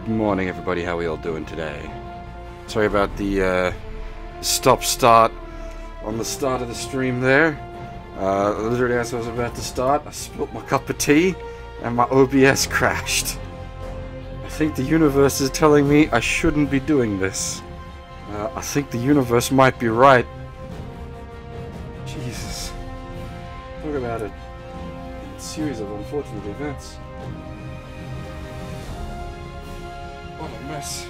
Good morning, everybody. How we all doing today? Sorry about the stop-start on the start of the stream there. Literally as I was about to start, I spilled my cup of tea and my OBS crashed. I think the universe is telling me I shouldn't be doing this. I think the universe might be right. Jesus. Talk about it. A series of unfortunate events. What a mess.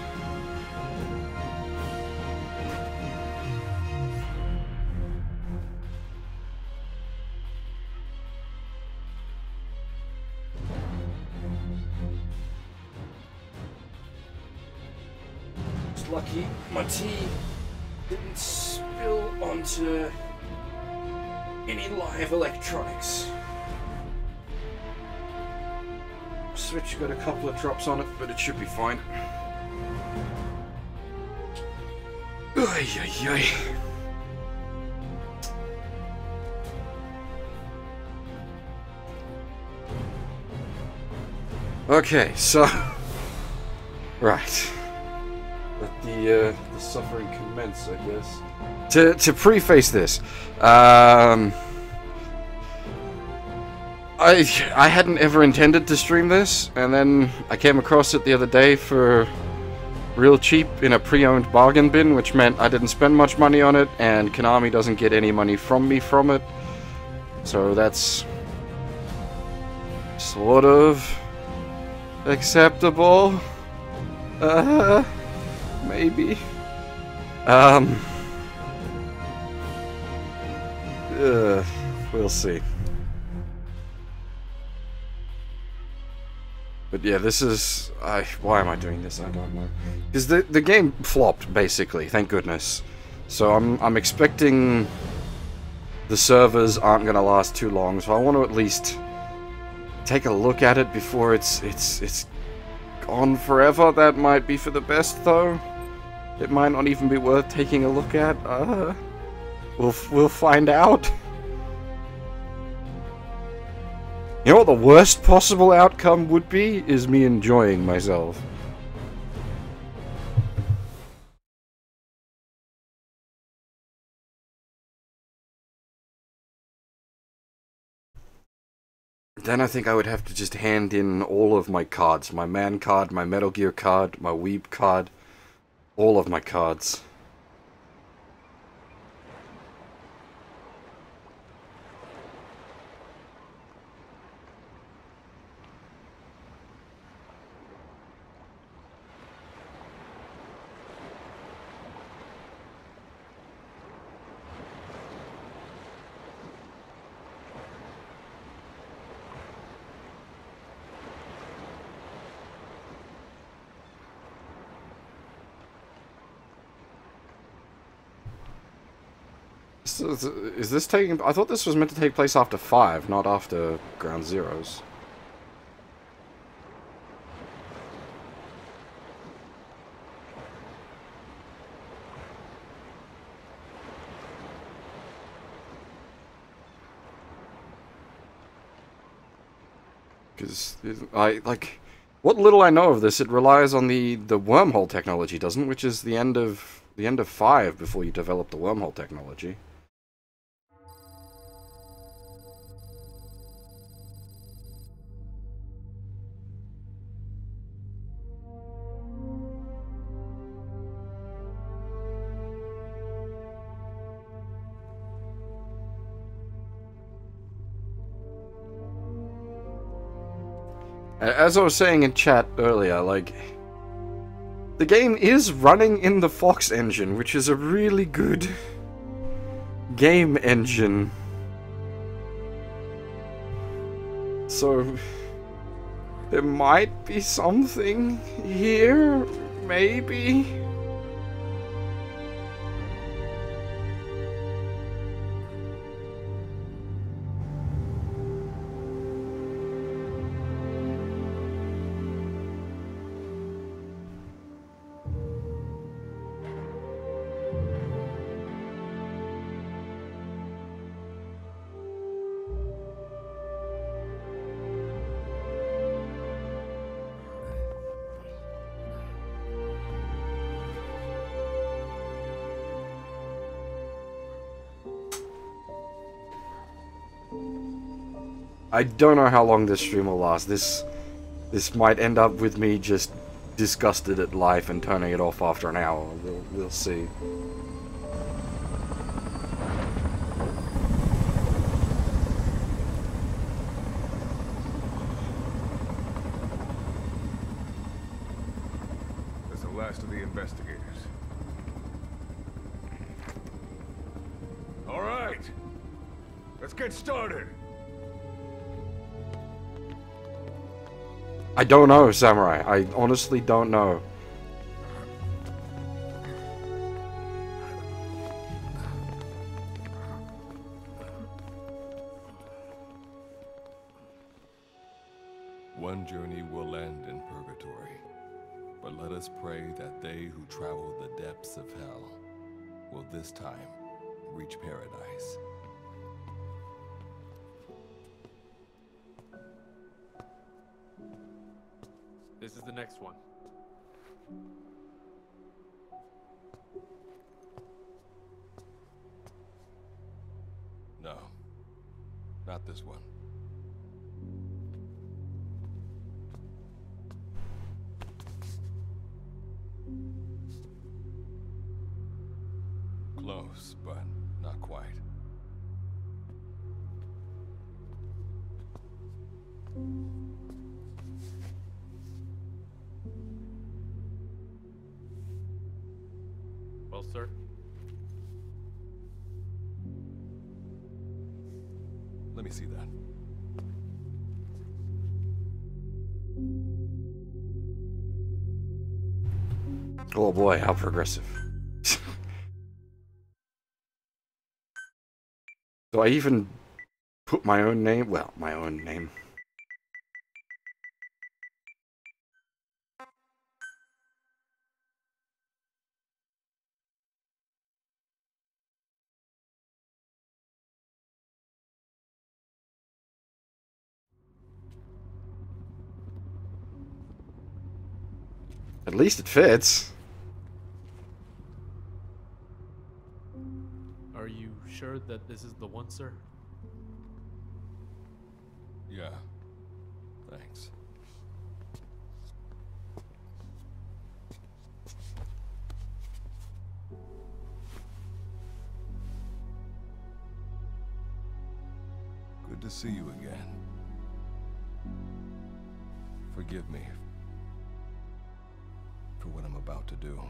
Just lucky my tea didn't spill onto any live electronics. Switch got a couple of drops on it, but it should be fine. Ay, ay, ay. Okay, so right. Let the suffering commence, I guess. To preface this, I hadn't ever intended to stream this, and then I came across it the other day for real cheap in a pre-owned bargain bin, which meant I didn't spend much money on it, and Konami doesn't get any money from me from it. So that's sort of acceptable. Maybe. We'll see. But yeah, this is... why am I doing this? I don't know. Because the game flopped, basically, thank goodness. So I'm expecting the servers aren't going to last too long, so I want to at least take a look at it before it's gone forever. That might be for the best, though. It might not even be worth taking a look at. We'll find out. You know what the worst possible outcome would be? Is me enjoying myself. Then I think I would have to just hand in all of my cards. My man card, my Metal Gear card, my Weeb card. All of my cards. So, is this taking... I thought this was meant to take place after 5, not after Ground Zeroes. Because, what little I know of this, it relies on the wormhole technology, doesn't it? Which is the end of 5 before you develop the wormhole technology. As I was saying in chat earlier, the game is running in the Fox engine, which is a really good game engine. So, there might be something here, maybe? I don't know how long this stream will last. This might end up with me just disgusted at life and turning it off after an hour. We'll see. That's the last of the investigators. All right, let's get started. I don't know, Samurai. I honestly don't know. One journey will end in purgatory, but let us pray that they who travel the depths of hell will this time reach paradise. This is the next one. No, not this one. Close, but not quite. Well, sir. Let me see that. Oh boy, how progressive. Do I even put my own name? Well, my own name. At least it fits. Are you sure that this is the one, sir? Yeah. Thanks. Good to see you again. Forgive me for what I'm about to do.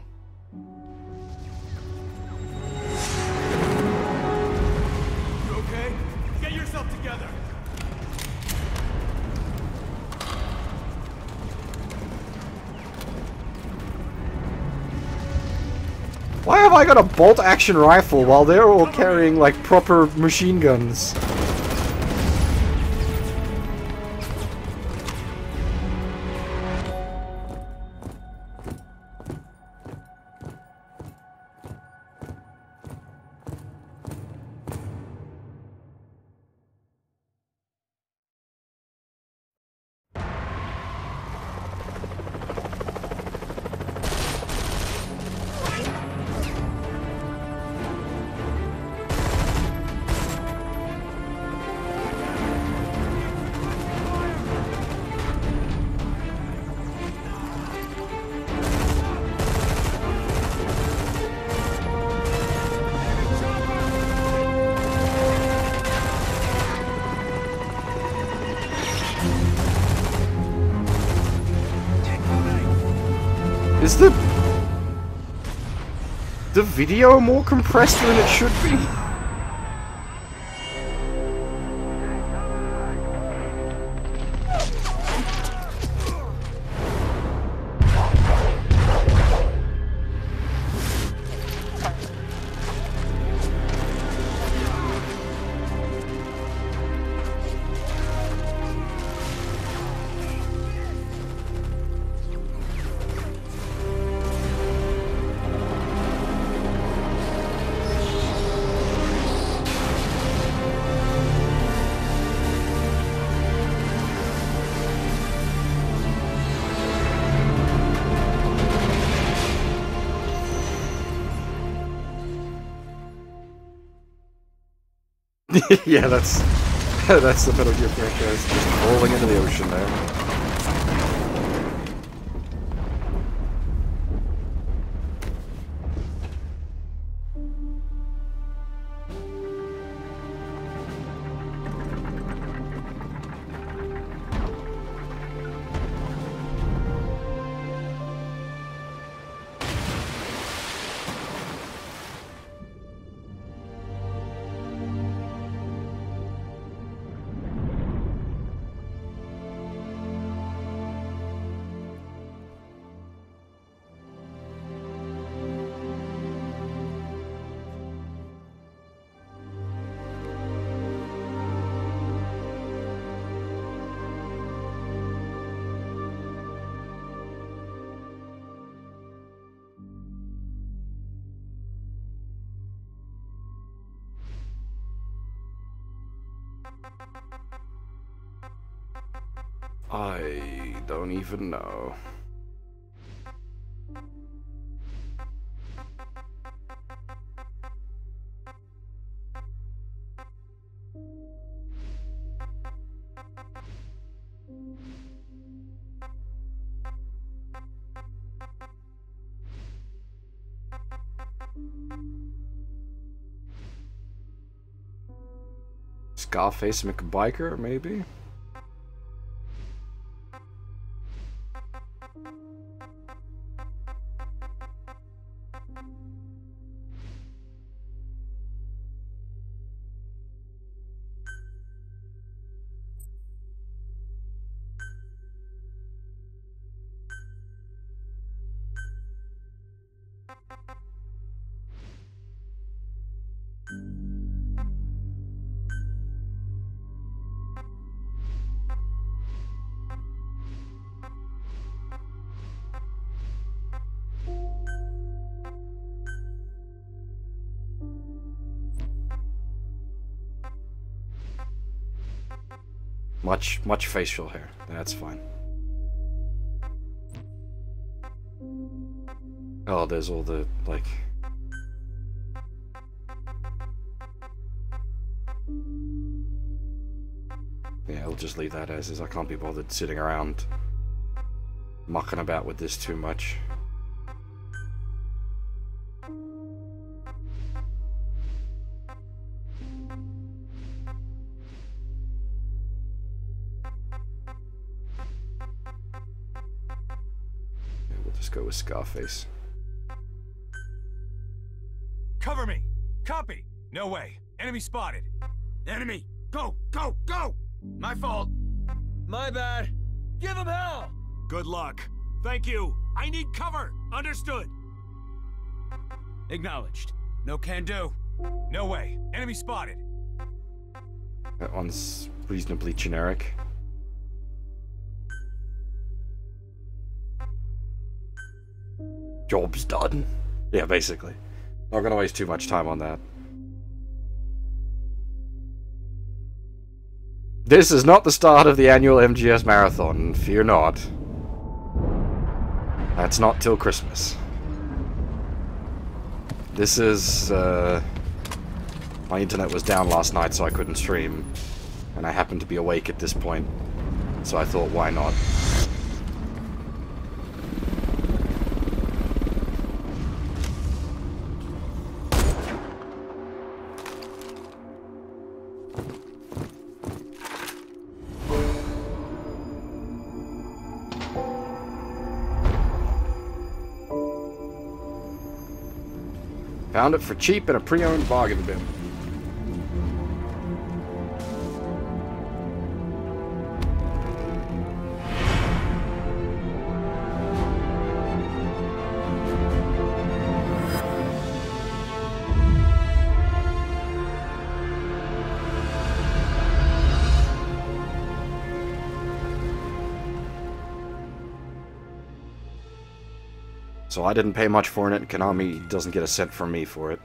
You okay? Get yourself together! Why have I got a bolt-action rifle while they're all carrying, like, proper machine guns? Is the video more compressed than it should be? Yeah, that's That's the Metal Gear franchise just falling into the ocean there. I don't even know. Scarface McBiker, maybe? Much facial hair. That's fine. Oh, there's all the, like... Yeah, I'll just leave that as is. I can't be bothered sitting around mucking about with this too much. Go with Scarface. Cover me! Copy! No way. Enemy spotted. Enemy! Go! Go! Go! My fault. My bad. Give him hell! Good luck. Thank you. I need cover. Understood. Acknowledged. No can do. No way. Enemy spotted. That one's reasonably generic. Job's done. Yeah, basically. Not gonna waste too much time on that. This is not the start of the annual MGS Marathon, fear not. That's not till Christmas. This is, my internet was down last night, so I couldn't stream. And I happened to be awake at this point, so I thought, why not? Found it for cheap in a pre-owned bargain bin. So I didn't pay much for it, and Konami doesn't get a cent from me for it.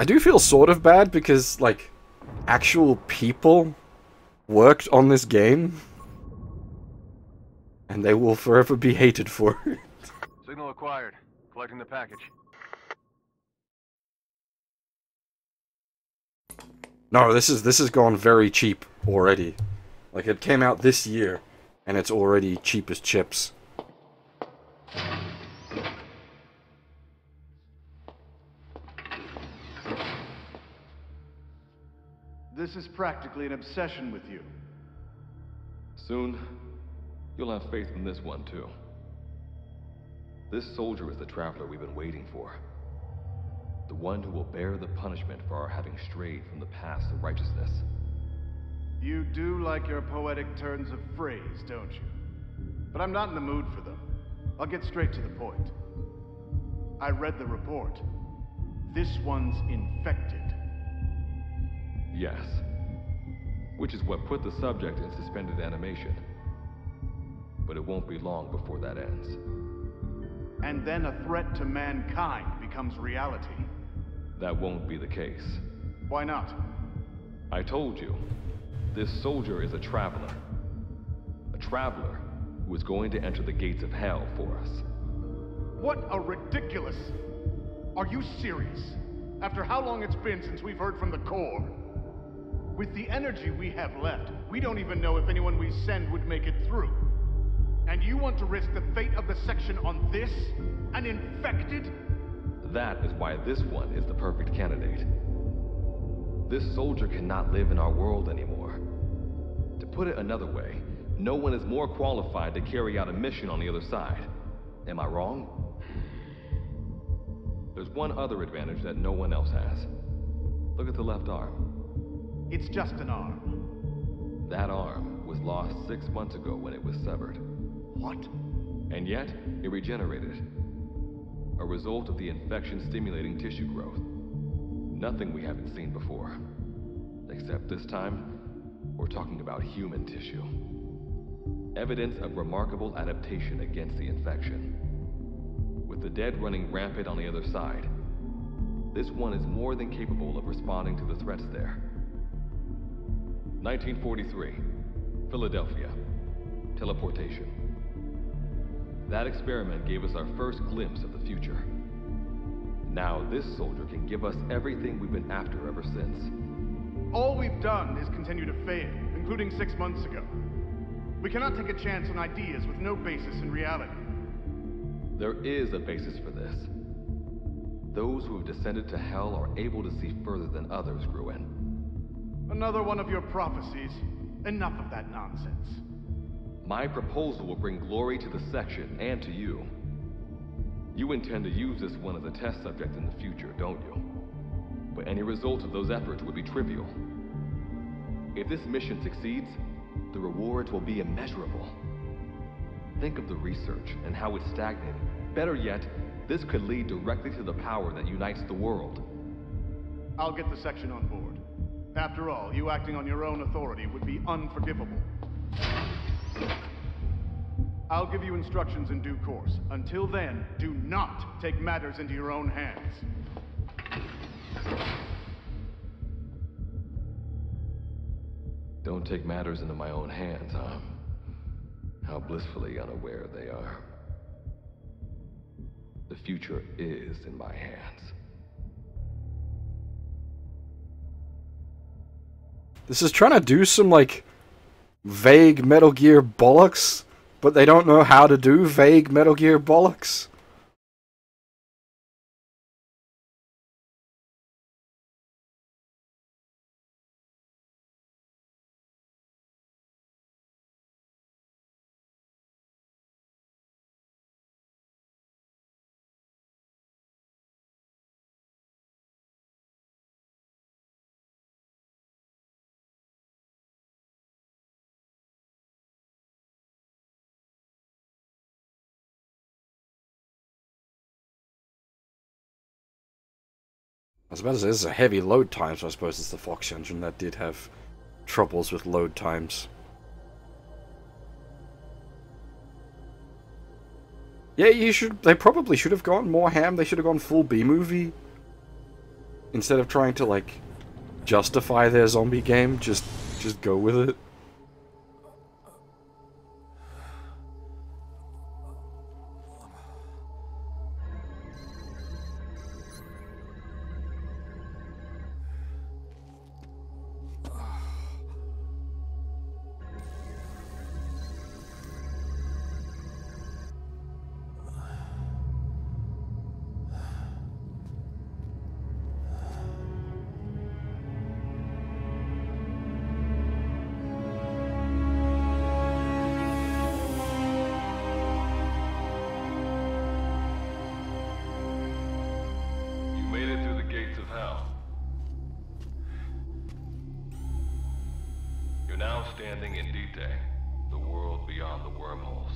I do feel sort of bad because, like, actual people worked on this game. And they will forever be hated for it. Signal acquired. Collecting the package. No, this has gone very cheap already. Like, it came out this year, and it's already cheap as chips. This is practically an obsession with you. Soon, you'll have faith in this one, too. This soldier is the traveler we've been waiting for. The one who will bear the punishment for our having strayed from the paths of righteousness. You do like your poetic turns of phrase, don't you? But I'm not in the mood for them. I'll get straight to the point. I read the report. This one's infected. Yes. Which is what put the subject in suspended animation. But it won't be long before that ends. And then a threat to mankind becomes reality. That won't be the case. Why not? I told you, this soldier is a traveler. A traveler who is going to enter the gates of hell for us. What a ridiculous... Are you serious? After how long it's been since we've heard from the Corps? With the energy we have left, we don't even know if anyone we send would make it through. And you want to risk the fate of the section on this? An infected? That is why this one is the perfect candidate. This soldier cannot live in our world anymore. To put it another way, no one is more qualified to carry out a mission on the other side. Am I wrong? There's one other advantage that no one else has. Look at the left arm. It's just an arm. That arm was lost 6 months ago when it was severed. What? And yet, it regenerated. A result of the infection-stimulating tissue growth. Nothing we haven't seen before. Except this time, we're talking about human tissue. Evidence of remarkable adaptation against the infection. With the dead running rampant on the other side, this one is more than capable of responding to the threats there. 1943, Philadelphia. Teleportation. That experiment gave us our first glimpse of the future. Now this soldier can give us everything we've been after ever since. All we've done is continue to fail, including 6 months ago. We cannot take a chance on ideas with no basis in reality. There is a basis for this. Those who have descended to hell are able to see further than others, Gruen. Another one of your prophecies. Enough of that nonsense. My proposal will bring glory to the section and to you. You intend to use this one as a test subject in the future, don't you? But any result of those efforts would be trivial. If this mission succeeds, the rewards will be immeasurable. Think of the research and how it's stagnated. Better yet, this could lead directly to the power that unites the world. I'll get the section on board. After all, you acting on your own authority would be unforgivable. I'll give you instructions in due course. Until then, do not take matters into your own hands. Don't take matters into my own hands, huh? How blissfully unaware they are. The future is in my hands. This is trying to do some, like, vague Metal Gear bollocks, but they don't know how to do vague Metal Gear bollocks. I was about to say, this is a heavy load time, so I suppose it's the Fox engine that did have troubles with load times. Yeah, they probably should have gone more ham, they should have gone full B-movie. instead of trying to, like, justify their zombie game, just go with it. Standing in Dite, the world beyond the wormholes.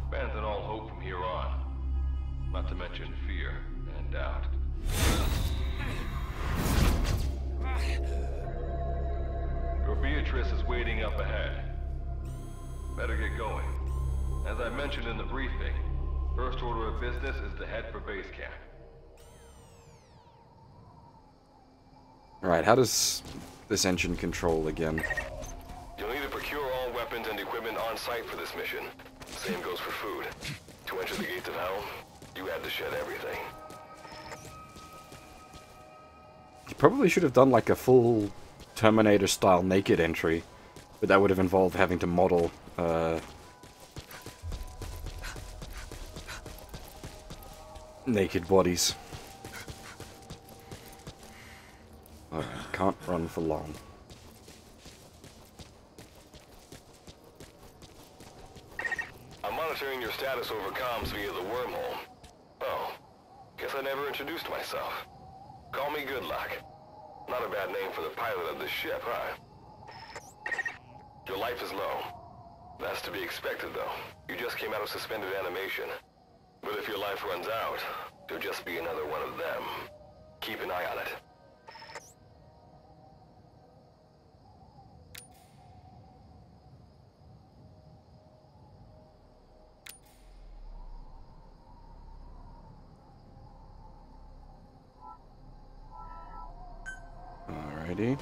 Abandon all hope from here on, not to mention fear and doubt. Your Beatrice is waiting up ahead. Better get going. As I mentioned in the briefing, first order of business is to head for base camp. Alright, how does this engine control again? You'll need to procure all weapons and equipment on site for this mission. Same goes for food. To enter the gates of hell, you had to shed everything. You probably should have done like a full Terminator-style naked entry, but that would have involved having to model, naked bodies. Alright, can't run for long. I'm monitoring your status over comms via the wormhole. Oh, guess I never introduced myself. Call me Good Luck. Not a bad name for the pilot of this ship, huh? Your life is low. That's to be expected, though. You just came out of suspended animation. But if your life runs out, you'll just be another one of them. Keep an eye on it. Alrighty.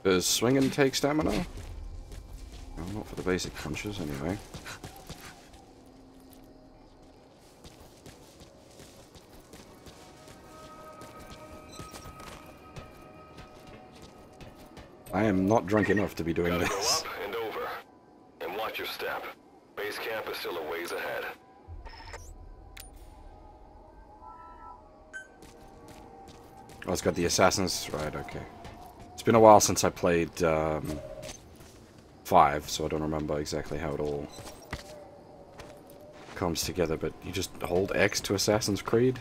Does swinging take stamina? No, not for the basic punches, anyway. I am not drunk enough to be doing Gotta this. Go up and over. And watch your step. Base camp is still a ways ahead. Oh, it's got the assassins. Right, okay. It's been a while since I played 5, so I don't remember exactly how it all comes together, but you just hold X to Assassin's Creed?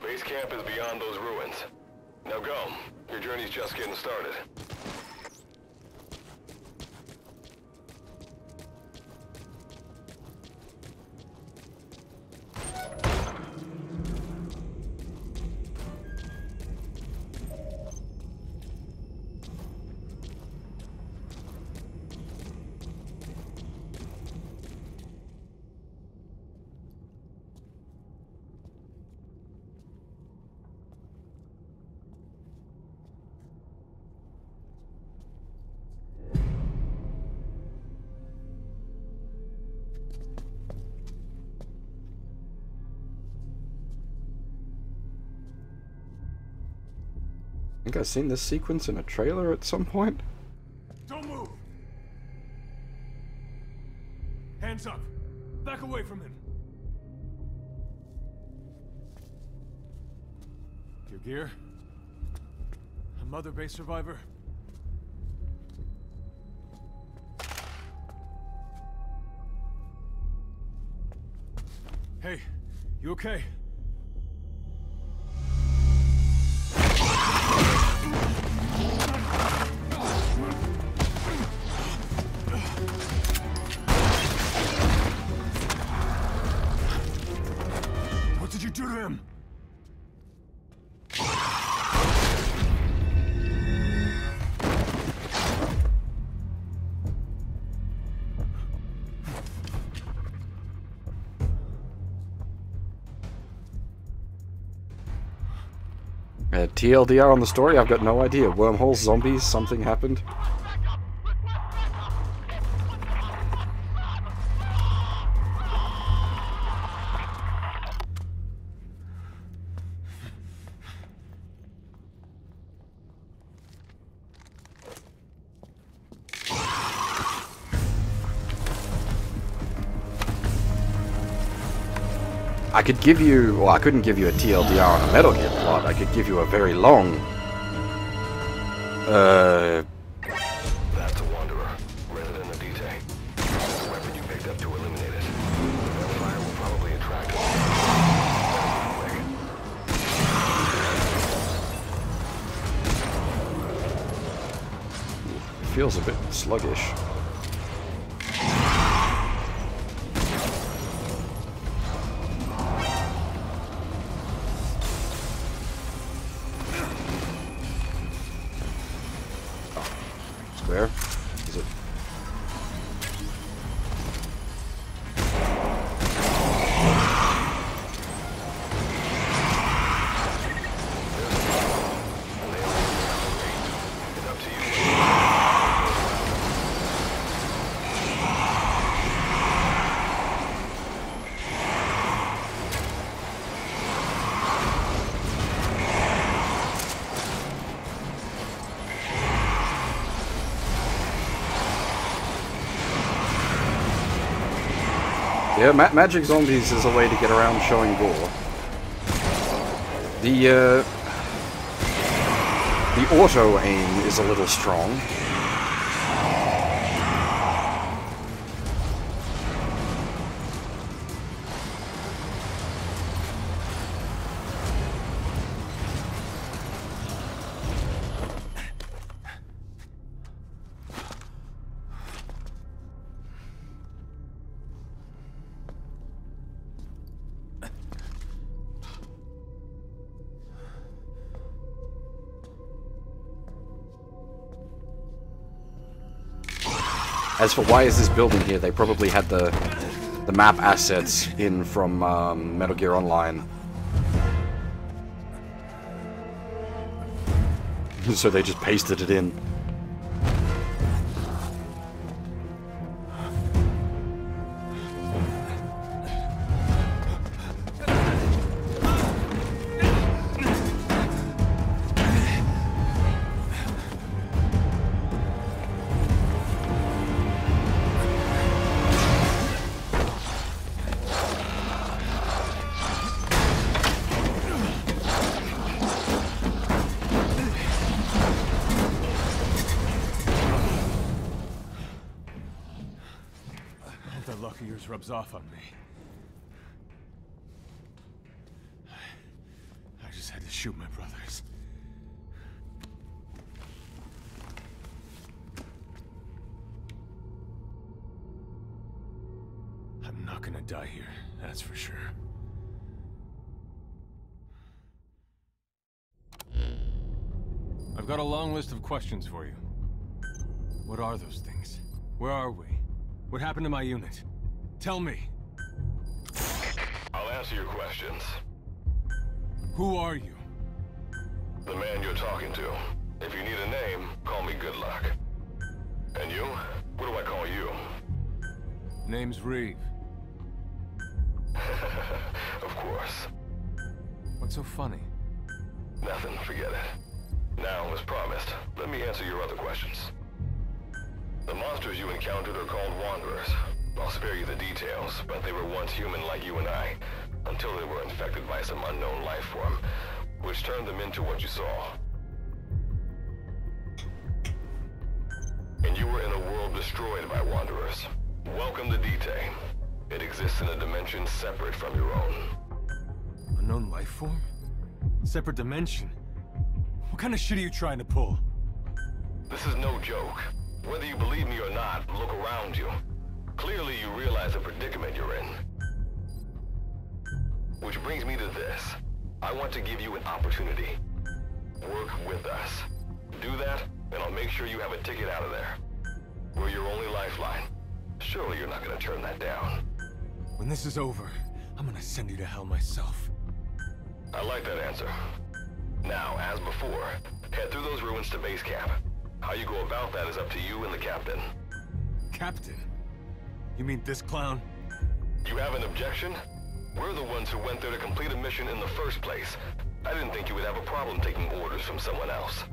Base camp is beyond those ruins. Now go. Your journey's just getting started. I think I've seen this sequence in a trailer at some point. Don't move! Hands up! Back away from him! Your gear? A Mother Base survivor? Hey, you okay? you do to him? TLDR on the story, I've got no idea. Wormholes, zombies, something happened. I could give you, well, I couldn't give you a TLDR on a Metal Gear plot. I could give you a very long, That's a Wanderer, resident of Dite. The weapon you picked up to eliminate it. That fire will probably attract it feels a bit sluggish. Where is it? Yeah, magic zombies is a way to get around showing gore. The auto aim is a little strong. As for why is this building here, they probably had the map assets in from Metal Gear Online. So they just pasted it in. That luck of yours rubs off on me. I just had to shoot my brothers. I'm not gonna die here, that's for sure. I've got a long list of questions for you. What are those things? Where are we? What happened to my unit? Tell me. I'll answer your questions. Who are you? The man you're talking to. If you need a name, call me Good Luck. And you? What do I call you? Name's Reeve. Of course. What's so funny? Nothing, forget it. Now, as promised, let me answer your other questions. The monsters you encountered are called Wanderers. I'll spare you the details, but they were once human like you and I, until they were infected by some unknown life form, which turned them into what you saw. And you were in a world destroyed by Wanderers. Welcome to Dite. It exists in a dimension separate from your own. Unknown life form? Separate dimension? What kind of shit are you trying to pull? This is no joke. Whether you believe me or not, look around you. Clearly you realize the predicament you're in. Which brings me to this. I want to give you an opportunity. Work with us. Do that, and I'll make sure you have a ticket out of there. We're your only lifeline. Surely you're not gonna turn that down. When this is over, I'm gonna send you to hell myself. I like that answer. Now, as before, head through those ruins to base camp. How you go about that is up to you and the captain. Captain? You mean this clown? You have an objection? We're the ones who went there to complete a mission in the first place. I didn't think you would have a problem taking orders from someone else.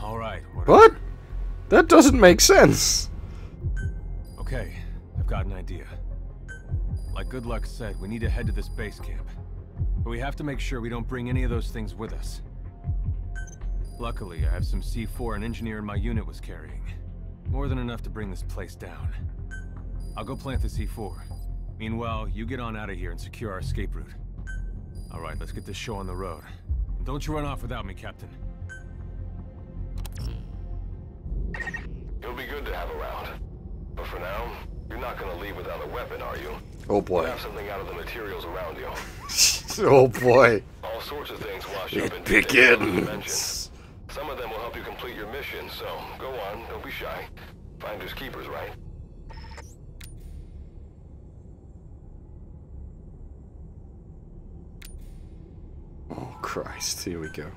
Alright, What? That doesn't make sense. Okay, I've got an idea. Like Good Luck said, we need to head to this base camp. But we have to make sure we don't bring any of those things with us. Luckily, I have some C4 an engineer in my unit was carrying. More than enough to bring this place down. I'll go plant the C4. Meanwhile, you get on out of here and secure our escape route. Alright, let's get this show on the road. And don't you run off without me, Captain. You'll be good to have around. But for now, you're not gonna leave without a weapon, are you? Oh boy. You have something out of the materials around you. Oh boy. All sorts of things wash It up into different begins. dimensions. Some of them will help you complete your mission, so go on, don't be shy. Finders keepers, right? Oh Christ, here we go.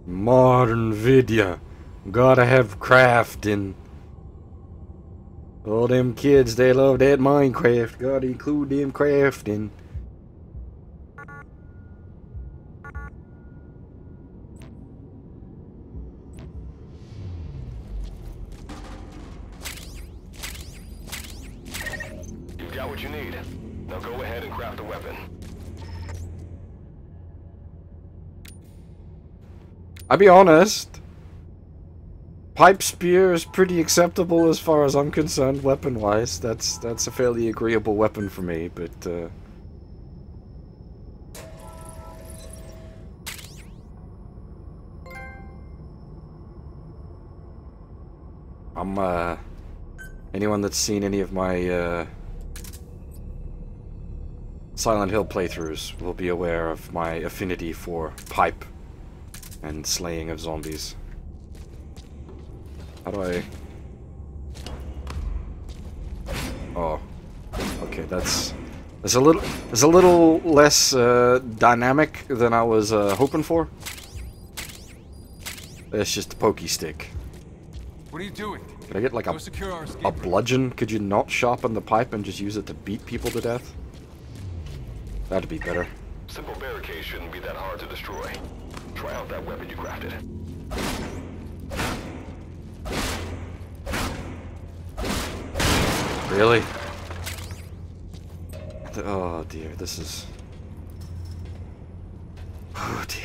Modern video. Gotta have crafting. All them kids, they love that Minecraft. Gotta include them crafting. You've got what you need. Now go ahead and craft a weapon. I'll be honest. Pipe spear is pretty acceptable as far as I'm concerned, weapon-wise. That's a fairly agreeable weapon for me, but I'm anyone that's seen any of my Silent Hill playthroughs will be aware of my affinity for pipe and slaying of zombies. How do I... Oh. Okay, that's a little less dynamic than I was hoping for. It's just a pokey stick. What are you doing? Can I get like Go secure our escape a route. bludgeon? Could you not sharpen the pipe and just use it to beat people to death? That'd be better. Simple barricade shouldn't be that hard to destroy. Try out that weapon you crafted. Really? Oh dear, this is... Oh dear.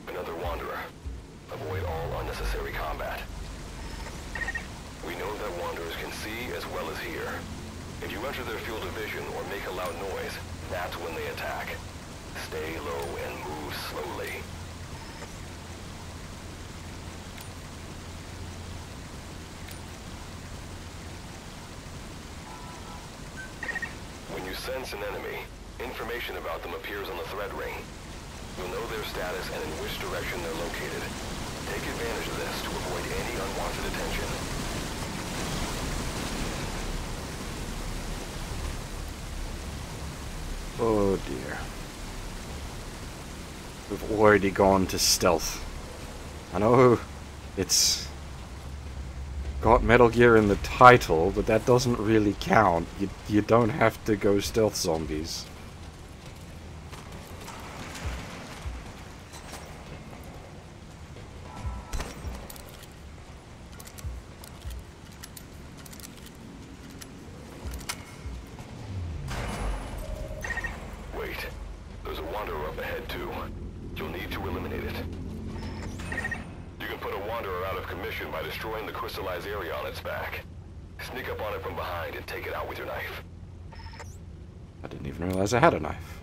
Another wanderer. Avoid all unnecessary combat. We know that wanderers can see as well as hear. If you enter their field of vision or make a loud noise, that's when they attack. Stay low and move slowly. When you sense an enemy, information about them appears on the thread ring. You'll know their status and in which direction they're located. Take advantage of this to avoid any unwanted attention. Oh dear. We've already gone to stealth. I know it's got Metal Gear in the title, but that doesn't really count. You don't have to go stealth zombies. Wait, there's a wanderer up ahead too. You'll need to eliminate it. You can put a wanderer out of commission by destroying the crystallized area on its back. Sneak up on it from behind and take it out with your knife. I didn't even realize I had a knife.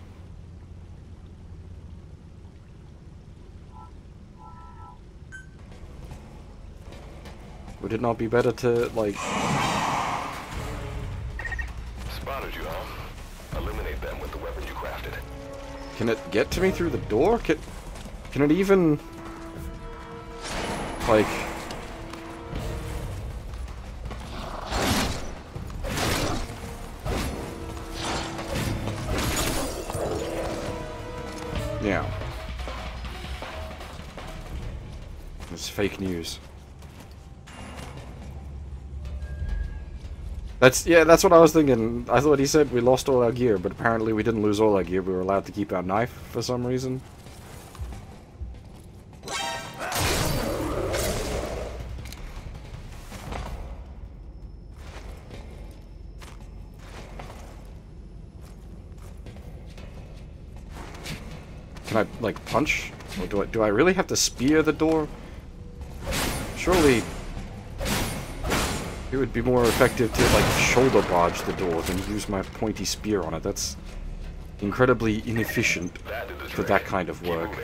Would it not be better to, like... Spotted you, huh? Eliminate them with the weapon you crafted. Can it get to me through the door? Can it even... like... Yeah. It's fake news. That's what I was thinking. I thought he said we lost all our gear, but apparently we didn't lose all our gear. We were allowed to keep our knife for some reason. Can I, like, punch? Or do I really have to spear the door? Surely it would be more effective to, like, shoulder barge the door than use my pointy spear on it. That's incredibly inefficient for that kind of work.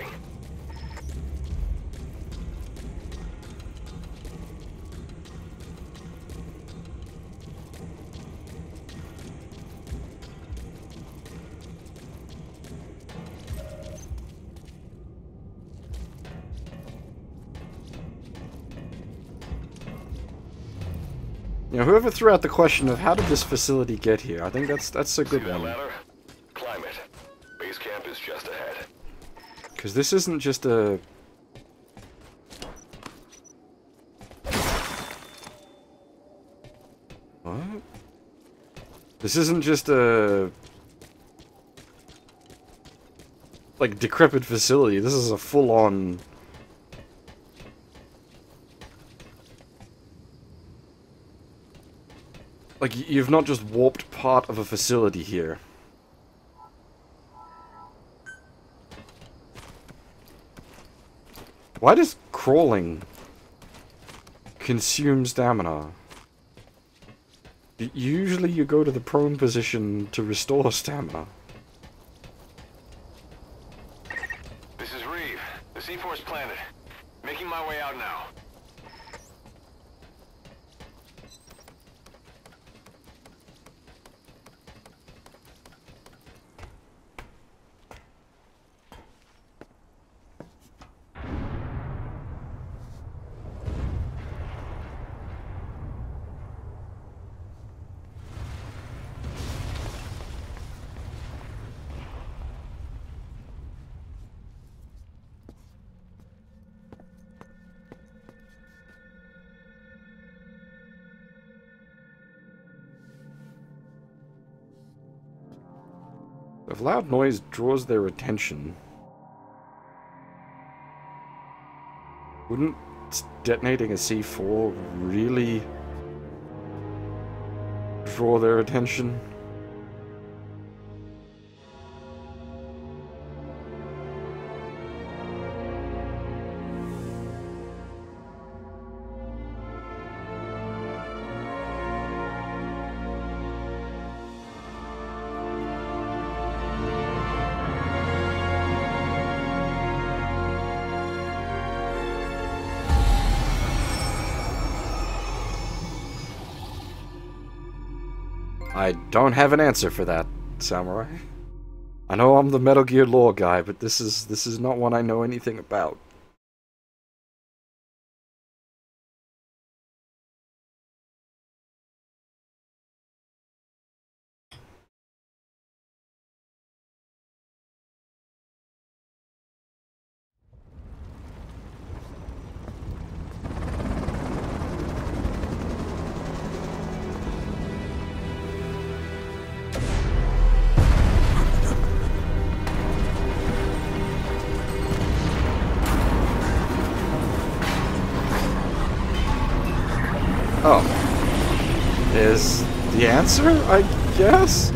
You know, whoever threw out the question of how did this facility get here, I think that's a good one. Ladder? Climb it. Base camp is just ahead. Because this isn't just a... What? This isn't just a... like, decrepit facility. This is a full-on... like, you've not just warped part of a facility here. Why does crawling consume stamina? Usually you go to the prone position to restore stamina. This is Reeve. The C4's planted. Making my way out now. If loud noise draws their attention, wouldn't detonating a C4 really draw their attention? I don't have an answer for that, Samurai. I know I'm the Metal Gear lore guy, but this is not one I know anything about. is the answer, I guess?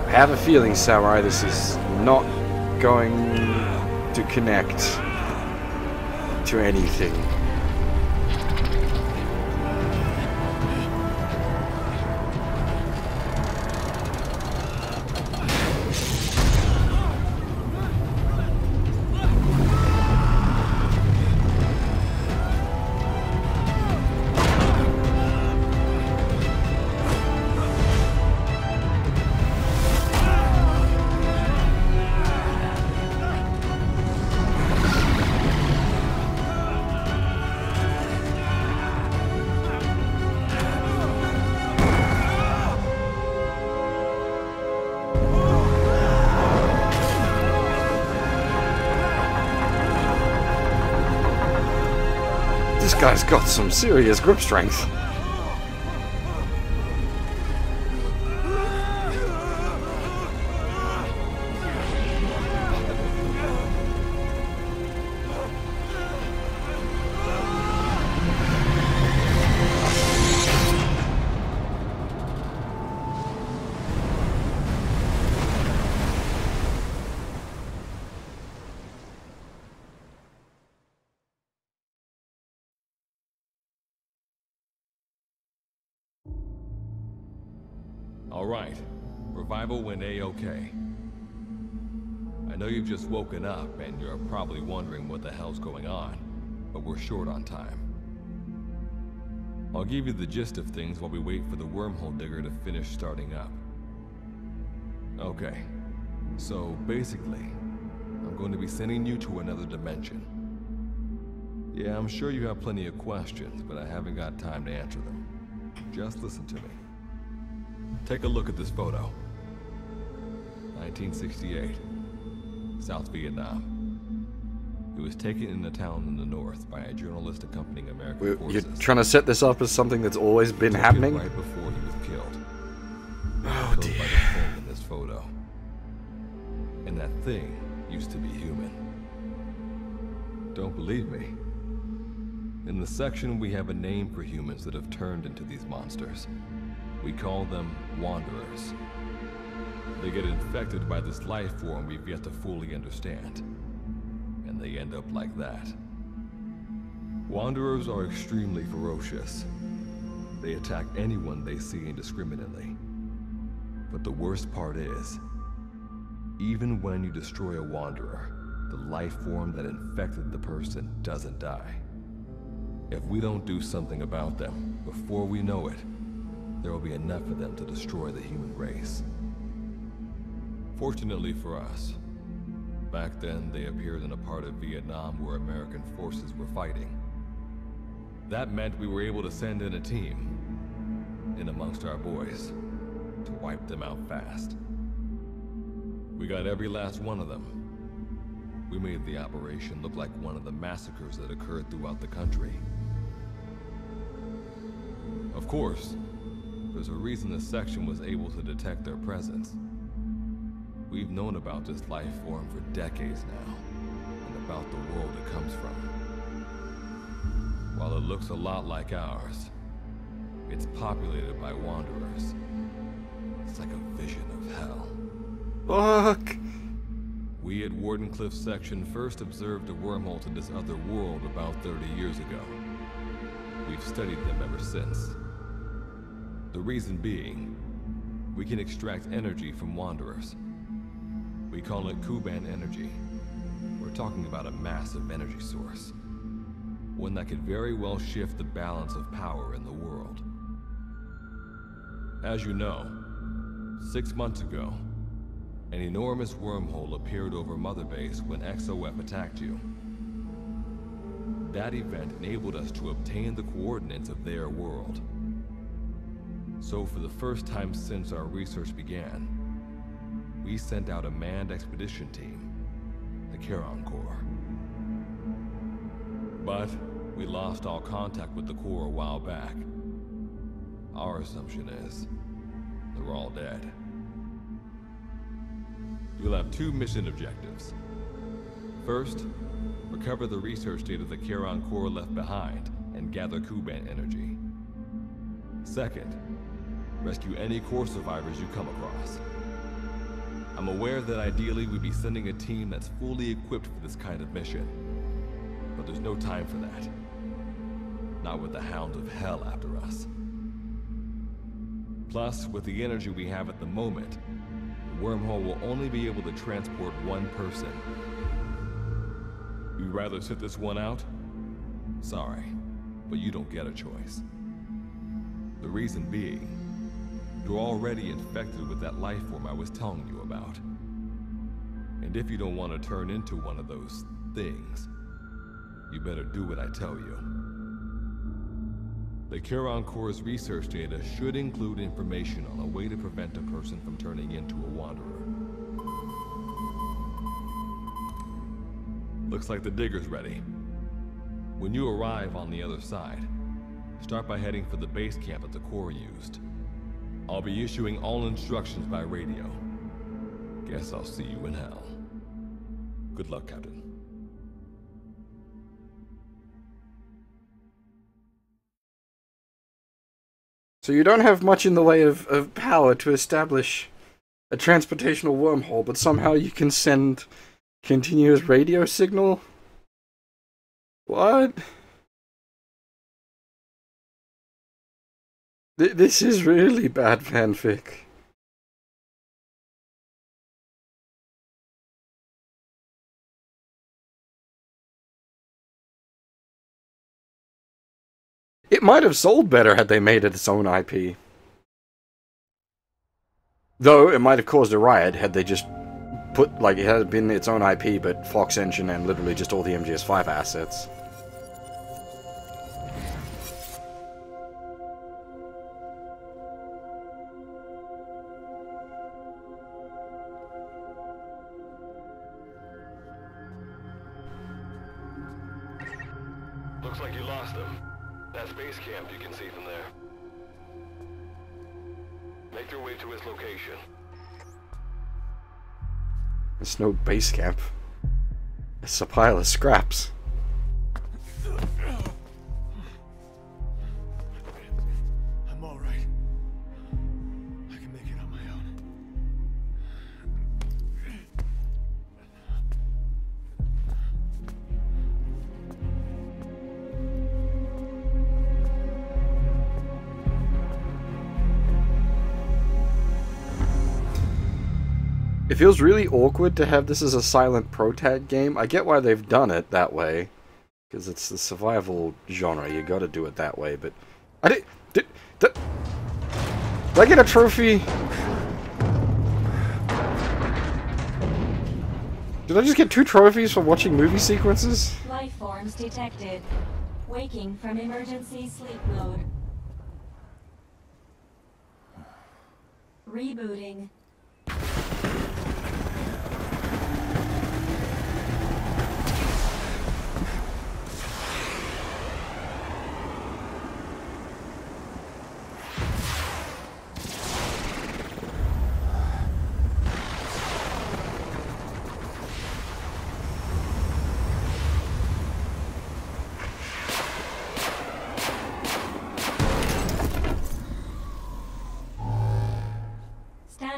I have a feeling, Samurai, this is not going to connect to anything. This guy's got some serious grip strength. All right. Revival went A-okay. I know you've just woken up and you're probably wondering what the hell's going on, but we're short on time. I'll give you the gist of things while we wait for the wormhole digger to finish starting up. Okay. So basically, I'm going to be sending you to another dimension. Yeah, I'm sure you have plenty of questions, but I haven't got time to answer them. Just listen to me. Take a look at this photo. 1968, South Vietnam. It was taken in a town in the north by a journalist accompanying American forces. You're trying to set this up as something that's always been happening? Right before he was killed. Oh Killed dear. by the thing in this photo. And that thing used to be human. Don't believe me? In the section we have a name for humans that have turned into these monsters. We call them Wanderers. They get infected by this life form we've yet to fully understand. And they end up like that. Wanderers are extremely ferocious. They attack anyone they see indiscriminately. But the worst part is, even when you destroy a Wanderer, the life form that infected the person doesn't die. If we don't do something about them, before we know it, there will be enough of them to destroy the human race. Fortunately for us, back then they appeared in a part of Vietnam where American forces were fighting. That meant we were able to send in a team, in amongst our boys, to wipe them out fast. We got every last one of them. We made the operation look like one of the massacres that occurred throughout the country. Of course, there's a reason this section was able to detect their presence. We've known about this life form for decades now, and about the world it comes from. While it looks a lot like ours, it's populated by Wanderers. It's like a vision of hell. Fuck. We at Wardenclyffe Section first observed a wormhole to this other world about 30 years ago. We've studied them ever since. The reason being, we can extract energy from Wanderers. We call it Kuban energy. We're talking about a massive energy source. One that could very well shift the balance of power in the world. As you know, 6 months ago, an enormous wormhole appeared over Mother Base when XOF attacked you. That event enabled us to obtain the coordinates of their world. So for the first time since our research began, we sent out a manned expedition team, the Charon Corps. But we lost all contact with the Corps a while back. Our assumption is they're all dead. You'll have 2 mission objectives. First, recover the research data the Charon Corps left behind and gather Kuban energy. Second, rescue any Corps survivors you come across. I'm aware that ideally we'd be sending a team that's fully equipped for this kind of mission, but there's no time for that. Not with the Hound of Hell after us. Plus, with the energy we have at the moment, the wormhole will only be able to transport 1 person. You'd rather sit this one out? Sorry, but you don't get a choice. The reason being, you're already infected with that life form I was telling you about. And if you don't want to turn into one of those things, you better do what I tell you. The Charon Corps' research data should include information on a way to prevent a person from turning into a Wanderer. Looks like the digger's ready. When you arrive on the other side, start by heading for the base camp that the Corps used. I'll be issuing all instructions by radio. Guess I'll see you in hell. Good luck, Captain. So you don't have much in the way of power to establish a transportational wormhole, but somehow you can send continuous radio signal? What? This is really bad fanfic. It might have sold better had they made it its own IP. Though, it might have caused a riot had they just put, like, it had been its own IP, but Fox Engine and literally just all the MGS5 assets. Looks like you lost them. That's base camp, you can see from there. Make your way to his location. It's no base camp. It's a pile of scraps. I'm all right. I can make it on my own. It feels really awkward to have this as a silent protag game. I get why they've done it that way, because it's the survival genre. You got to do it that way. But did I get a trophy? Did I just get 2 trophies for watching movie sequences? Life forms detected. Waking from emergency sleep mode. Rebooting.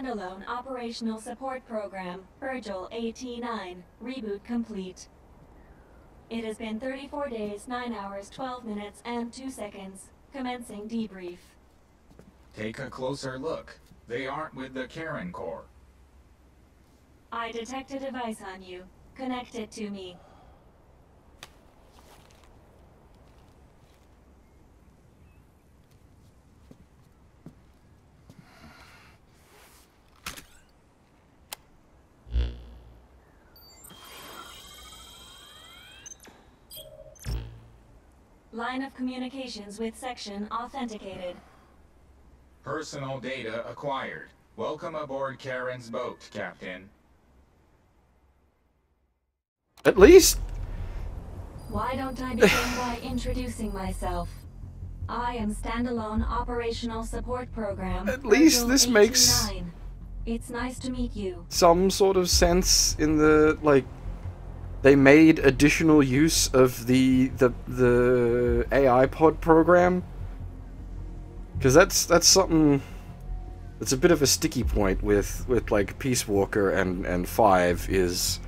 standalone operational support program, Virgil AT-9, reboot complete. It has been 34 days, 9 hours, 12 minutes, and 2 seconds. Commencing debrief. Take a closer look. They aren't with the Karen Corps. I detect a device on you. Connect it to me. Line of communications with section authenticated. Personal data acquired. Welcome aboard Karen's boat, Captain. At least... Why don't I begin by introducing myself? I am standalone operational support program. At least this Virgil makes... AT-9. It's nice to meet you. some sort of sense in the, like... They made additional use of the AI pod program. Because that's something... It's a bit of a sticky point with like Peace Walker and 5 is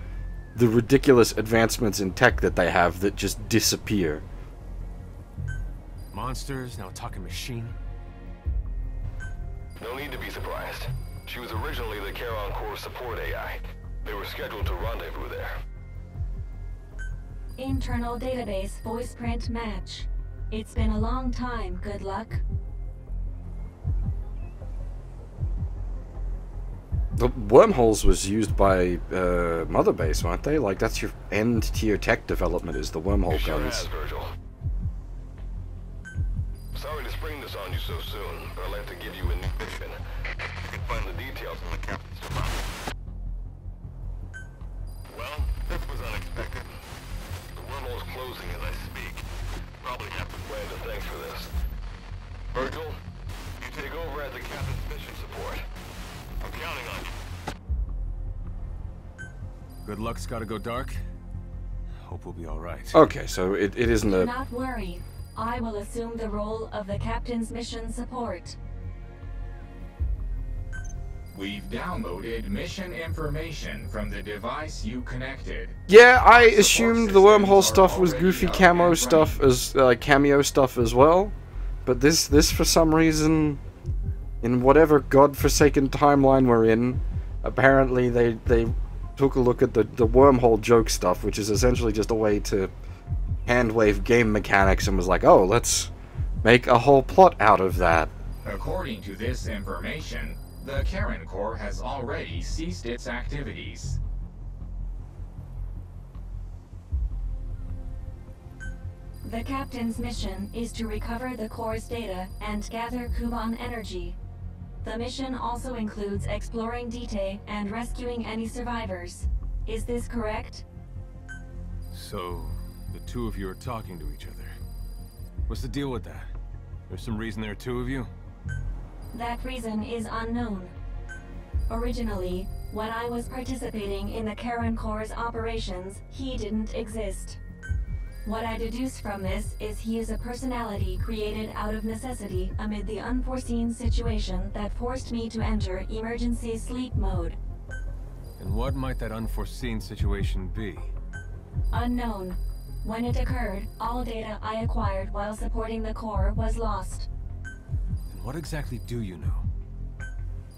the ridiculous advancements in tech that they have that just disappear. Monsters, now talking machine. No need to be surprised. She was originally the Charon Corps support AI. They were scheduled to rendezvous there. Internal database voice print match. It's been a long time, good luck. The wormholes was used by Mother Base, weren't they? Like, that's your end tier tech development, is the wormhole Sure guns. has, Virgil. Sorry to spring this on you so soon, but I'd like to give you a new mission. You can find the details in the captain's file. Well, this was unexpected. The wormhole's closing as I speak. Probably have to plan to thanks for this. Virgil, you take over as the captain's mission support. I'm counting on you. Good luck's gotta go dark. Hope we'll be alright. Okay, so it isn't Do a... not worry. I will assume the role of the captain's mission support. We've downloaded mission information from the device you connected. Yeah, I Support assumed the wormhole systems stuff are was already goofy up camo and stuff running. as cameo stuff as well, but this for some reason, in whatever godforsaken timeline we're in, apparently they took a look at the wormhole joke stuff, which is essentially just a way to hand-wave game mechanics, and was like, oh, let's make a whole plot out of that. According to this information, the Karen Corps has already ceased its activities. The captain's mission is to recover the Corps' data and gather Kuban energy. The mission also includes exploring Dite and rescuing any survivors. Is this correct? So, the two of you are talking to each other. What's the deal with that? There's some reason there are two of you? That reason is unknown. Originally, when I was participating in the Karen Corps' operations, he didn't exist. What I deduce from this is he is a personality created out of necessity amid the unforeseen situation that forced me to enter emergency sleep mode. And what might that unforeseen situation be? Unknown. When it occurred, all data I acquired while supporting the Corps was lost. And what exactly do you know?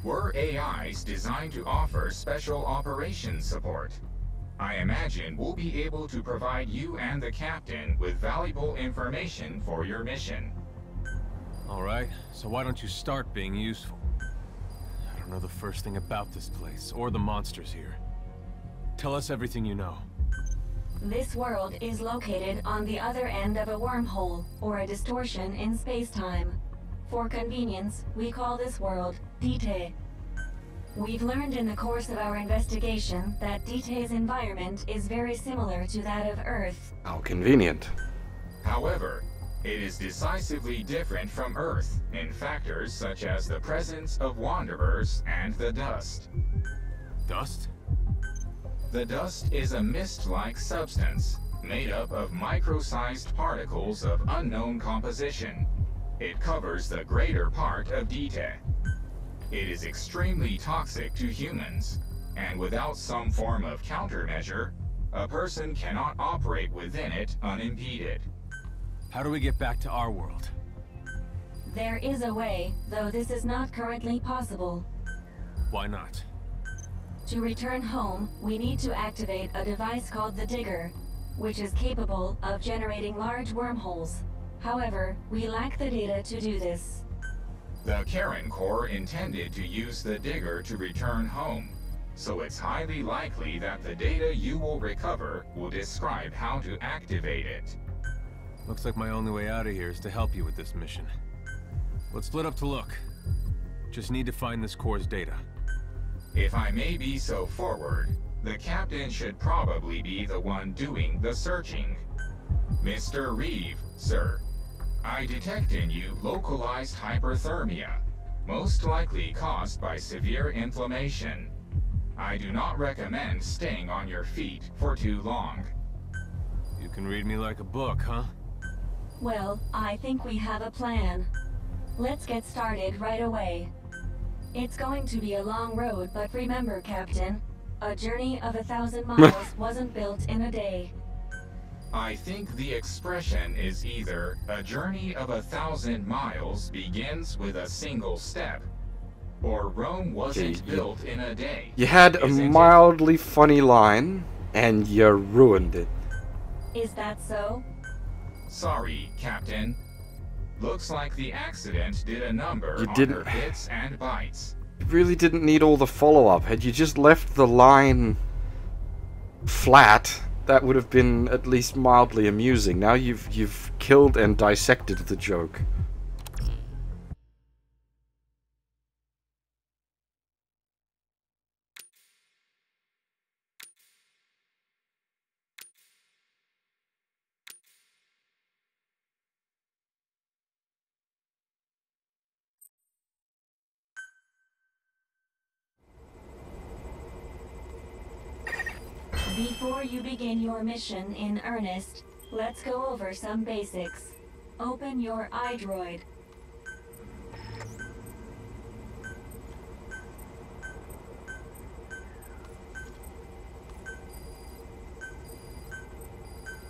We're AIs designed to offer special operations support. I imagine we'll be able to provide you and the captain with valuable information for your mission. Alright, so why don't you start being useful? I don't know the first thing about this place, or the monsters here. Tell us everything you know. This world is located on the other end of a wormhole, or a distortion in space-time. For convenience, we call this world Dite. We've learned in the course of our investigation that Dite's environment is very similar to that of Earth. How convenient. However, it is decisively different from Earth in factors such as the presence of wanderers and the dust. Dust? The dust is a mist-like substance made up of micro-sized particles of unknown composition. It covers the greater part of Dite. It is extremely toxic to humans, and without some form of countermeasure, a person cannot operate within it unimpeded. How do we get back to our world? There is a way, though this is not currently possible. Why not? To return home, we need to activate a device called the Digger, which is capable of generating large wormholes. However, we lack the data to do this. The Karen Corps intended to use the Digger to return home, so it's highly likely that the data you will recover will describe how to activate it. Looks like my only way out of here is to help you with this mission. Let's split up to look. Just need to find this Corps' data. If I may be so forward, the captain should probably be the one doing the searching. Mr. Reeve, sir, I detect in you localized hyperthermia, most likely caused by severe inflammation. I do not recommend staying on your feet for too long. You can read me like a book, huh? Well, I think we have a plan. Let's get started right away. It's going to be a long road, but remember, Captain, a journey of 1,000 miles wasn't built in a day. I think the expression is either a journey of 1,000 miles begins with a single step, or Rome wasn't built in a day. You had a mildly funny line, and you ruined it. Is that so? Sorry, Captain. Looks like the accident did a number on her bits and bytes. You really didn't need all the follow-up. Had you just left the line flat, that would have been at least mildly amusing. Now you've killed and dissected the joke. Before you begin your mission in earnest, let's go over some basics. Open your iDroid.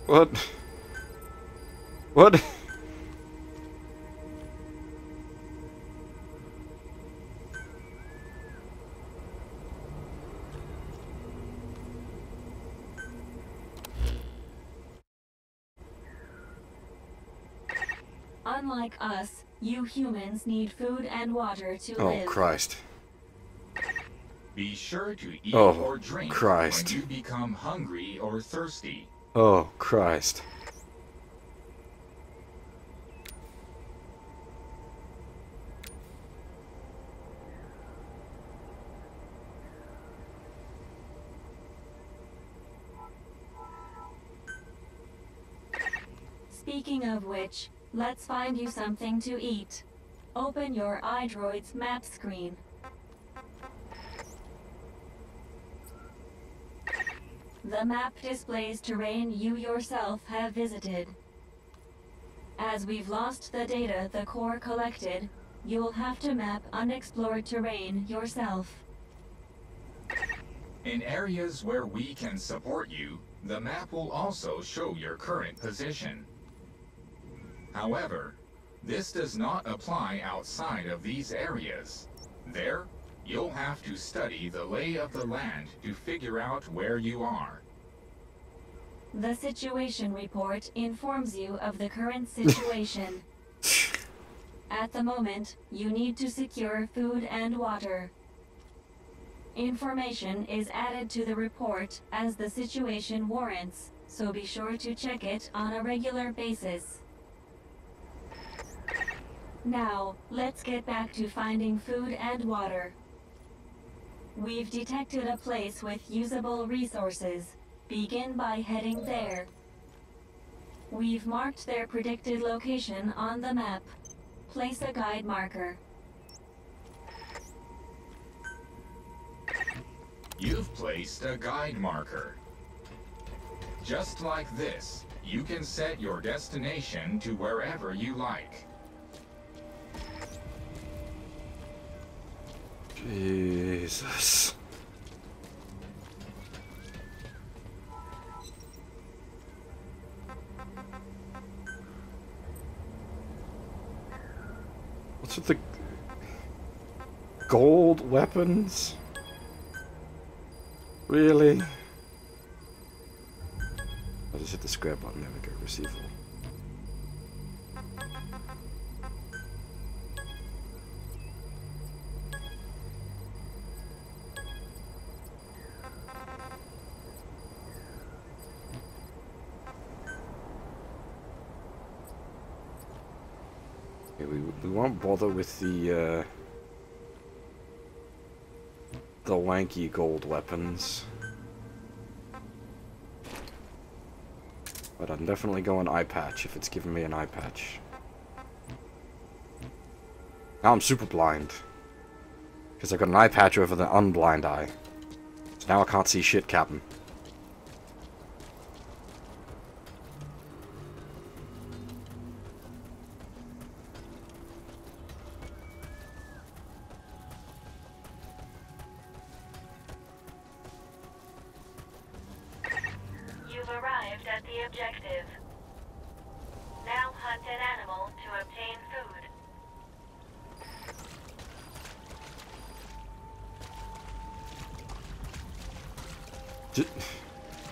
What? What? Unlike us, you humans need food and water to Oh, live. Christ. Be sure to eat Oh, or drink Christ. when you become hungry or thirsty. Oh, Christ. Speaking of which, let's find you something to eat. Open your iDroid's map screen. The map displays terrain you yourself have visited. As we've lost the data the Corps collected, you'll have to map unexplored terrain yourself. In areas where we can support you, the map will also show your current position. However, this does not apply outside of these areas. There, you'll have to study the lay of the land to figure out where you are. The situation report informs you of the current situation. At the moment, you need to secure food and water. Information is added to the report as the situation warrants, so be sure to check it on a regular basis. Now, let's get back to finding food and water. We've detected a place with usable resources. Begin by heading there. We've marked their predicted location on the map. Place a guide marker. You've placed a guide marker. Just like this, you can set your destination to wherever you like. Jesus. What's with the gold weapons? Really? I just hit the square button. There we go. Receive all. Okay, we won't bother with the wanky gold weapons. But I'm definitely going eye patch if it's giving me an eye patch. Now I'm super blind. Because I've got an eye patch over the unblind eye. So now I can't see shit, Captain. You've arrived at the objective. Now hunt an animal to obtain food.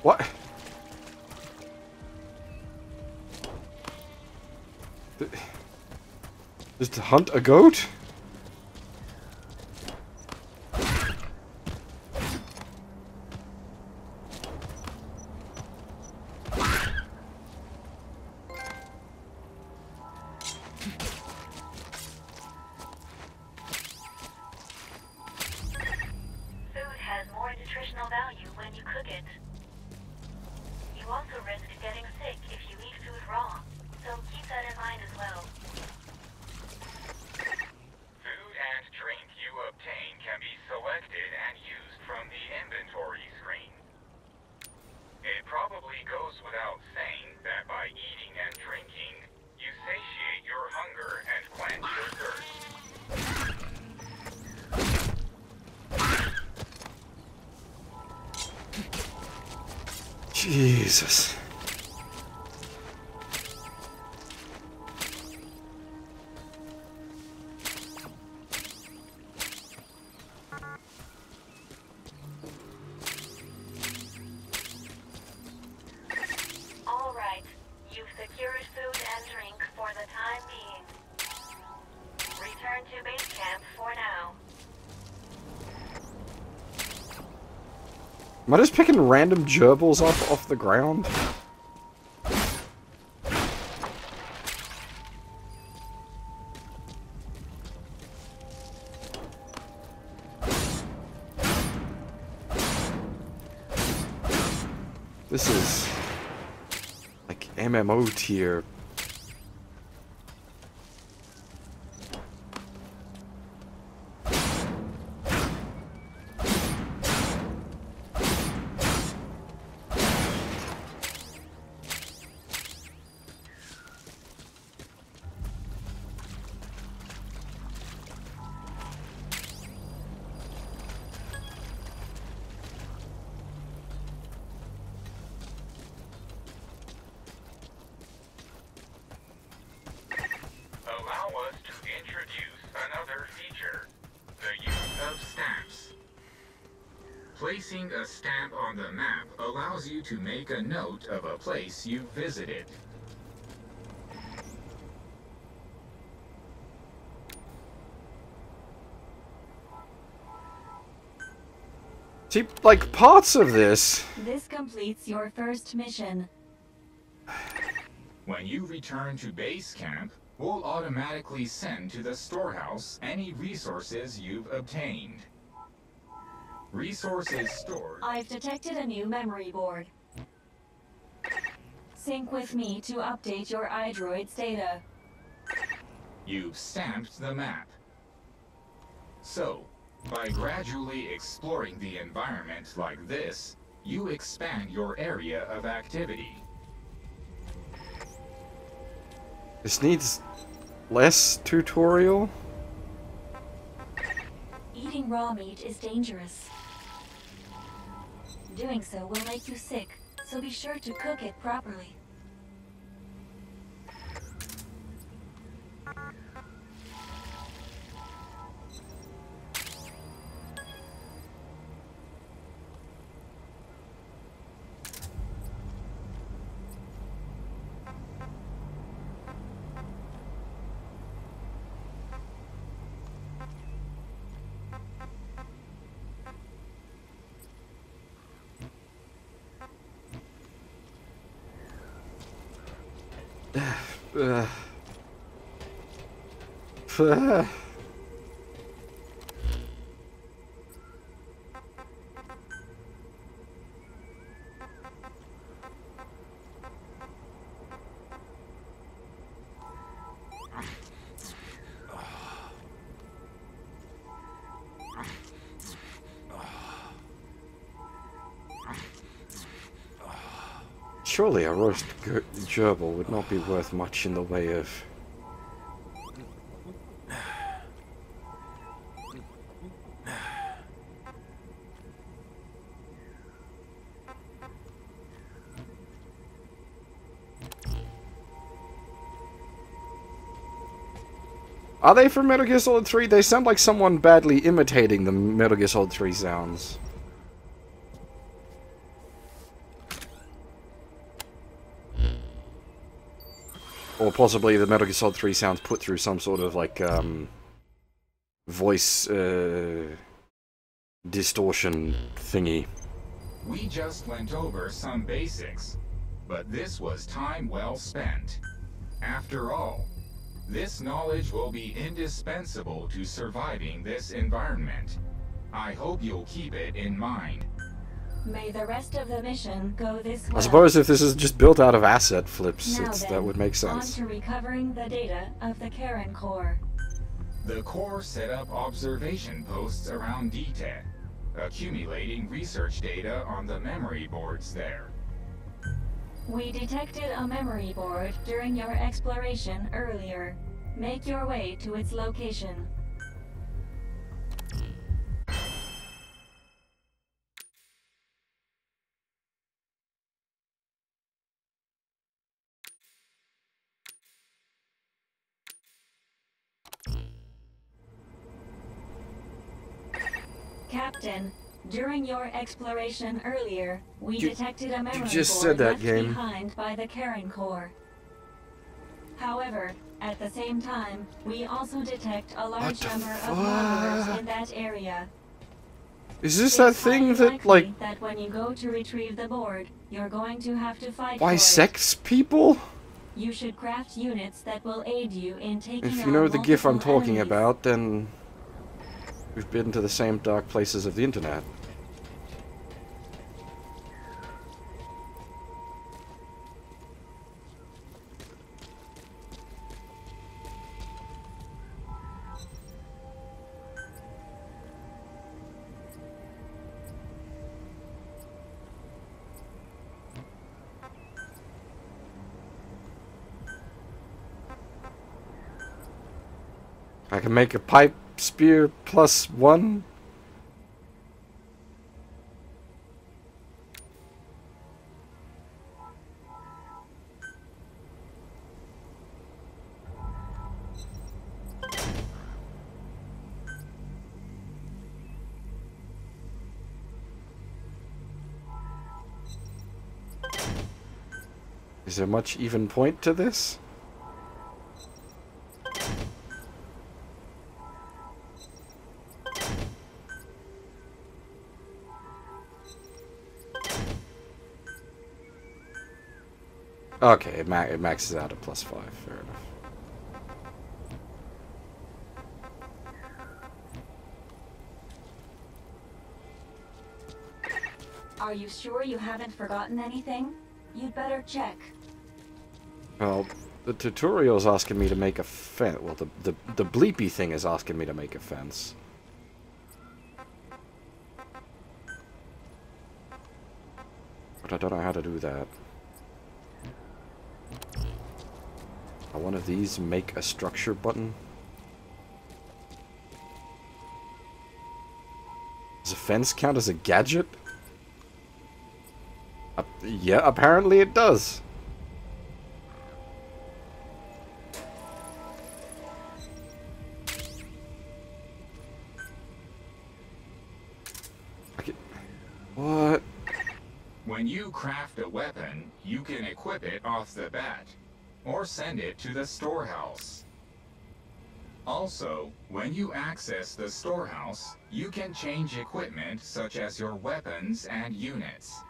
What? Just to hunt a goat? Food has more nutritional value when you cook it. You also risk getting sick if you eat food raw, so keep that in mind as well. Food and drink you obtain can be selected and used from the inventory screen. It probably goes without saying that by eating and drinking, you satiate your hunger and quench your thirst. Jesus. All right, you've secured food and drink for the time being. Return to base camp for now. Am I just picking random gerbils up off the ground? This is like MMO tier. Allow us to introduce another feature, the use of stamps. Placing a stamp on the map allows you to make a note of a place you've visited. See, like, parts of this... This completes your first mission. When you return to base camp, we'll automatically send to the storehouse any resources you've obtained. Resources stored... I've detected a new memory board. Sync with me to update your iDroid's data. You've stamped the map. So, by gradually exploring the environment like this, you expand your area of activity. This needs less tutorial. Eating raw meat is dangerous. Doing so will make you sick, so be sure to cook it properly. Surely a roast gerbil would not be worth much in the way of... Are they from Metal Gear Solid 3? They sound like someone badly imitating the Metal Gear Solid 3 sounds. Or possibly the Metal Gear Solid 3 sounds put through some sort of, like, voice, distortion thingy. We just went over some basics, but this was time well spent. After all, this knowledge will be indispensable to surviving this environment. I hope you'll keep it in mind. May the rest of the mission go this way. I suppose if this is just built out of asset flips, Now that then, would make sense. on to recovering the data of the Karen core. The Corps set up observation posts around DTED, accumulating research data on the memory boards there. We detected a memory board during your exploration earlier. Make your way to its location. Captain, during your exploration earlier, we detected a memory just board said that, left game. behind by the Karen core. However, at the same time, we also detect a large number of wanderers in that area. Is this that thing that, like, that when you go to retrieve the board, you're going to have to fight for bisects people? it. You should craft units that will aid you in taking If you on know the GIF I'm multiple talking enemies. about, then we've been to the same dark places of the internet. I can make a pipe spear +1. Is there much even point to this? Okay, it maxes out at +5, fair enough. Are you sure you haven't forgotten anything? You'd better check. Well, the tutorial's asking me to make a fence. Well, the bleepy thing is asking me to make a fence. But I don't know how to do that. Are one of these make a structure button? Does a fence count as a gadget? Yeah, apparently it does. What? When you craft a weapon, you can equip it off the bat, or send it to the storehouse. Also, when you access the storehouse, you can change equipment such as your weapons and units.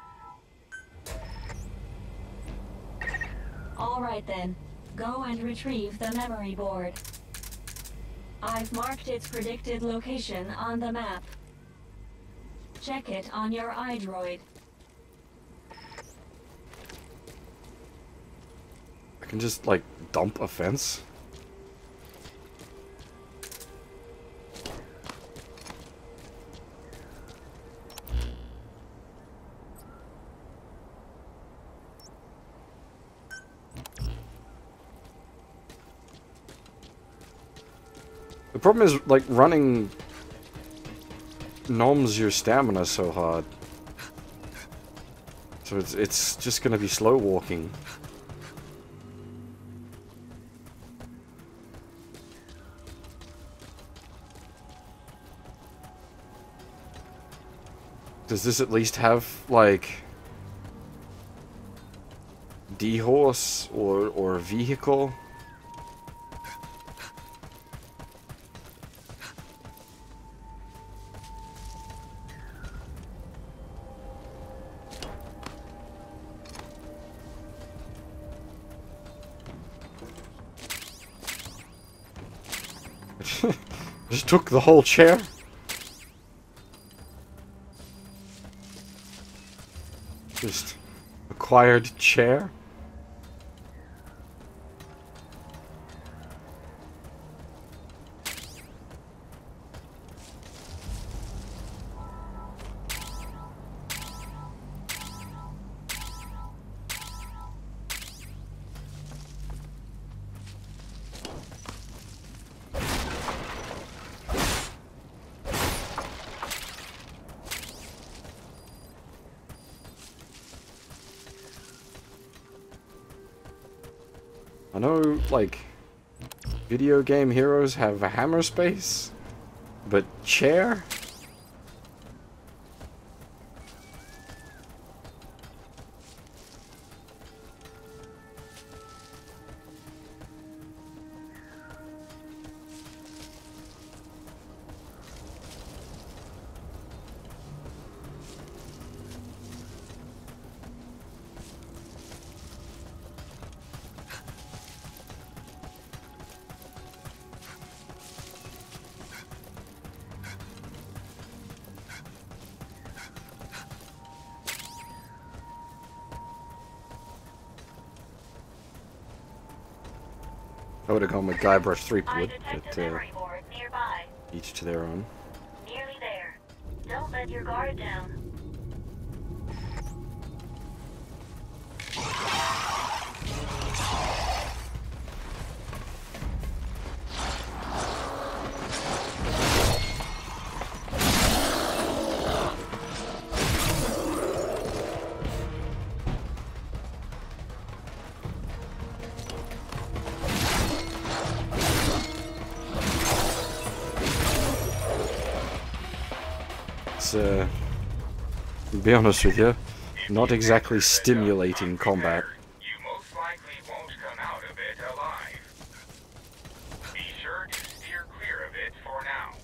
Alright then, go and retrieve the memory board. I've marked its predicted location on the map. Check it on your iDroid. I can just, like, dump a fence? The problem is, like, running gnomes your stamina so hard. So it's just gonna be slow walking. Does this at least have, like, D-horse or vehicle? Just took the whole chair? Just acquired chair? I know, like, video game heroes have a hammer space, but chair? I would have gone with Guybrush Threepwood, but each to their own. Nearly there. Don't let your guard down. To be honest with you, not exactly stimulating combat. You most likely won't come out of it alive. Be sure to steer clear of it for now.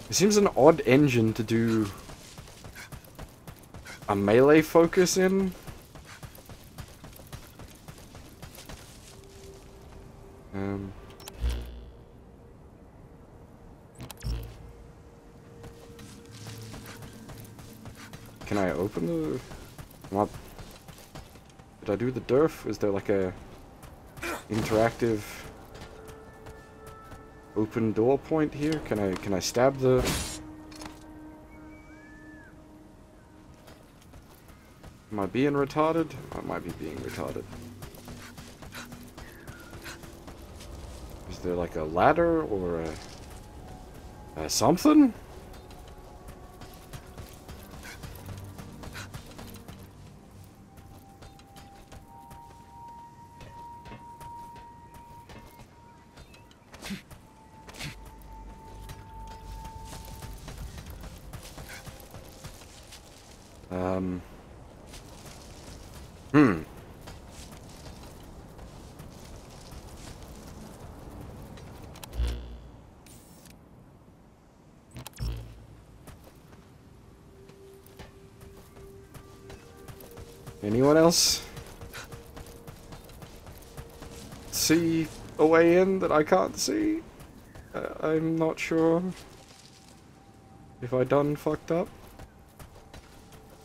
It seems an odd engine to do a melee focus in. Can I open the... What? Did I do the derf? Is there like a interactive open door point here? Can I stab the... Am I being retarded? I might be being retarded. Is there like a ladder or a something? Anyone else see a way in that I can't see? I'm not sure if I done fucked up.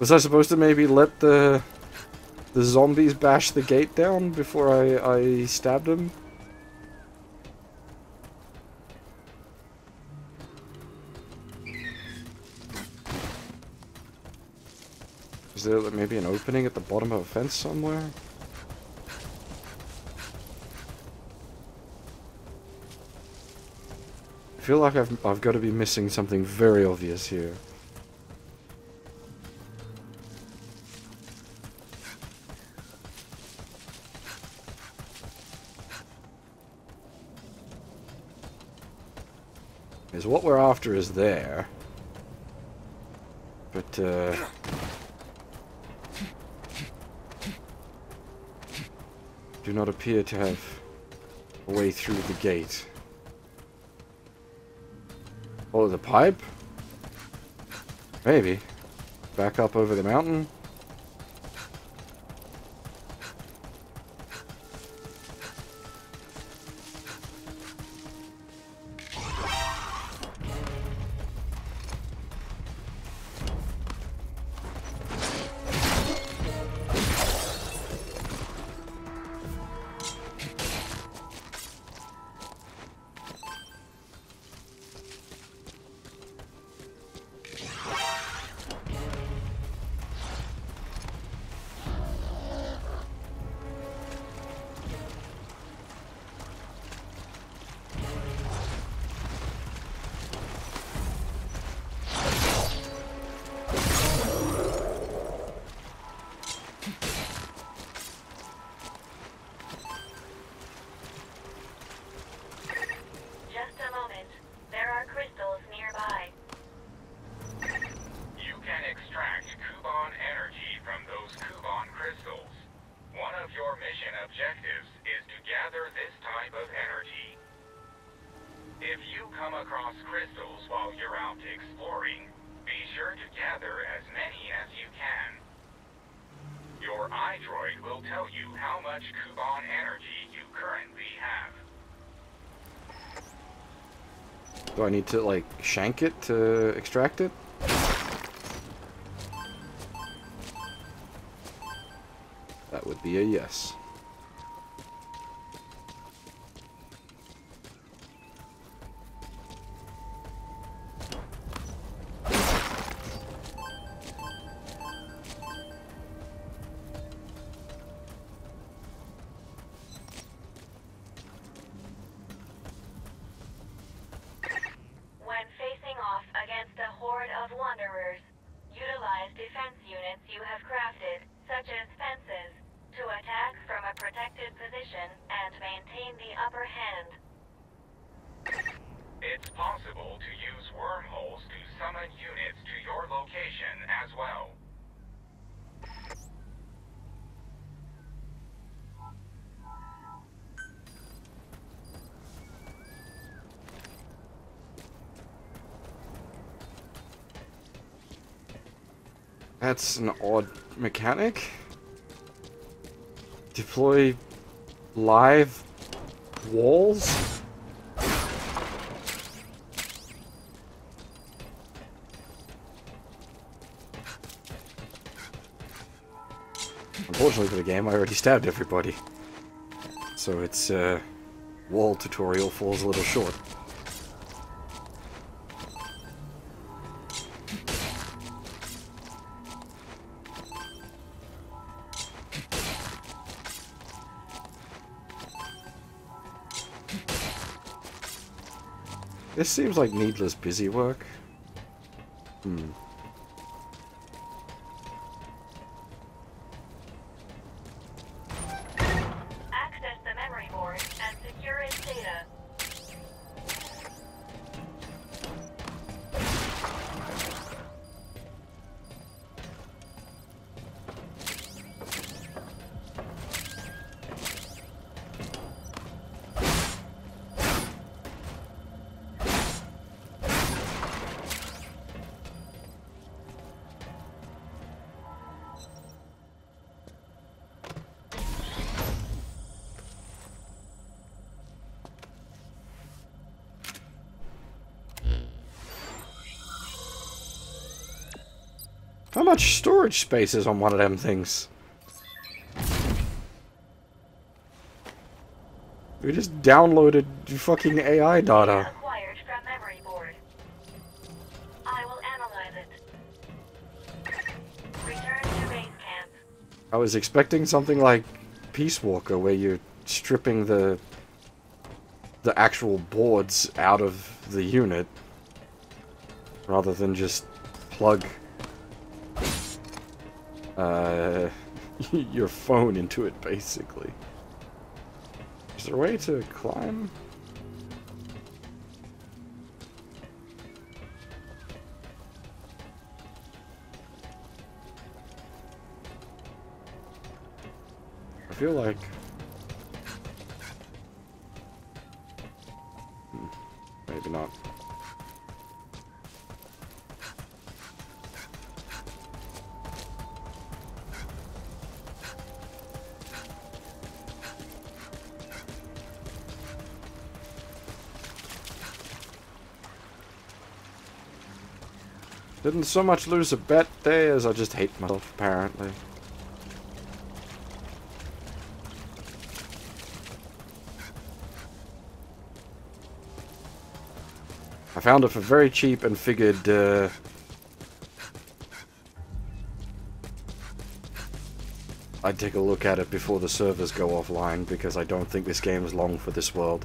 Was I supposed to maybe let the zombies bash the gate down before I stabbed them? Is there maybe an opening at the bottom of a fence somewhere? I feel like I've got to be missing something very obvious here. Because what we're after is there. But, do not appear to have a way through the gate. Oh, the pipe? Maybe. Back up over the mountain? Do I need to, like, shank it to extract it? That would be a yes. That's an odd mechanic. Deploy live walls? Unfortunately for the game, I already stabbed everybody. So its wall tutorial falls a little short. This seems like needless busy work. Access the memory board and secure its data. How much storage space is on one of them things? We just downloaded fucking AI data. Acquired from memory board. I will analyze it. Return to base camp. I was expecting something like Peace Walker, where you're stripping the actual boards out of the unit, rather than just plug your phone into it, basically. Is there a way to climb? I feel like... maybe not. Didn't so much lose a bet there as I just hate myself, apparently. I found it for very cheap and figured, I'd take a look at it before the servers go offline, because I don't think this game is long for this world.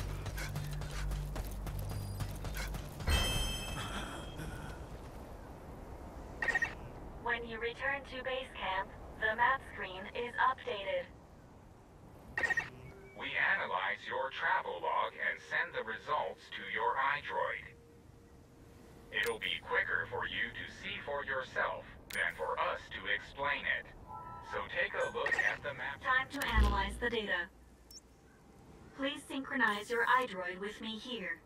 When you return to base camp, the map screen is updated. We analyze your travel log and send the results to your iDroid. It'll be quicker for you to see for yourself than for us to explain it. So take a look at the map. Time to analyze the data. Please synchronize your iDroid with me here.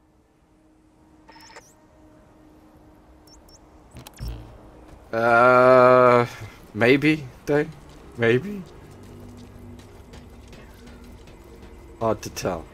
Maybe, Dave? Maybe? Hard to tell.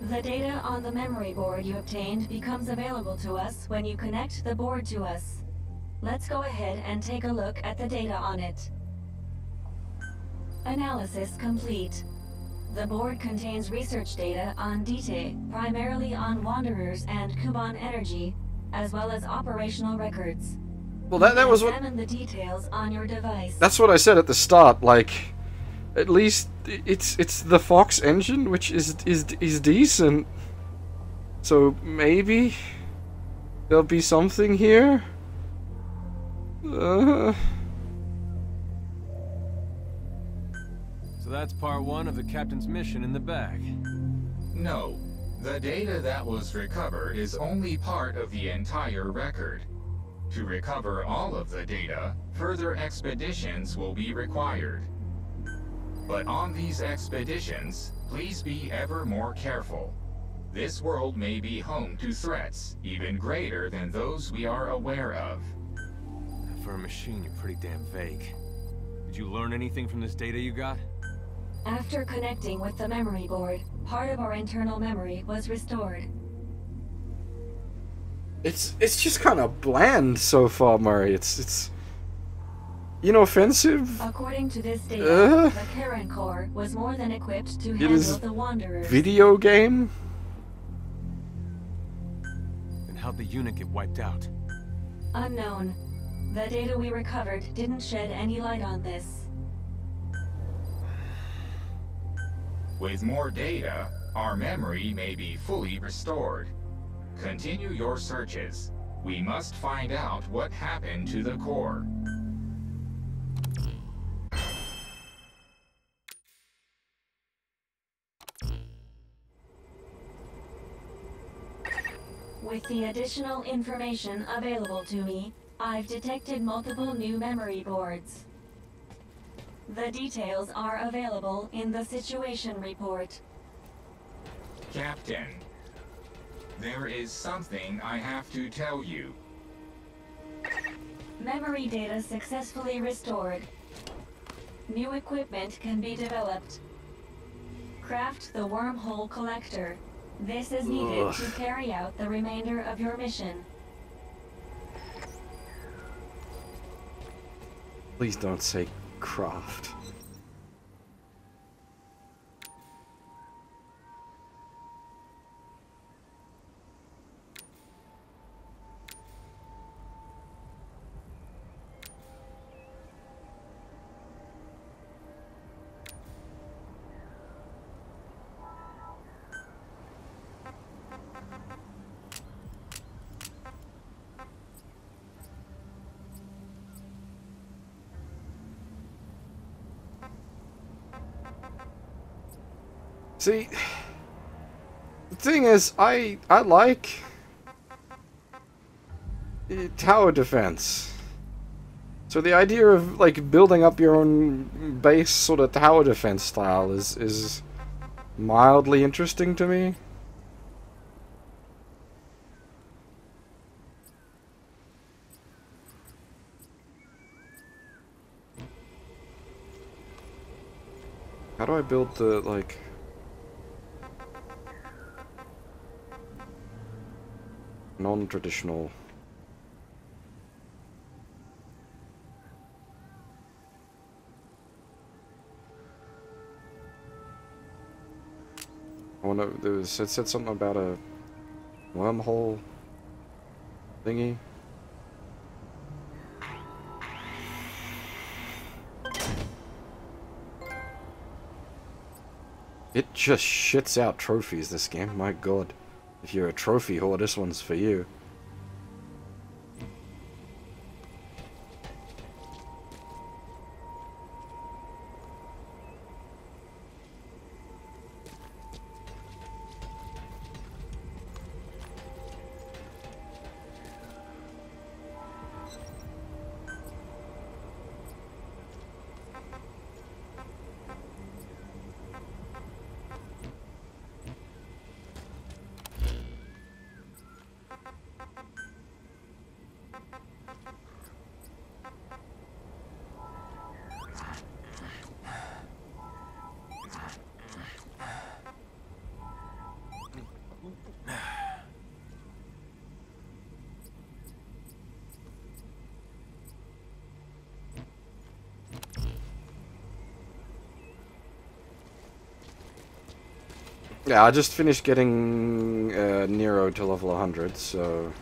The data on the memory board you obtained becomes available to us when you connect the board to us. Let's go ahead and take a look at the data on it. Analysis complete. The board contains research data on Dite, primarily on Wanderers and Kuban Energy, as well as operational records. Well, that was what... Examine the details on your device. That's what I said at the start, like... At least it's the Fox engine, which is decent. So maybe there'll be something here. So that's part one of the captain's mission in the bag. No. The data that was recovered is only part of the entire record. To recover all of the data, further expeditions will be required. But on these expeditions, please be ever more careful. This world may be home to threats even greater than those we are aware of. for a machine, you're pretty damn vague. Did you learn anything from this data you got? After connecting with the memory board, part of our internal memory was restored. It's just kind of bland so far, Murray. It's inoffensive. According to this data, the Karen core was more than equipped to handle the Wanderers. Video game? And how'd the unit get wiped out? Unknown. The data we recovered didn't shed any light on this. With more data, our memory may be fully restored. Continue your searches. We must find out what happened to the core. With the additional information available to me, I've detected multiple new memory boards. The details are available in the situation report. Captain, there is something I have to tell you. Memory data successfully restored. New equipment can be developed. Craft the wormhole collector. This is needed to carry out the remainder of your mission. Please don't say craft. See, the thing is, I like tower defense. So the idea of like building up your own base sort of tower defense style is mildly interesting to me. How do I build the like non-traditional? I wonder, it said something about a wormhole thingy. It just shits out trophies, this game, my god. If you're a trophy whore, this one's for you. Yeah, I just finished getting Nero to level 100, so...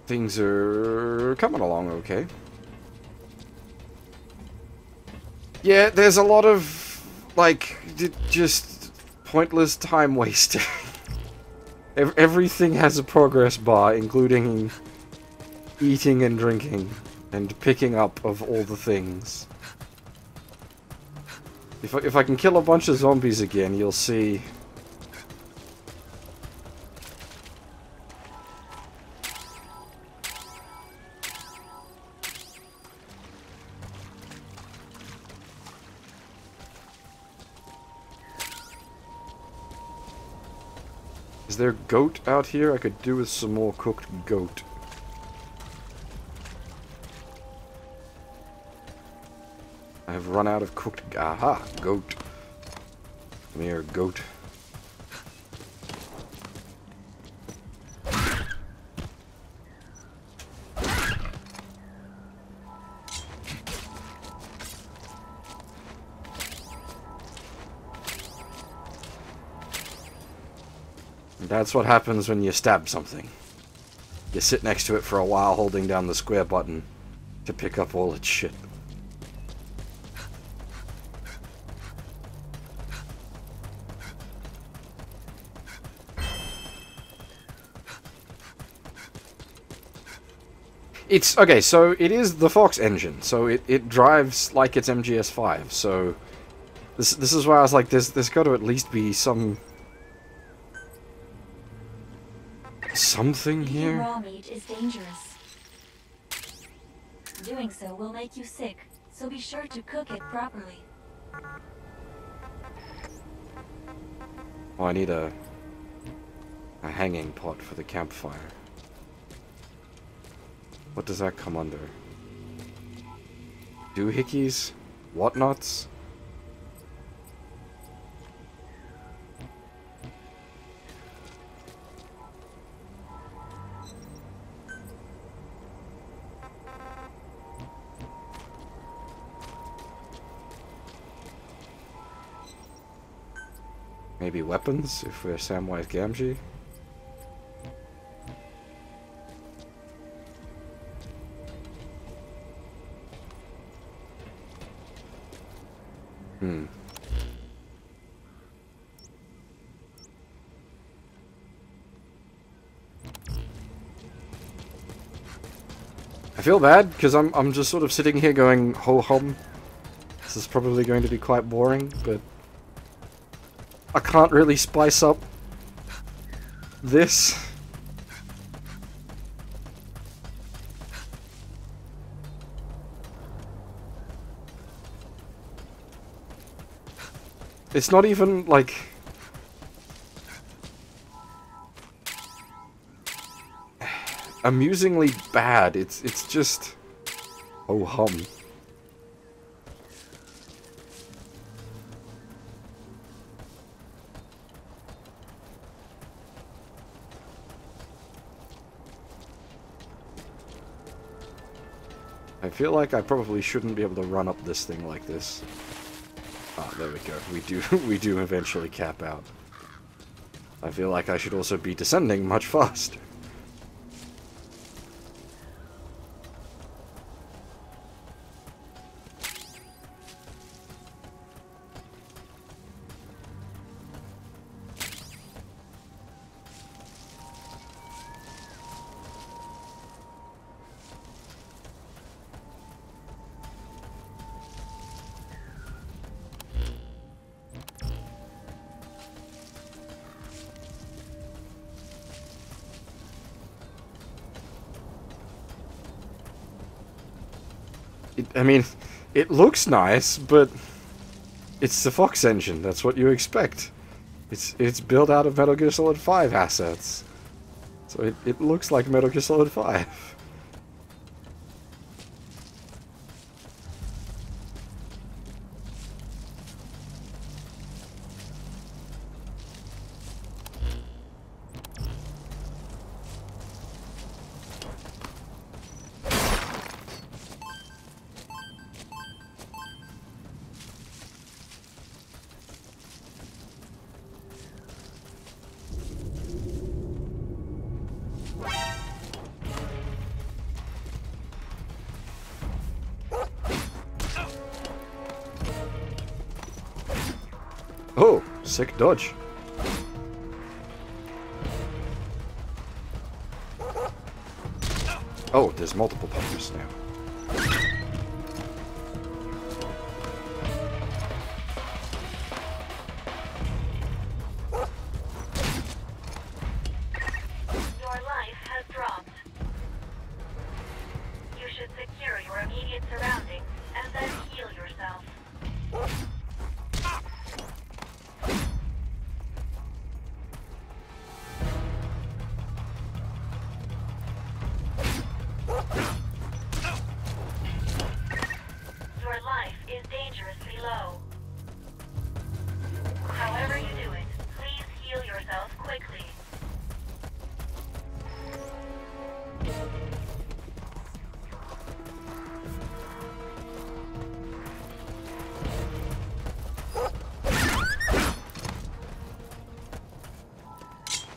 things are coming along okay. Yeah, there's a lot of, like, just pointless time wasting. Everything has a progress bar, including eating and drinking. And picking up of all the things. If I can kill a bunch of zombies again, you'll see. Is there goat out here? I could do with some more cooked goat. I have run out of cooked... Aha! Goat. Come here, goat. That's what happens when you stab something. You sit next to it for a while holding down the square button to pick up all its shit. It's, okay, so it is the Fox engine, so it drives like it's MGS5, so this is why I was like, there's got to at least be something Eating here. raw meat is dangerous. Doing so will make you sick, so be sure to cook it properly. Oh, I need a hanging pot for the campfire. What does that come under? Doohickeys? Whatnots? Maybe weapons, if we're Samwise Gamgee? I feel bad, because I'm just sort of sitting here going, ho hum. This is probably going to be quite boring, but I can't really spice up this. It's not even, like... amusingly bad. It's just... oh hum. I feel like I probably shouldn't be able to run up this thing like this. Ah, there we go. We do eventually cap out. I feel like I should also be descending much faster. I mean, it looks nice, but it's the Fox engine. That's what you expect. It's built out of Metal Gear Solid 5 assets. So it looks like Metal Gear Solid 5. Oh, sick dodge. Oh, there's multiple punches now. Your life has dropped. You should secure your immediate surroundings and then heal yourself.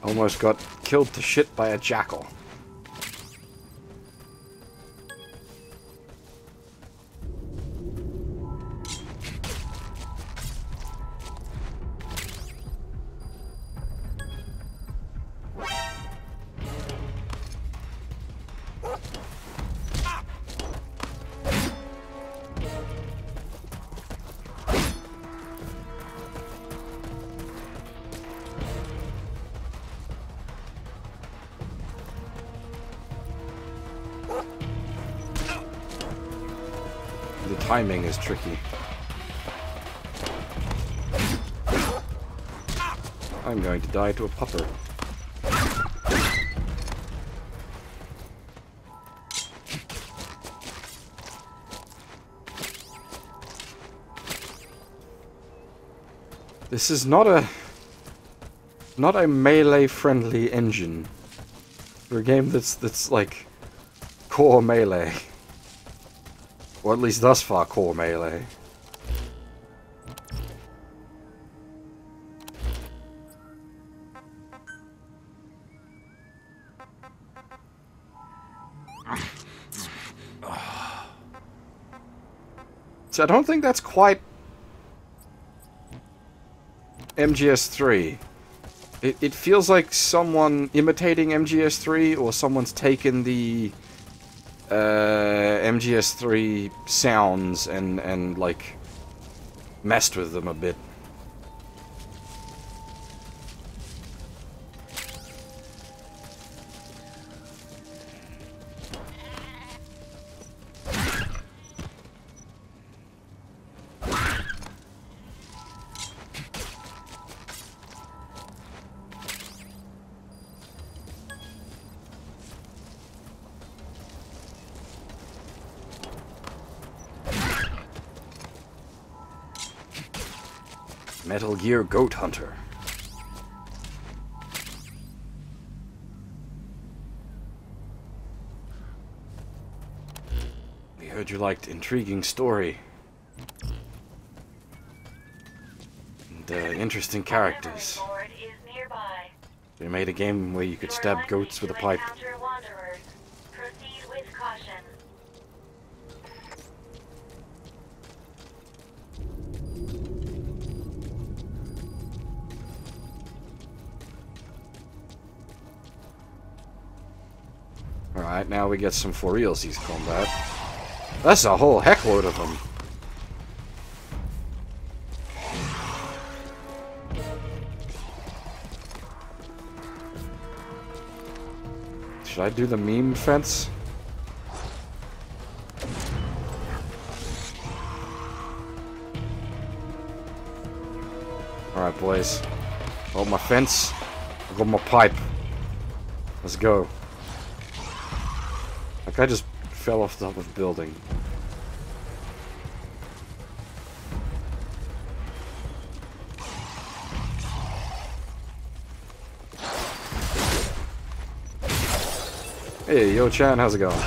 Almost got killed to shit by a jackal. The timing is tricky. I'm going to die to a pupper. This is not a melee-friendly engine for a game that's like core melee. Or at least thus far, core melee. So I don't think that's quite MGS3. It feels like someone imitating MGS3 or someone's taken the MGS3 sounds and like messed with them a bit. Metal Gear Goat Hunter. We heard you liked intriguing story. And interesting characters. We made a game where you could stab goats with a pipe. Alright, now we get some for realsies combat. That's a whole heckload of them. Should I do the meme fence? Alright, boys. Got my fence. I got my pipe. Let's go. That guy just fell off the top of the building. Hey, Yo Chan, how's it going?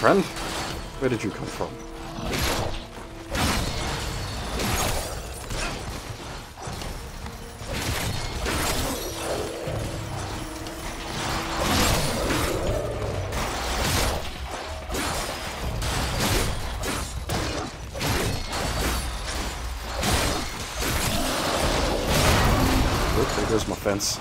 Friend? Where did you come from? Oh, there goes my fence.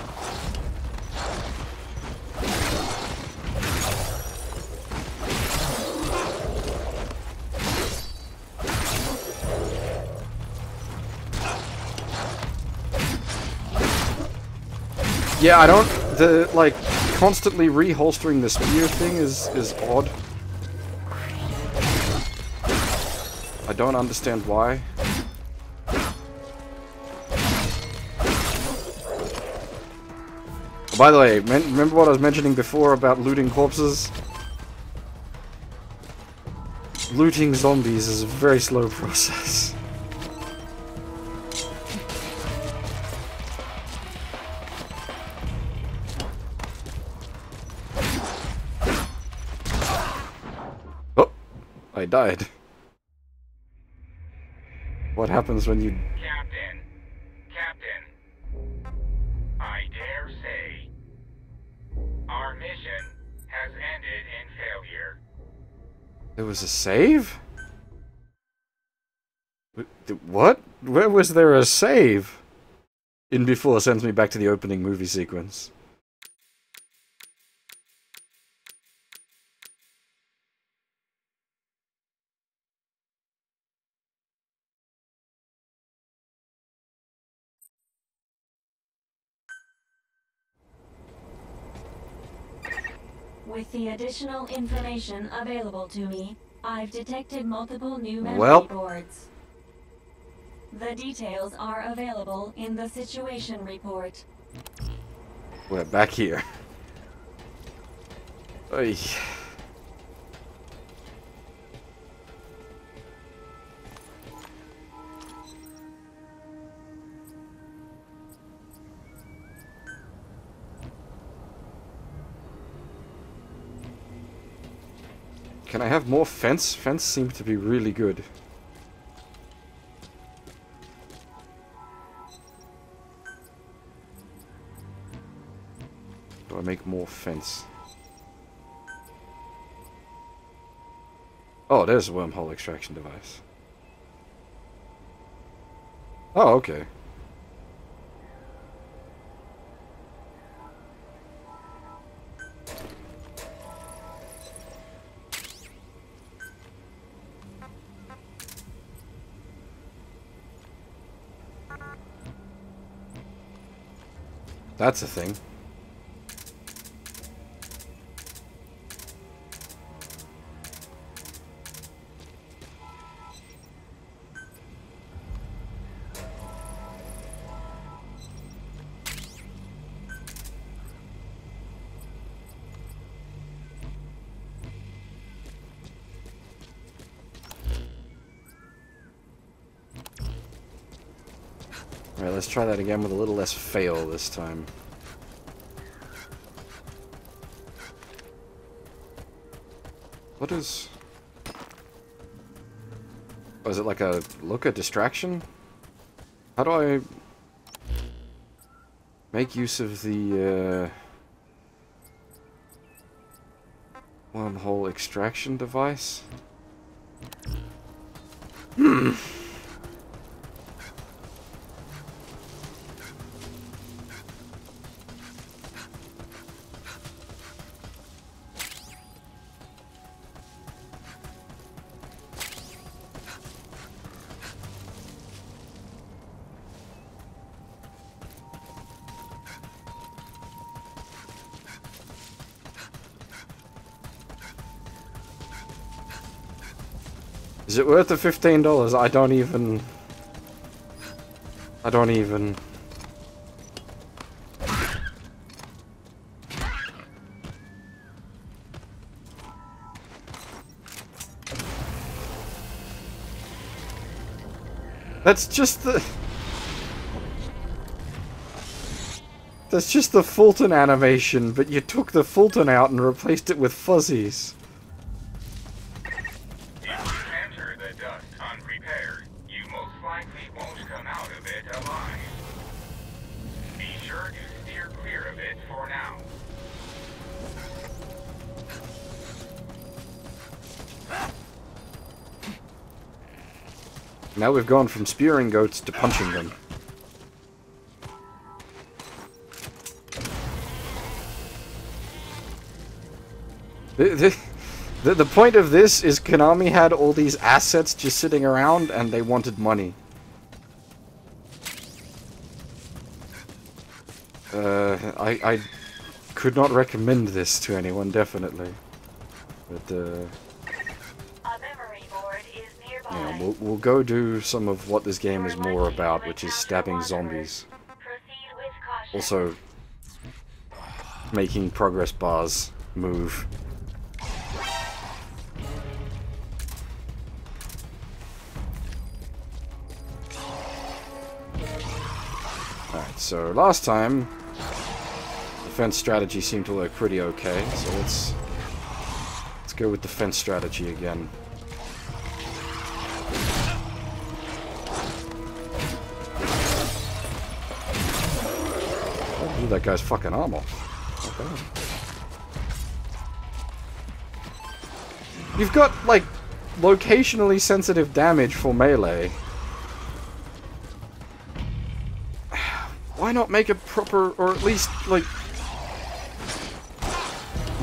Yeah, I don't... The, like, constantly reholstering the spear thing is odd. I don't understand why. Oh, by the way, remember what I was mentioning before about looting corpses? Looting zombies is a very slow process. I died. What happens when you... Captain, I dare say, our mission has ended in failure. There was a save? What? Where was there a save? In before sends me back to the opening movie sequence. With the additional information available to me, I've detected multiple new memory Well. boards. The details are available in the situation report. We're back here. Oy. Can I have more fence? Fence seems to be really good. Do I make more fence? Oh, there's a wormhole extraction device. Oh, okay. That's a thing. Alright, let's try that again with a little less fail this time. What is... Oh, is it like a looker distraction? How do I make use of the wormhole extraction device? Is it worth the $15? I don't even... That's just the... That's just the Fulton animation, but you took the Fulton out and replaced it with fuzzies. Now we've gone from spearing goats to punching them. The point of this is Konami had all these assets just sitting around and they wanted money. I could not recommend this to anyone, definitely. But, yeah, we'll go do some of what this game is more about, which is stabbing zombies. Also, making progress bars move. Alright, so last time, defense strategy seemed to work pretty okay, so let's go with defense strategy again. I'll do that guy's fucking arm off. Okay. You've got, like, locationally sensitive damage for melee. Why not make a proper, or at least, like,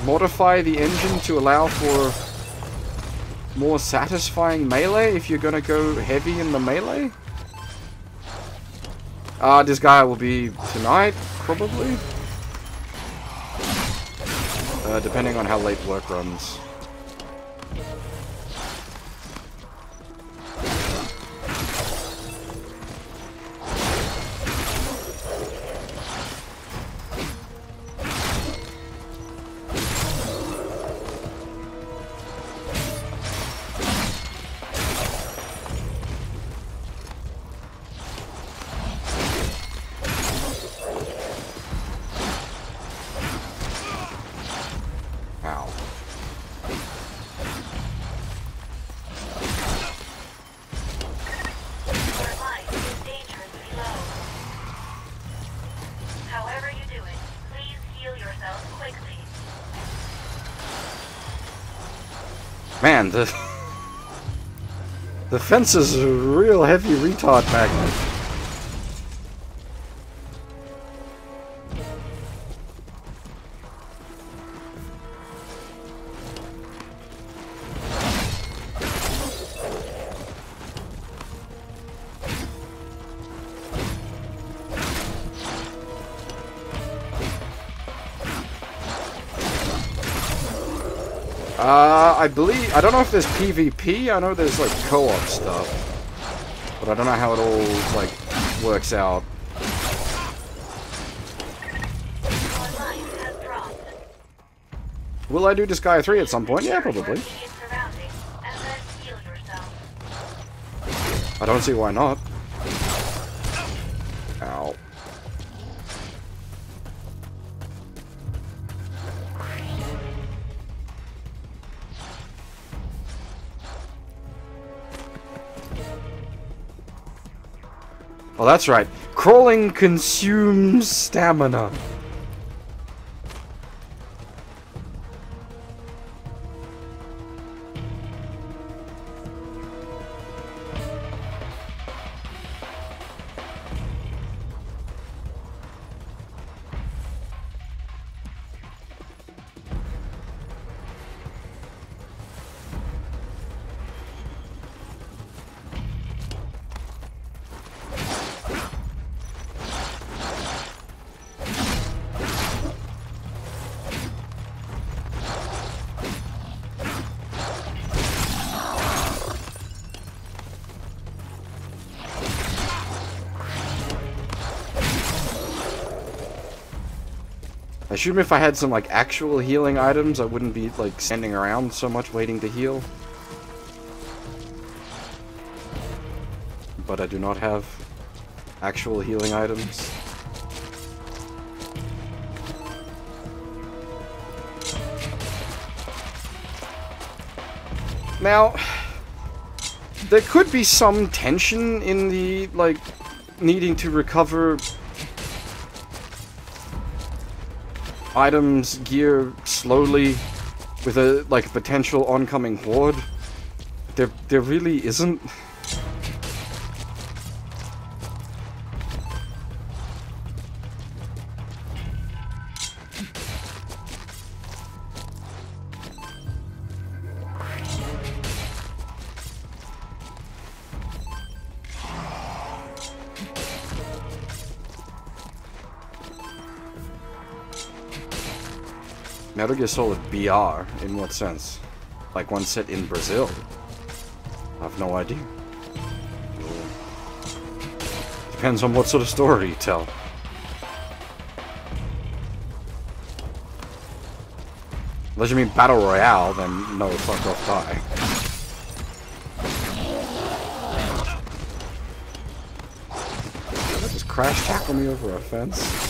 modify the engine to allow for more satisfying melee if you're gonna go heavy in the melee? This guy will be tonight, probably? Depending on how late work runs. Man, the fence is a real heavy retard magnet. I believe, I don't know if there's PvP, I know there's like co-op stuff, but I don't know how it all like works out. Will I do Disgaea 3 at some point? Yeah, probably. I don't see why not. Ow. Oh, that's right. Crawling consumes stamina. I assume if I had some, like, actual healing items, I wouldn't be, like, standing around so much waiting to heal. But I do not have actual healing items. Now, there could be some tension in the, like, needing to recover items, gear, slowly, with a, like, potential oncoming horde. There really isn't. Metal Gear Solid BR? In what sense? Like one set in Brazil? I have no idea. Depends on what sort of story you tell. Unless you mean Battle Royale, then no, fuck off, die. Did that just crash tackle me over a fence?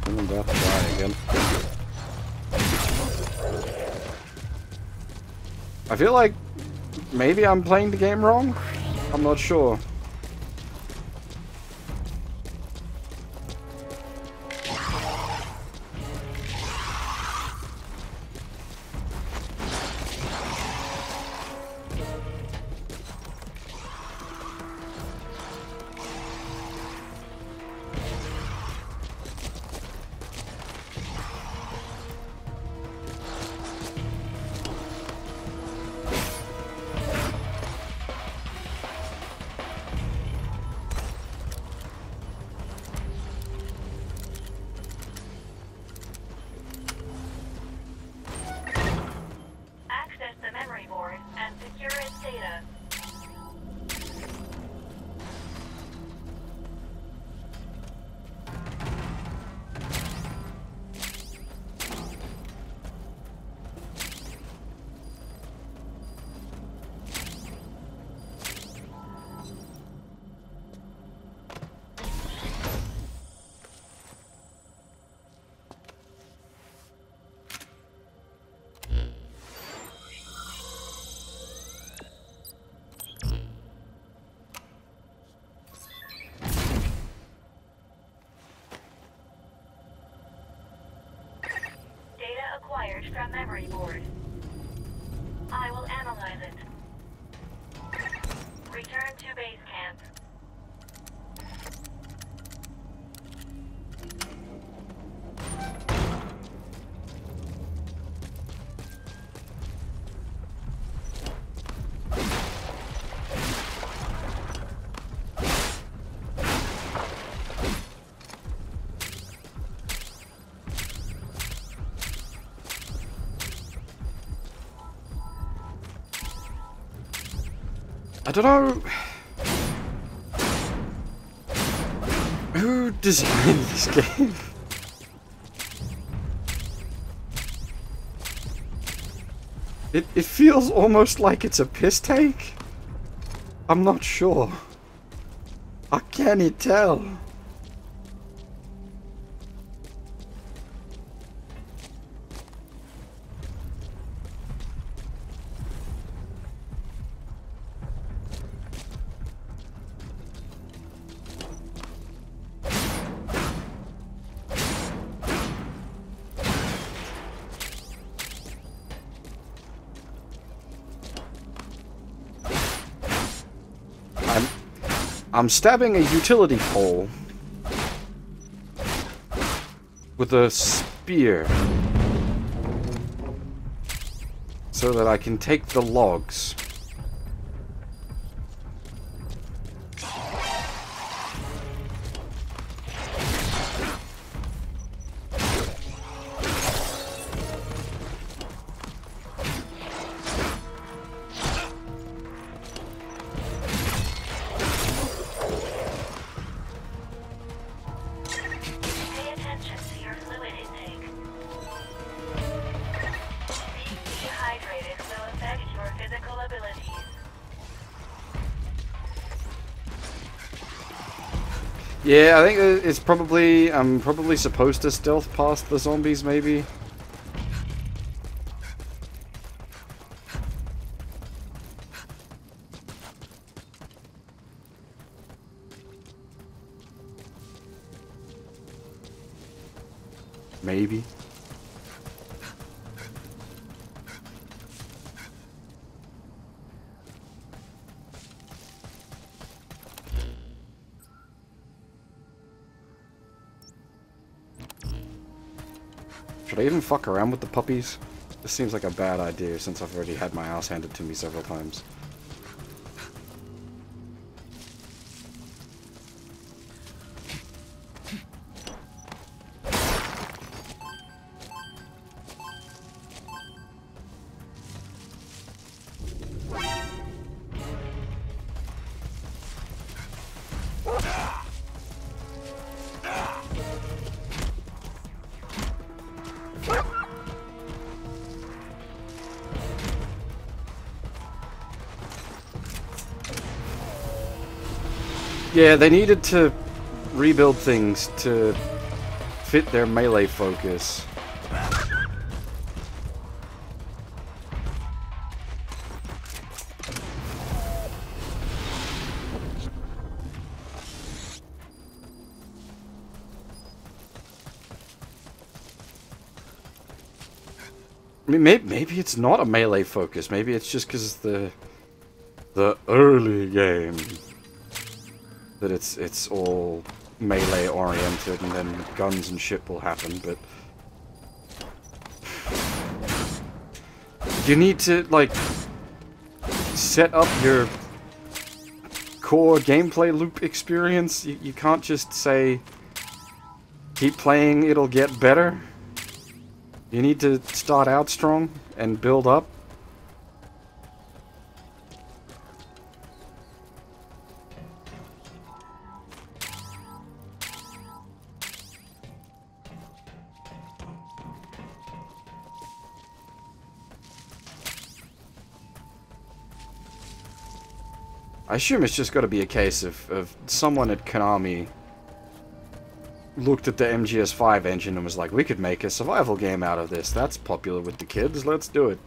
I'm about to die again. I feel like maybe I'm playing the game wrong? I'm not sure. Access the memory board and secure its data. Data acquired from memory board. I will analyze it. Return to base camp. I don't know who designed this game. It feels almost like it's a piss take. I'm not sure. I can't tell. I'm stabbing a utility pole with a spear so that I can take the logs. Yeah, I think it's probably... I'm probably supposed to stealth past the zombies, maybe? Maybe. Should I even fuck around with the puppies? This seems like a bad idea since I've already had my ass handed to me several times. Yeah, they needed to rebuild things to fit their melee focus. I mean, maybe it's not a melee focus. Maybe it's just because the early game that it's all melee oriented, and then guns and shit will happen. But you need to like set up your core gameplay loop experience. You can't just say keep playing, it'll get better. You need to start out strong and build up. I assume it's just got to be a case of someone at Konami looked at the MGS5 engine and was like, we could make a survival game out of this. That's popular with the kids. Let's do it.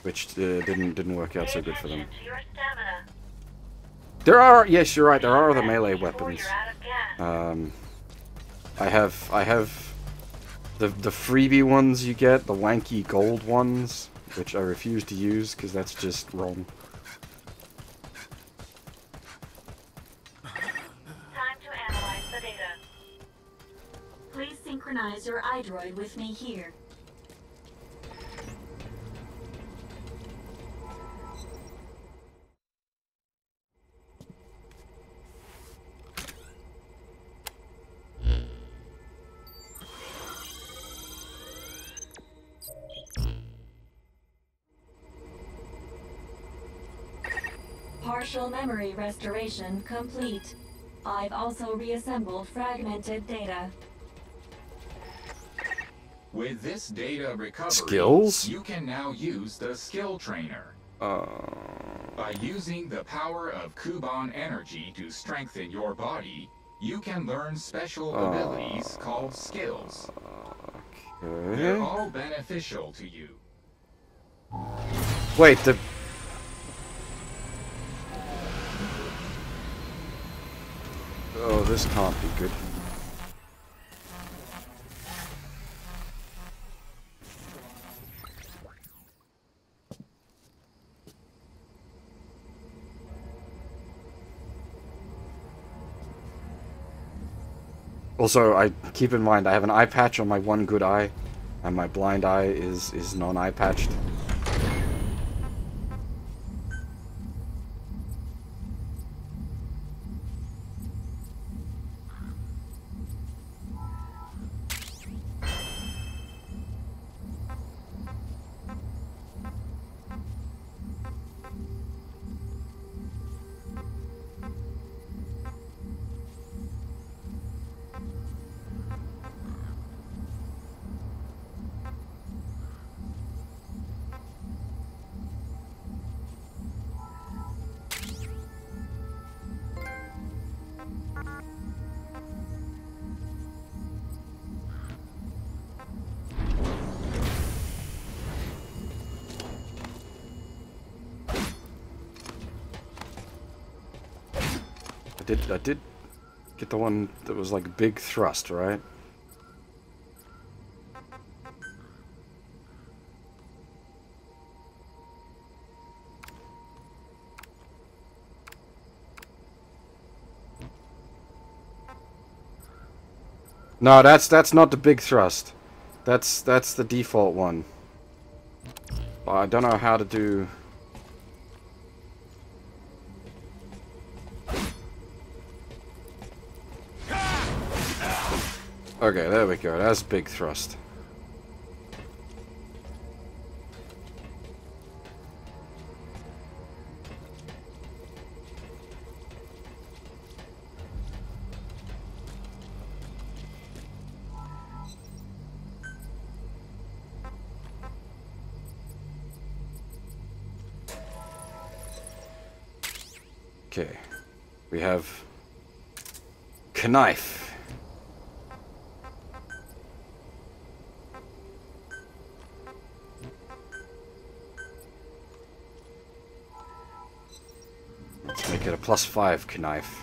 Which didn't work out so good for them. There are, yes, you're right. There are other melee weapons. I have the freebie ones you get, the wanky gold ones, which I refuse to use because that's just wrong. Time to analyze the data. Please synchronize your iDroid with me here. Partial memory restoration complete. I've also reassembled fragmented data. With this data recovery, Skills? you can now use the skill trainer. By using the power of Kuban energy to strengthen your body, you can learn special abilities called skills. Okay. They're all beneficial to you. Wait, oh, this can't be good. Also, I keep in mind I have an eye patch on my one good eye, and my blind eye is non-eye patched. I did get the one that was like big thrust, right? No, that's not the big thrust. That's the default one. I don't know how to do. Okay, there we go. That's big thrust. Okay. We have knife. get a +5 knife.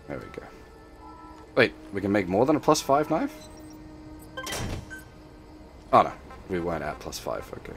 There we go. Wait, we can make more than a +5 knife? Oh no, we weren't at +5, okay.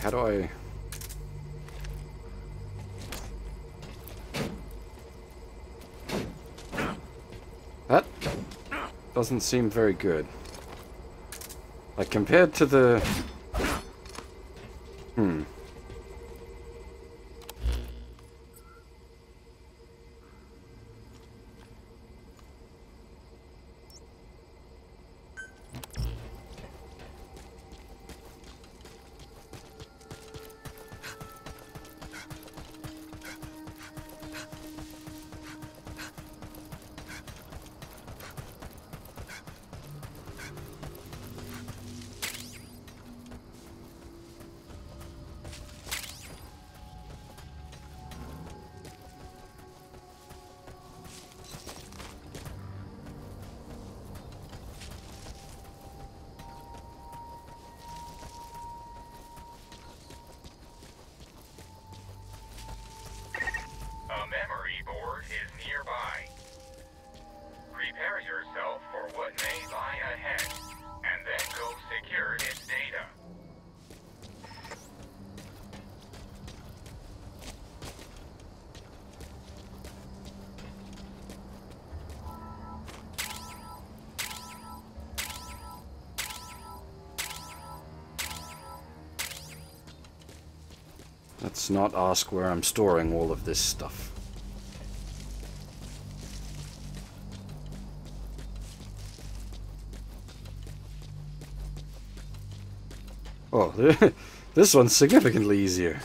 How do I... That doesn't seem very good. Like, compared to the... A memory board is nearby. Prepare yourself for what may lie ahead, and then go secure its data. Let's not ask where I'm storing all of this stuff. Oh, this one's significantly easier.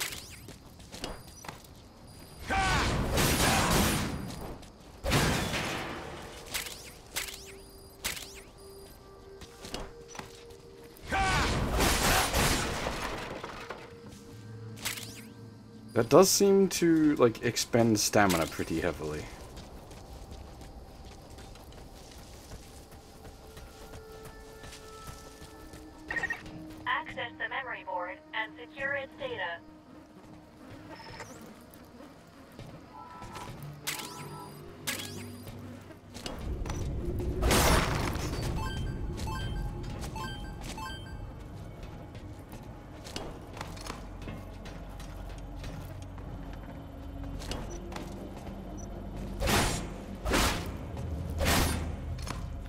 That does seem to, like, expend stamina pretty heavily. Access the memory board and secure its data.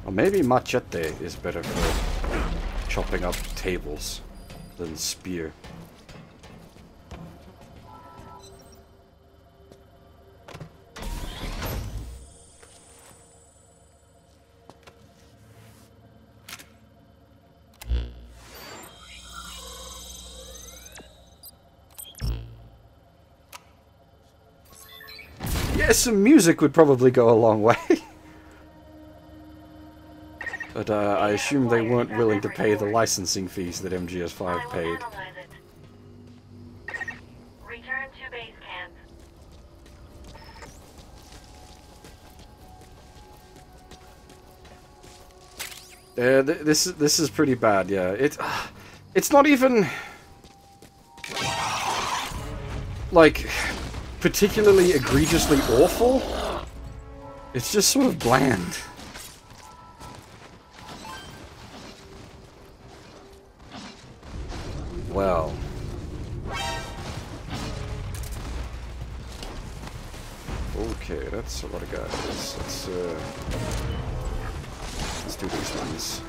Or maybe machete is better for chopping up tables than spear. Yeah, some music would probably go a long way. But I assume they weren't willing to pay the licensing fees that MGS5 paid. Return to base camp. This is pretty bad. Yeah, it's not even like particularly egregiously awful. It's just sort of bland. Well. Okay, that's a lot of guys. Let's do these ones.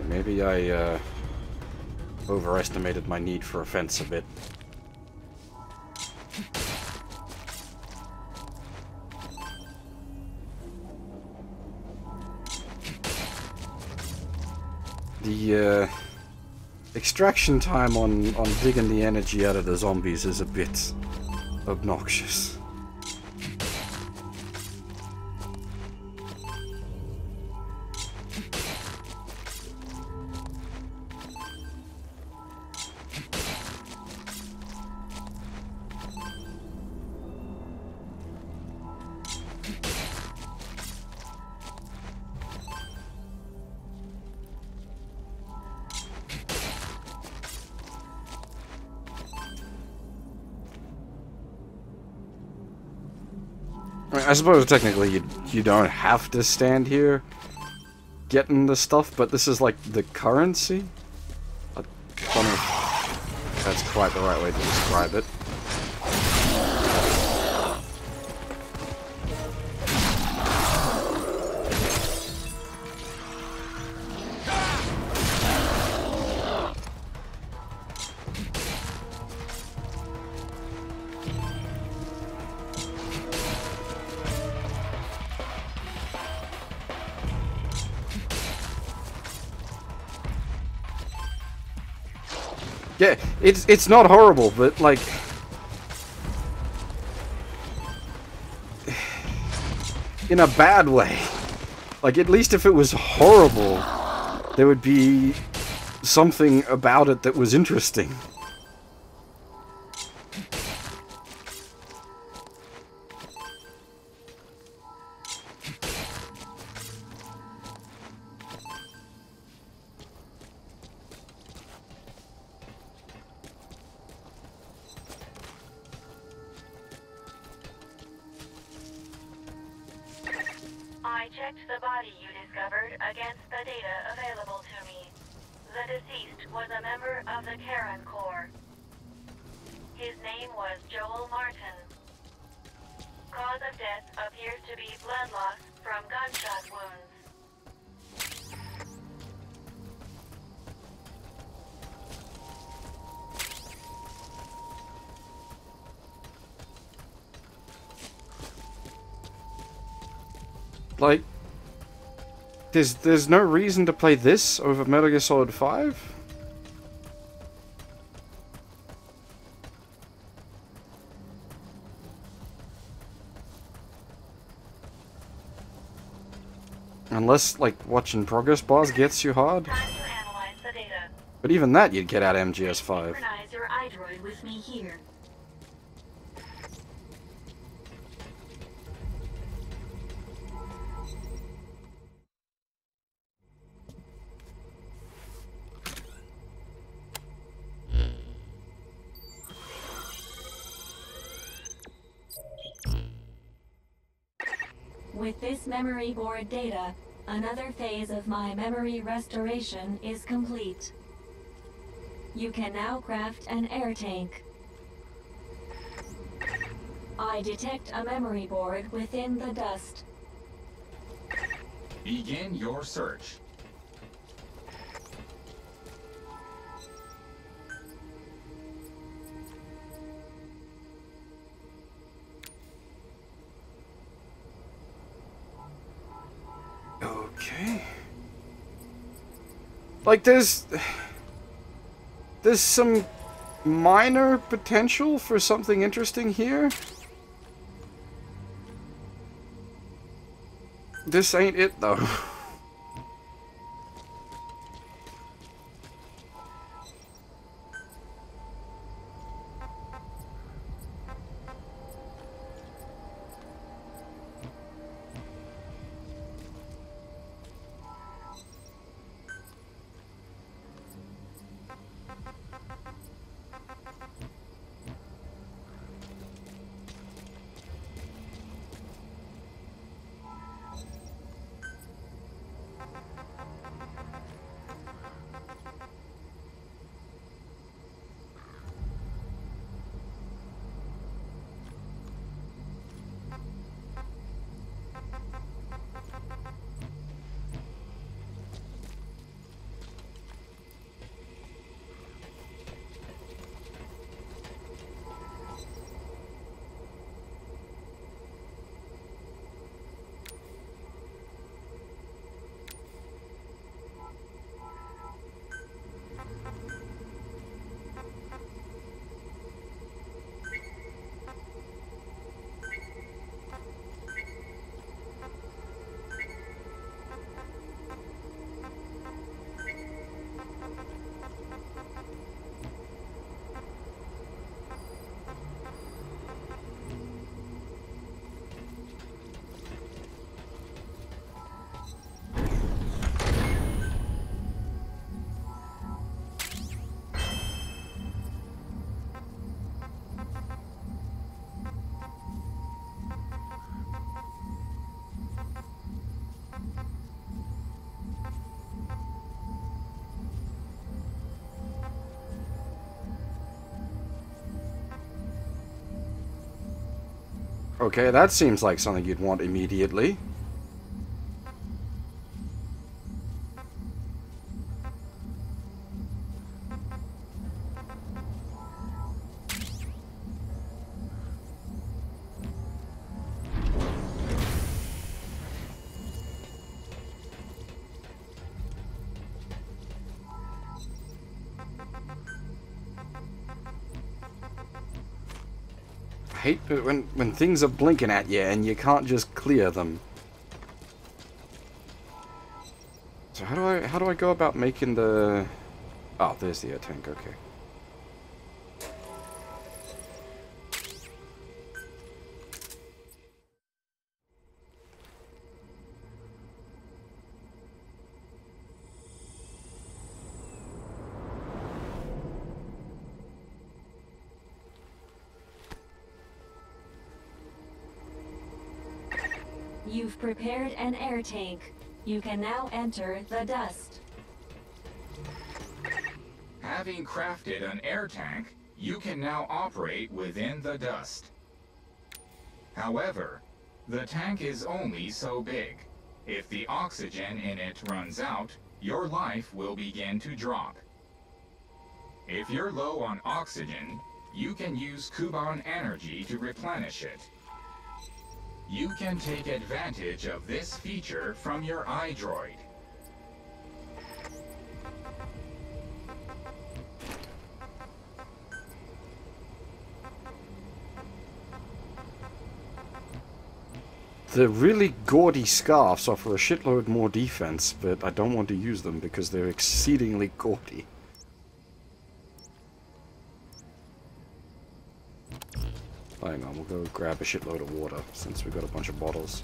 Maybe I overestimated my need for offense a bit. The extraction time on digging the energy out of the zombies is a bit obnoxious. I suppose technically you don't have to stand here getting the stuff, but this is like the currency? I don't know if that's quite the right way to describe it. Yeah, it's not horrible, but like in a bad way. Like at least if it was horrible, there would be something about it that was interesting. I checked the body you discovered against the data available to me. The deceased was a member of the Karen Corps. His name was Joel Martin. Cause of death appears to be blood loss from gunshot wounds. Like, there's no reason to play this over Metal Gear Solid 5? Unless, like, watching progress bars gets you hard. Time to analyze the data. But even that you'd get out of MGS5. Synchronize your iDroid with me here. With this memory board data, another phase of my memory restoration is complete. You can now craft an air tank. I detect a memory board within the dust. Begin your search. Okay. Like, there's some minor potential for something interesting here. This ain't it, though. Okay, that seems like something you'd want immediately. I hate it when things are blinking at you and you can't just clear them. So how do I go about making the... Oh, there's the air tank, okay. You've prepared an air tank. You can now enter the dust. Having crafted an air tank, you can now operate within the dust. However, the tank is only so big. If the oxygen in it runs out, your life will begin to drop. If you're low on oxygen, you can use Kuban energy to replenish it. You can take advantage of this feature from your iDroid. The really gaudy scarves offer a shitload more defense, but I don't want to use them because they're exceedingly gaudy. Hang on, we'll go grab a shitload of water, since we've got a bunch of bottles.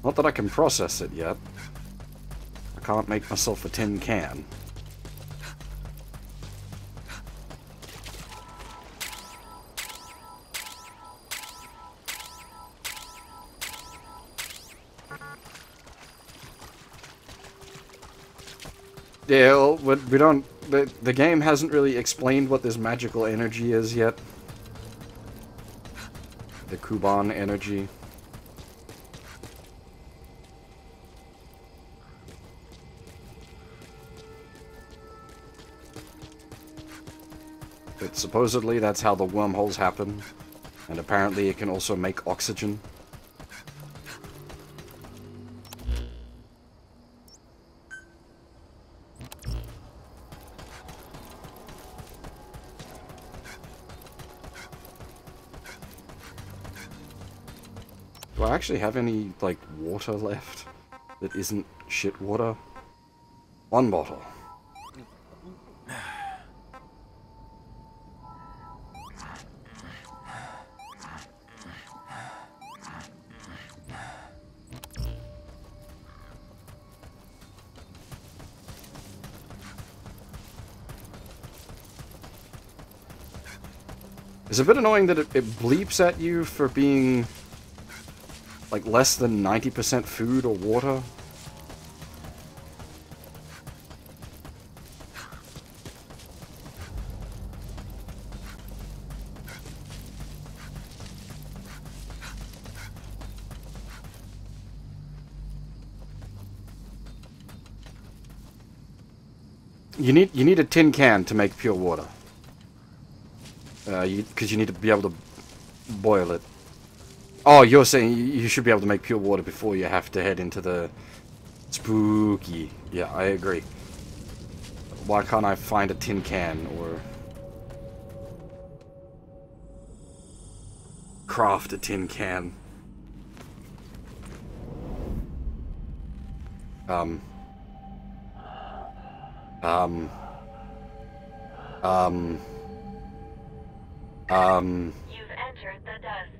Not that I can process it yet. I can't make myself a tin can. Yeah, well, we don't... The game hasn't really explained what this magical energy is yet. The Kuban energy. But supposedly that's how the wormholes happen. And apparently it can also make oxygen. Do I actually have any, like, water left that isn't shit water? One bottle. It's a bit annoying that it bleeps at you for being... like less than 90% food or water. You need a tin can to make pure water. Because you need to be able to boil it. Oh, you're saying you should be able to make pure water before you have to head into the spooky. Yeah, I agree. Why can't I find a tin can or craft a tin can? You've entered the dust.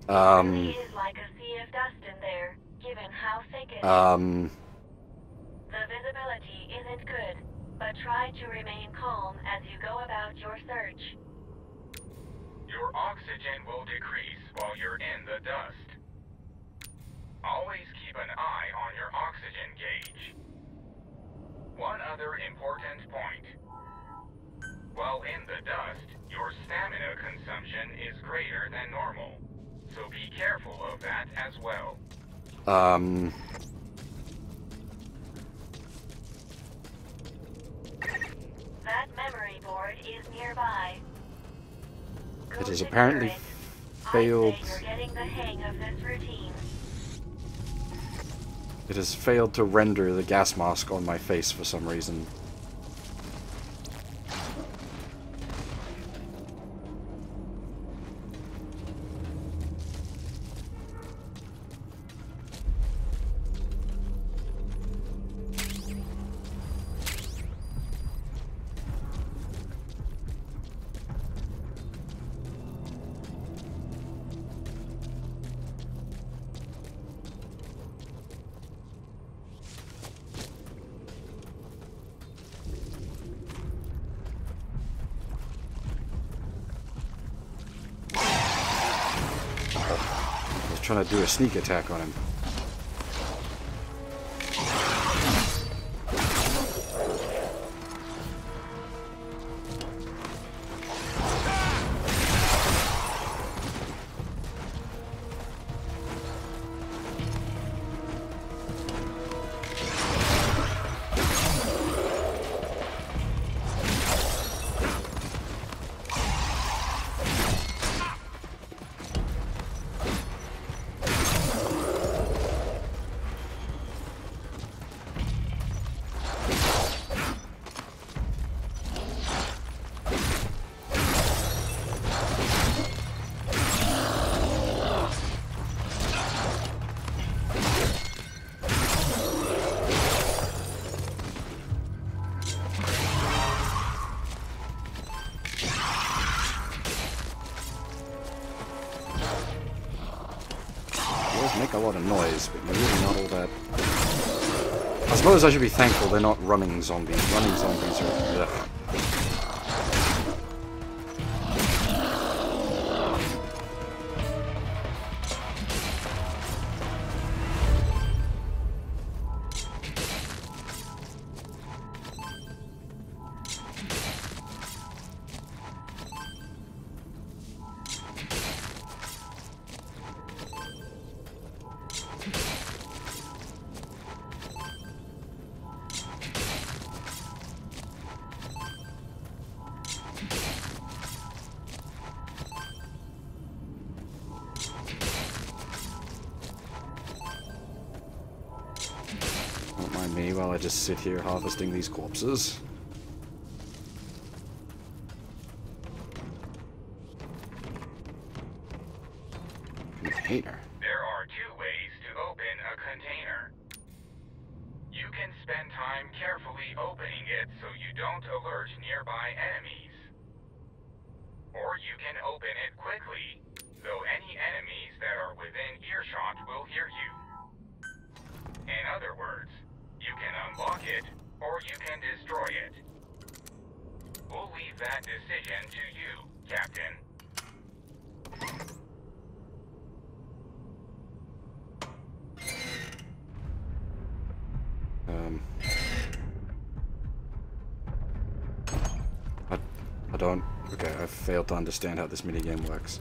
It is like a sea of dust in there, given how thick it is. The visibility isn't good, but try to remain calm as you go about your search. Your oxygen will decrease while you're in the dust. Always keep an eye on your oxygen gauge. One other important point. While in the dust, your stamina consumption so be careful of that as well. That memory board is nearby. It has apparently failed. I'd say you're getting the hang of this routine. It has failed to render the gas mask on my face for some reason. Trying to do a sneak attack on him. Make a lot of noise, but you're really not all that. I suppose I should be thankful they're not running zombies. Running zombies are... Ugh. Don't mind me while I just sit here harvesting these corpses. Container. There are two ways to open a container. You can spend time carefully opening it so you don't alert nearby enemies. Or you can open it quickly, though any enemies that are within earshot will hear you. In other words, you can unlock it, or you can destroy it. We'll leave that decision to you, Captain. I don't... Okay, I failed to understand how this minigame works.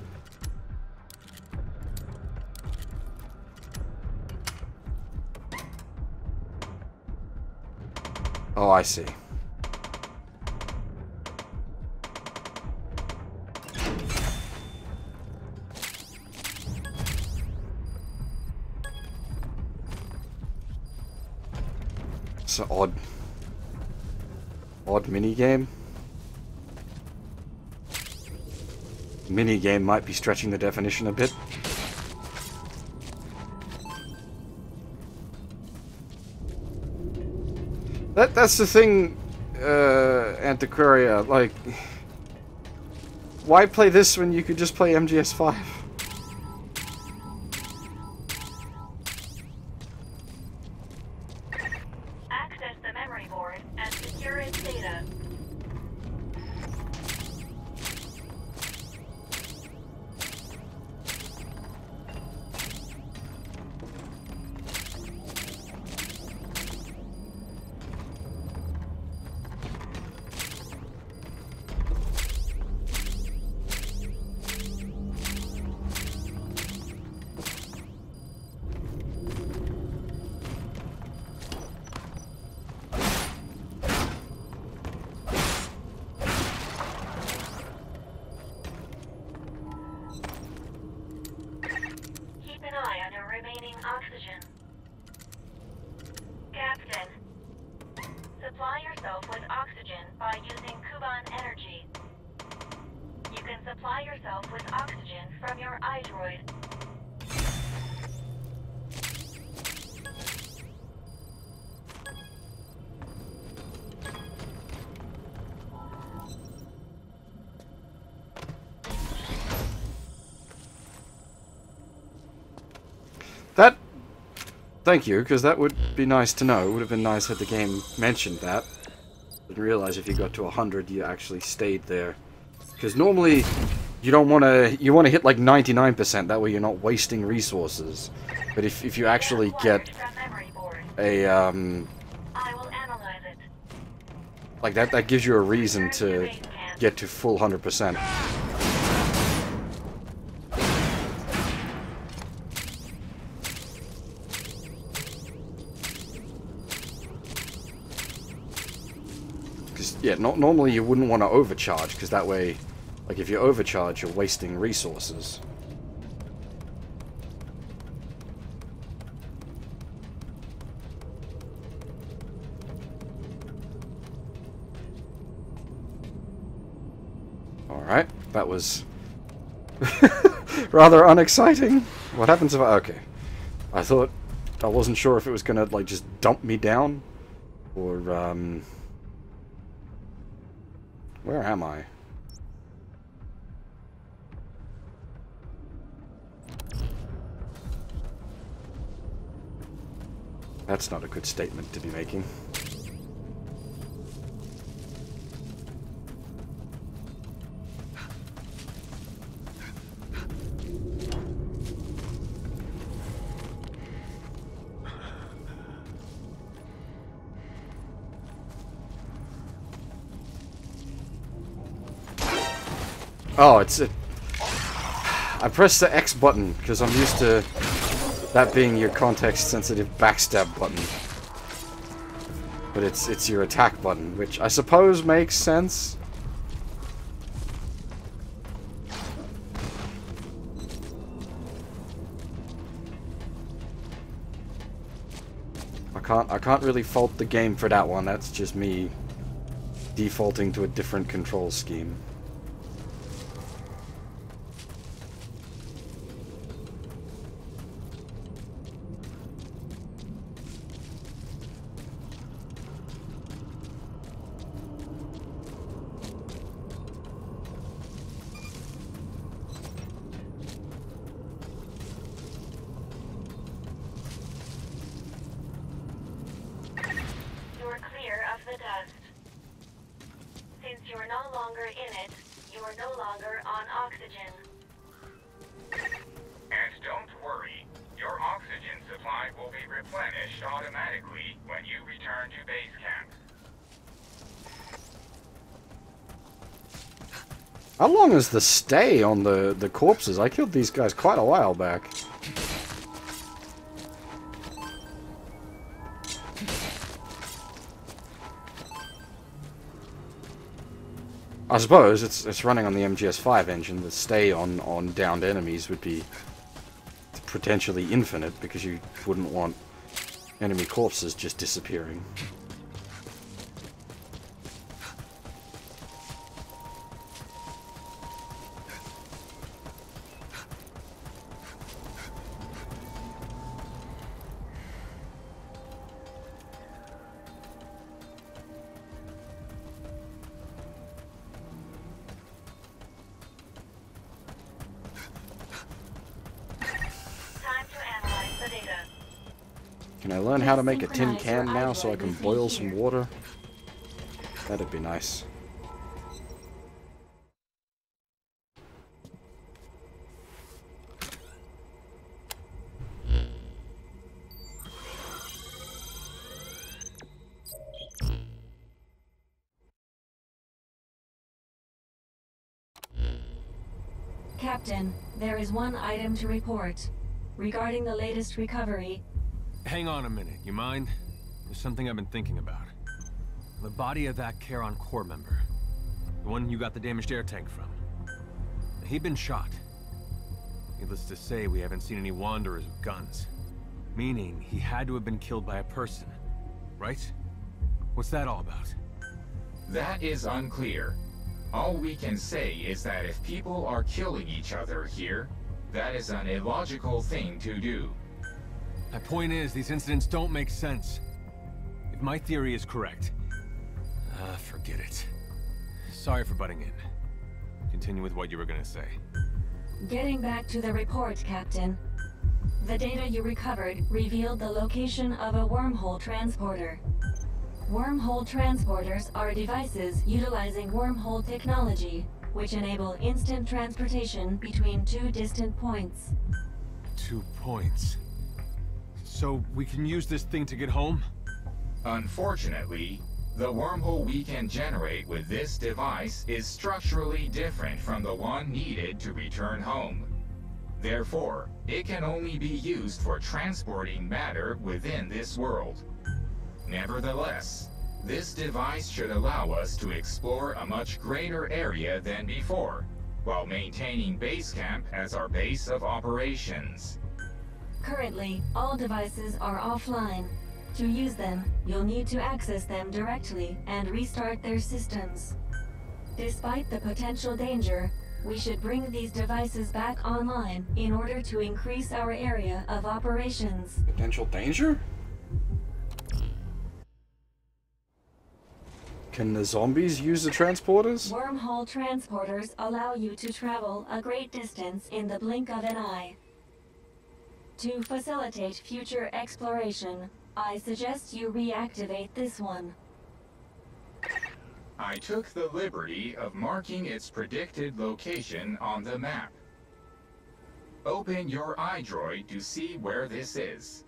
Oh, I see. It's an odd minigame. Minigame might be stretching the definition a bit. That's the thing, Antiquaria, like, why play this when you could just play MGS5? Access the memory board and secure its data. supply yourself with oxygen by using Kuban energy. You can supply yourself with oxygen from your iDroid. Thank you, because that would be nice to know. It would have been nice had the game mentioned that. Didn't realize if you got to 100, you actually stayed there. Because normally, you don't want to... You want to hit like 99%, that way you're not wasting resources. But if you actually get a, like that gives you a reason to get to full 100%. Yeah, normally you wouldn't want to overcharge, because that way, like, if you overcharge, you're wasting resources. Alright, that was rather unexciting. What happens if I... Okay. I thought... I wasn't sure if it was gonna, like, just dump me down, or, where am I? That's not a good statement to be making. Oh, it's a... I pressed the X button, because I'm used to that being your context-sensitive backstab button. But it's your attack button, which I suppose makes sense. I can't really fault the game for that one. That's just me defaulting to a different control scheme. How long is the stay on the corpses? I killed these guys quite a while back. I suppose it's running on the MGS5 engine. The stay on downed enemies would be potentially infinite, because you wouldn't want enemy corpses just disappearing. Can I learn how to make a tin can now so I can boil some water? That'd be nice. Captain, there is one item to report. Regarding the latest recovery... Hang on a minute, you mind? There's something I've been thinking about. The body of that Charon Corps member. The one you got the damaged air tank from. He'd been shot. Needless to say, we haven't seen any wanderers with guns. Meaning, he had to have been killed by a person. Right? What's that all about? That is unclear. All we can say is that if people are killing each other here, that is an illogical thing to do. My point is, these incidents don't make sense. If my theory is correct, forget it. Sorry for butting in. Continue with what you were gonna say. Getting back to the report, Captain. The data you recovered revealed the location of a wormhole transporter. Wormhole transporters are devices utilizing wormhole technology, which enable instant transportation between two distant points. 2 points. So we can use this thing to get home? Unfortunately, the wormhole we can generate with this device is structurally different from the one needed to return home. Therefore, it can only be used for transporting matter within this world. Nevertheless, this device should allow us to explore a much greater area than before, while maintaining base camp as our base of operations. Currently, all devices are offline. To use them, you'll need to access them directly and restart their systems. Despite the potential danger, we should bring these devices back online in order to increase our area of operations. Potential danger? Can the zombies use the transporters? Wormhole transporters allow you to travel a great distance in the blink of an eye. To facilitate future exploration, I suggest you reactivate this one. I took the liberty of marking its predicted location on the map. Open your iDroid to see where this is.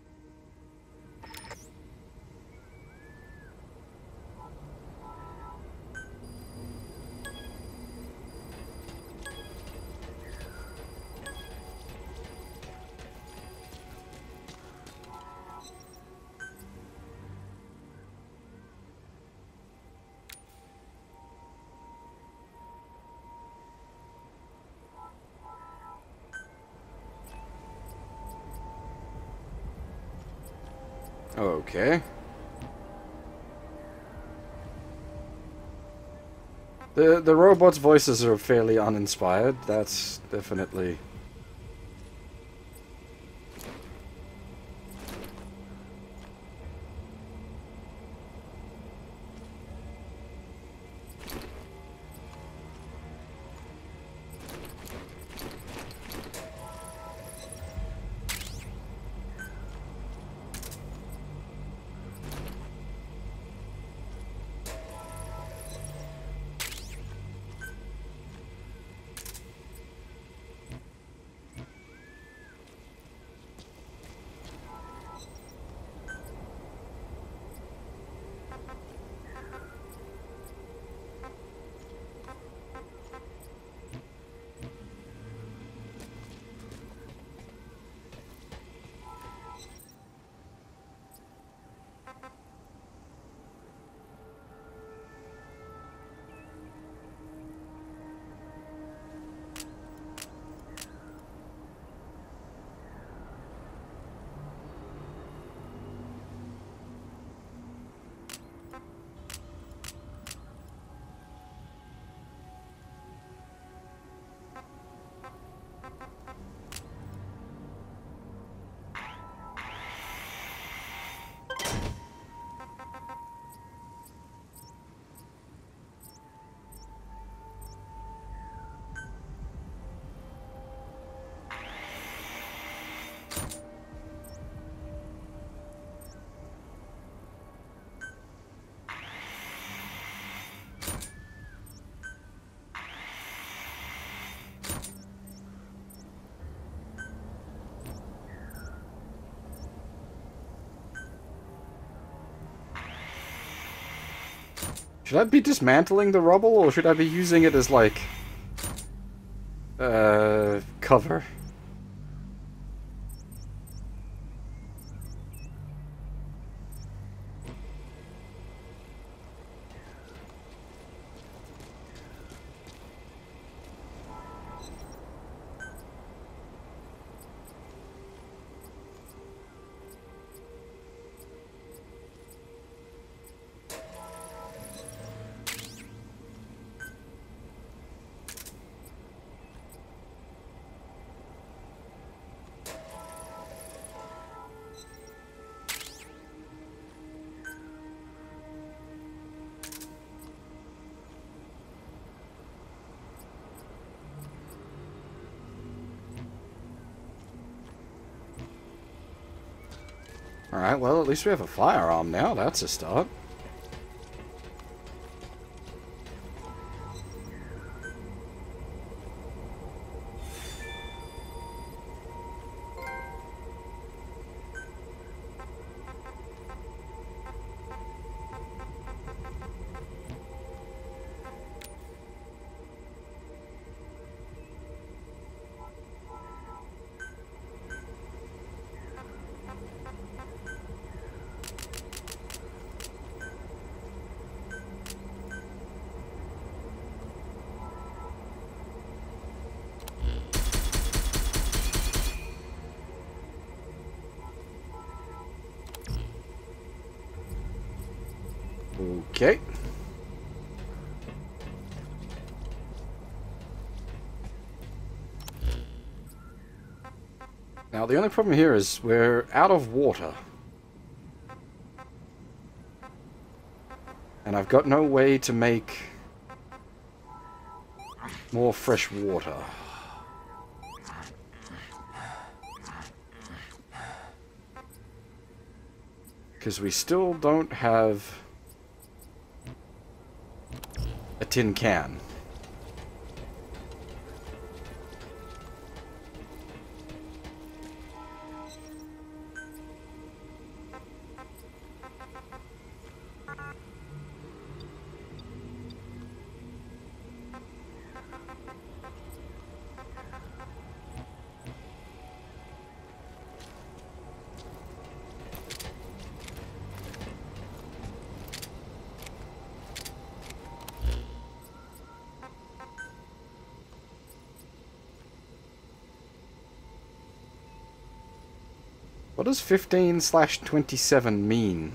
Okay. The robots' voices are fairly uninspired. That's definitely... Should I be dismantling the rubble, or should I be using it as, like, cover? Alright, well, at least we have a firearm now. That's a start. Okay. Now, the only problem here is we're out of water. And I've got no way to make more fresh water. Because we still don't have a tin can. What does 15/27 mean?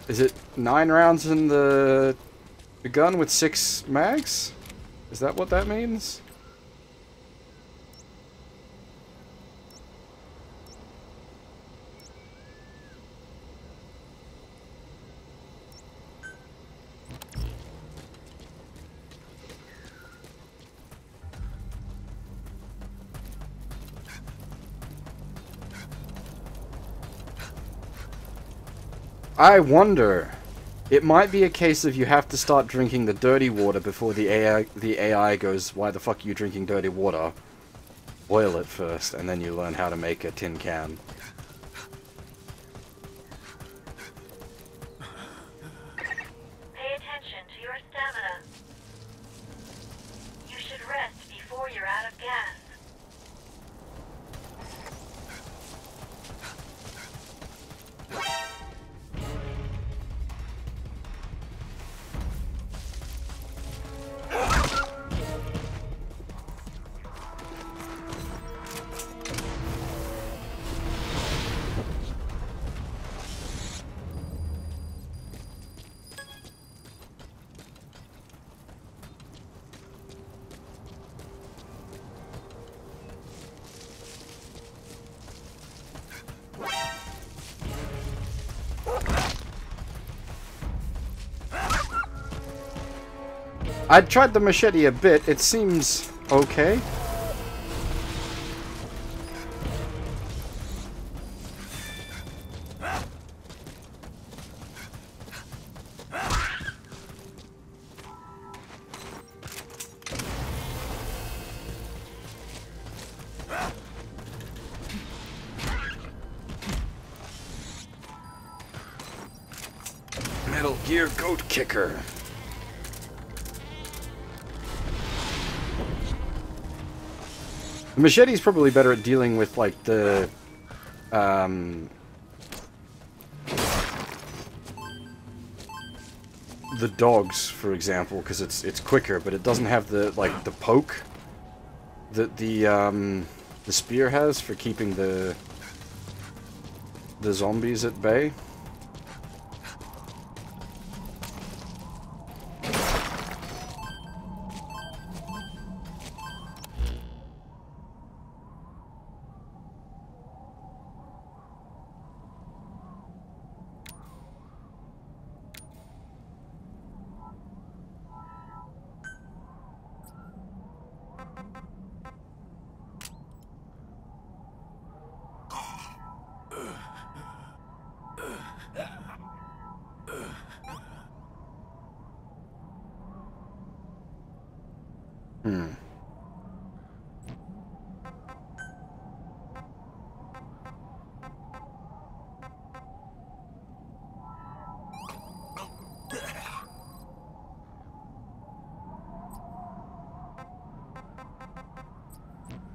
Is it 9 rounds in the gun with 6 mags? Is that what that means? I wonder. It might be a case of you have to start drinking the dirty water before the AI goes, why the fuck are you drinking dirty water? Boil it first, and then you learn how to make a tin can. Pay attention to your stamina. You should rest before you're out of gas. I tried the machete a bit. It seems okay. Metal Gear Goat Kicker. The machete's probably better at dealing with, like, the dogs, for example, because it's quicker, but it doesn't have the, like, the poke that the spear has for keeping the zombies at bay.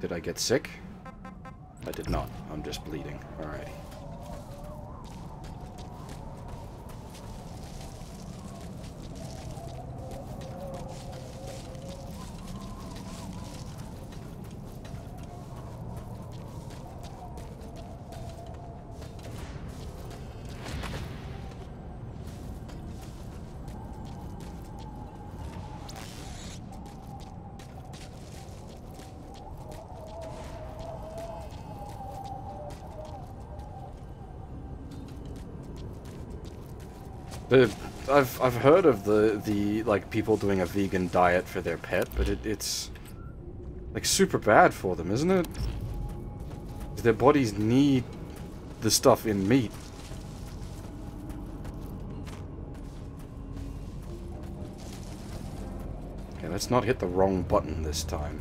Did I get sick? I did not. I'm just bleeding. Alright. I've heard of the like people doing a vegan diet for their pet, but it's like super bad for them, isn't it? Their bodies need the stuff in meat. Okay, let's not hit the wrong button this time.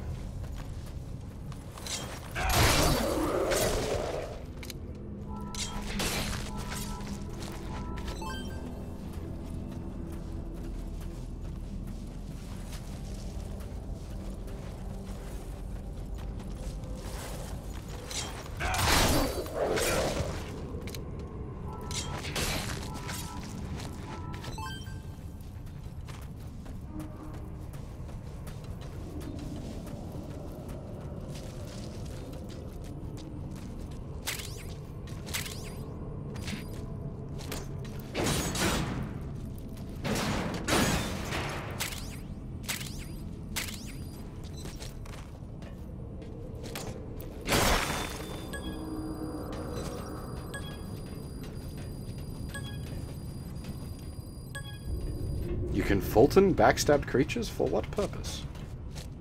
You can Fulton backstabbed creatures? For what purpose?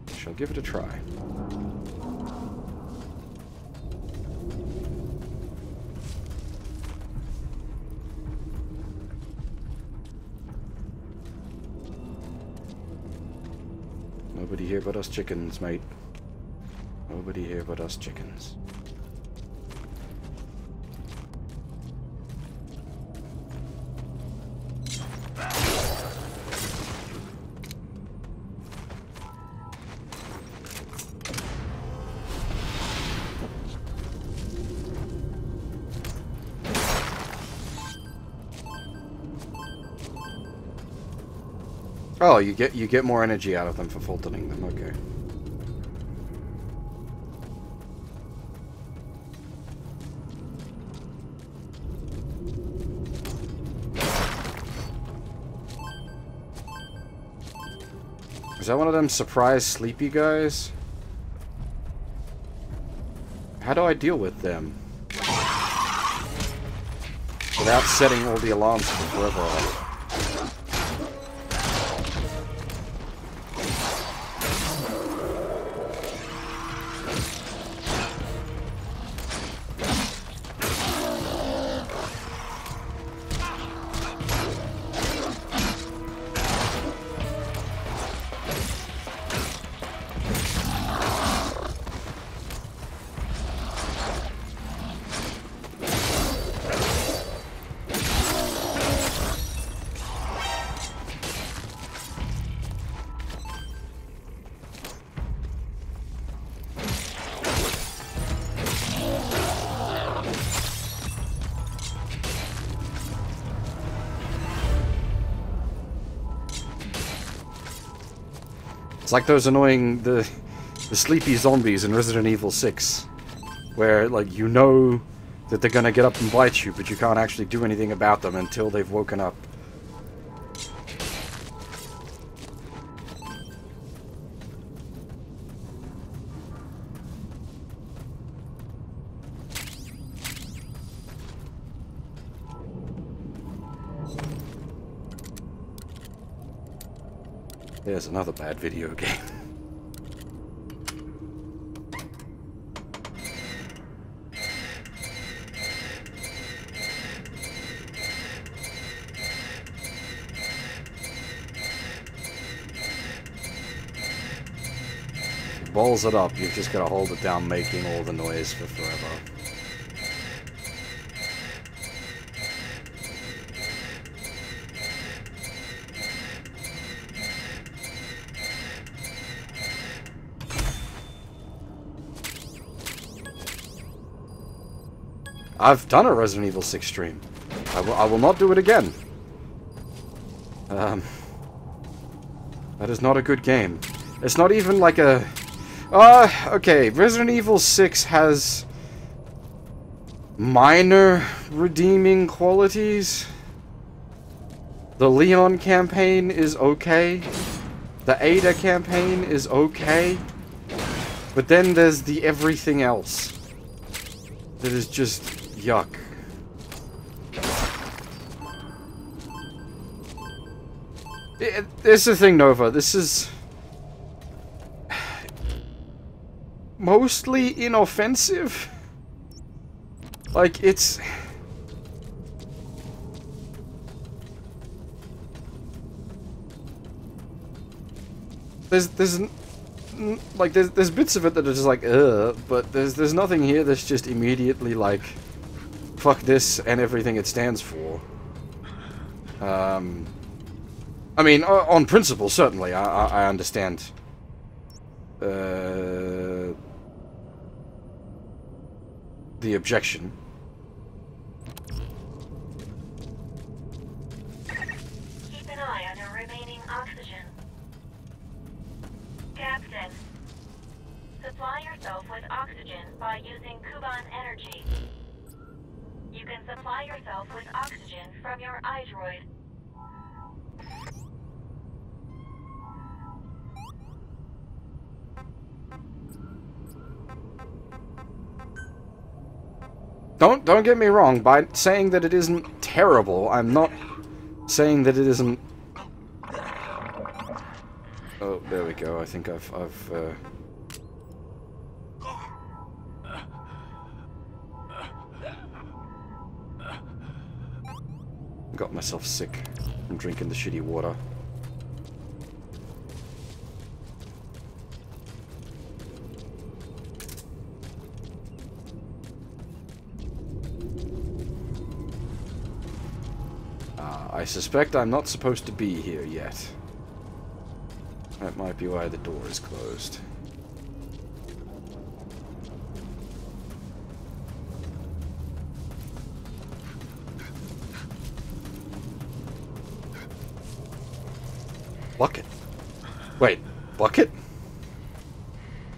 I shall give it a try. Nobody here but us chickens, mate. Nobody here but us chickens. Oh, you get more energy out of them for Fultoning them, okay. Is that one of them surprise sleepy guys? How do I deal with them? Without setting all the alarms for forever off. It's like those annoying, the sleepy zombies in Resident Evil 6, where, like, you know that they're gonna get up and bite you, but you can't actually do anything about them until they've woken up. There's another bad video game. Balls it up, you've just got to hold it down making all the noise for forever. I've done a Resident Evil 6 stream. I will not do it again. That is not a good game. It's not even like a... okay, Resident Evil 6 has minor redeeming qualities. The Leon campaign is okay. The Ada campaign is okay. But then there's the everything else that is just yuck. This is the thing, Nova. This is mostly inoffensive. Like, it's... There's bits of it that are just like, but there's nothing here that's just immediately like, fuck this and everything it stands for. I mean, on principle, certainly, I understand. The objection. Keep an eye on your remaining oxygen. Captain, supply yourself with oxygen by using Kuban energy. You can supply yourself with oxygen from your iDroid. Don't get me wrong, by saying that it isn't terrible, I'm not saying that it isn't... Oh, there we go. I think I've got myself sick from drinking the shitty water. I suspect I'm not supposed to be here yet. That might be why the door is closed. Bucket. Wait, bucket?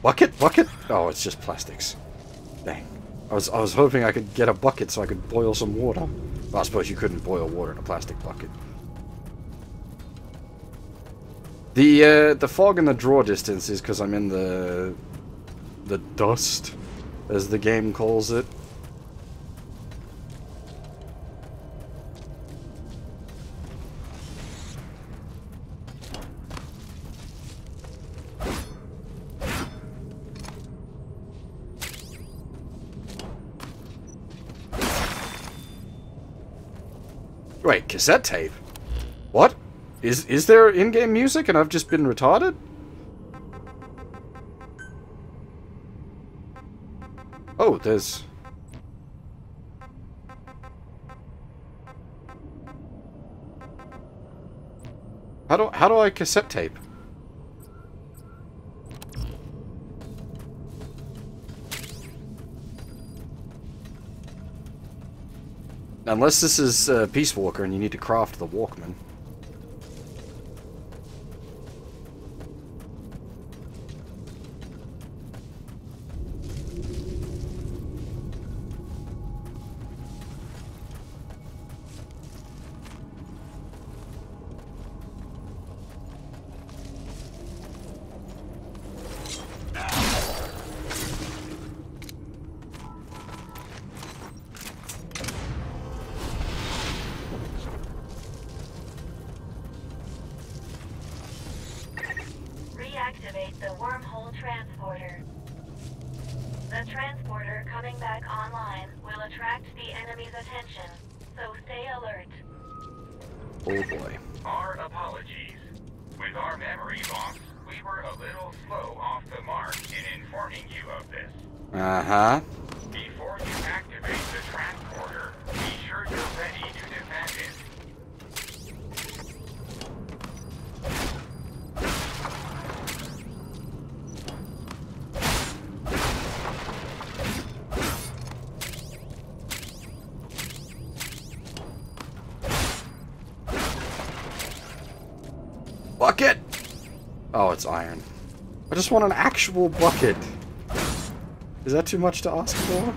Bucket? Bucket? Oh, it's just plastics. Dang. I was hoping I could get a bucket so I could boil some water. Well, I suppose you couldn't boil water in a plastic bucket. The fog in the draw distance is because I'm in the dust, as the game calls it. Wait, cassette tape? What? Is there in-game music and I've just been retarded? Oh, there's... How do I cassette tape? Unless this is Peace Walker and you need to craft the Walkman. Reactivate the wormhole transporter. The transporter coming back online will attract the enemy's attention, so stay alert. Oh boy. Our apologies. With our memory loss, we were a little slow off the mark in informing you of this. Uh-huh. Before you activate the transporter, be sure you're ready to defend it. Oh, it's iron. I just want an actual bucket. Is that too much to ask for?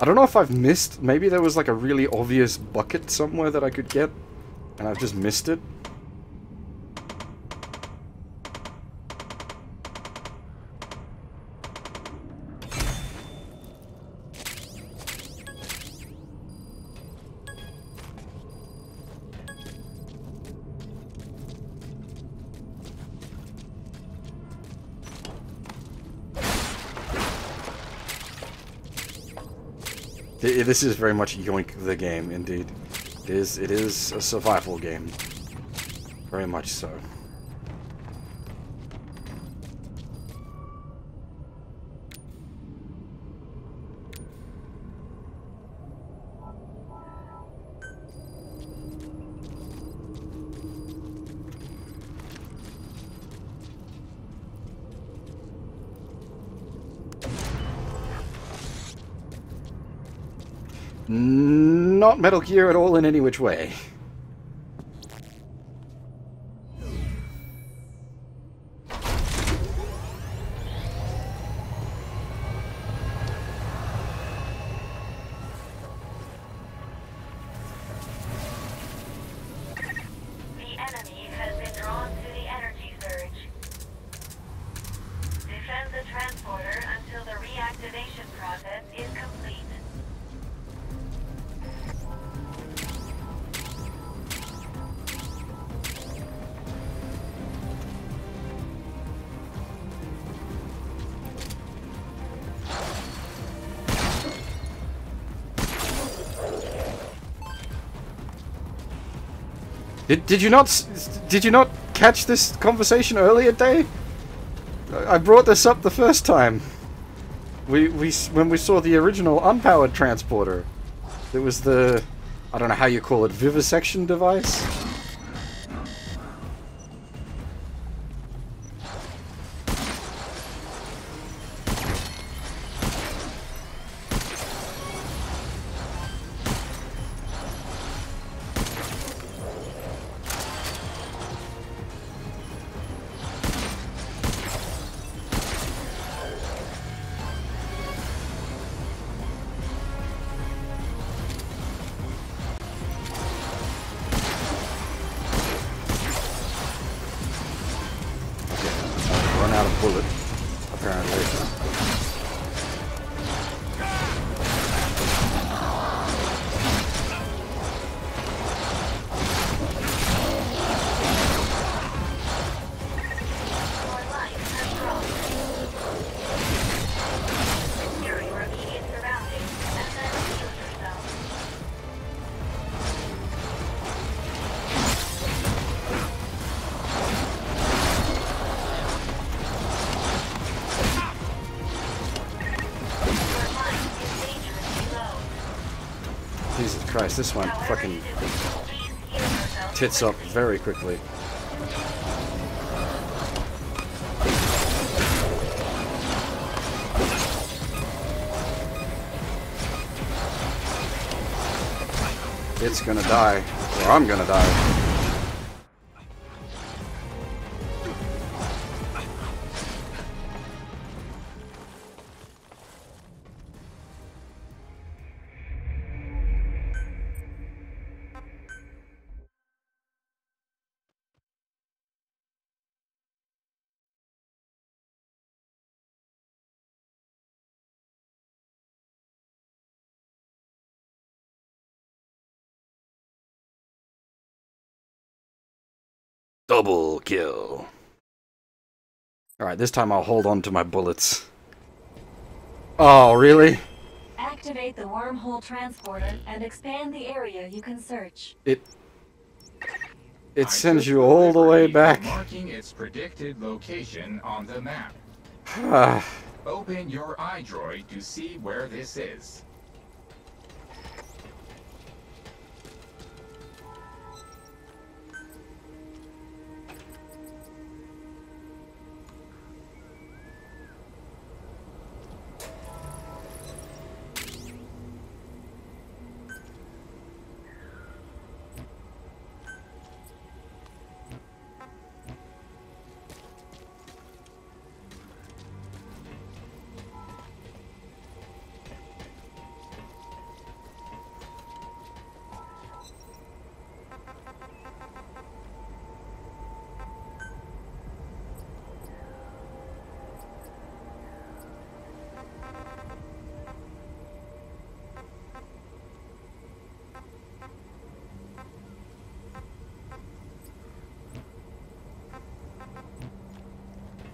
I don't know if I've missed. Maybe there was like a really obvious bucket somewhere that I could get, and I've just missed it. This is very much Yoink the game, indeed. It is a survival game. Very much so. Not Metal Gear at all in any which way. The enemy has been drawn to the energy surge. Defend the transporter until the reactivation process is complete. Did you not catch this conversation earlier, Day? I brought this up the first time. When we saw the original unpowered transporter. It was the, I don't know how you call it, vivisection device? Run out of bullet, apparently. Jesus Christ, this one fucking tits up very quickly. It's gonna die, or I'm gonna die. Double kill. Alright, this time I'll hold on to my bullets. Oh, really? Activate the wormhole transporter and expand the area you can search. It sends you all the way back. Marking its predicted location on the map. Open your iDroid to see where this is.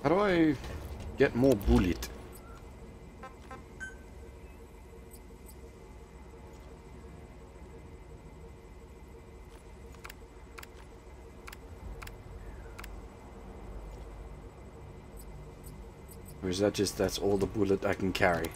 How do I get more bullet? Or is that just, that's all the bullet I can carry?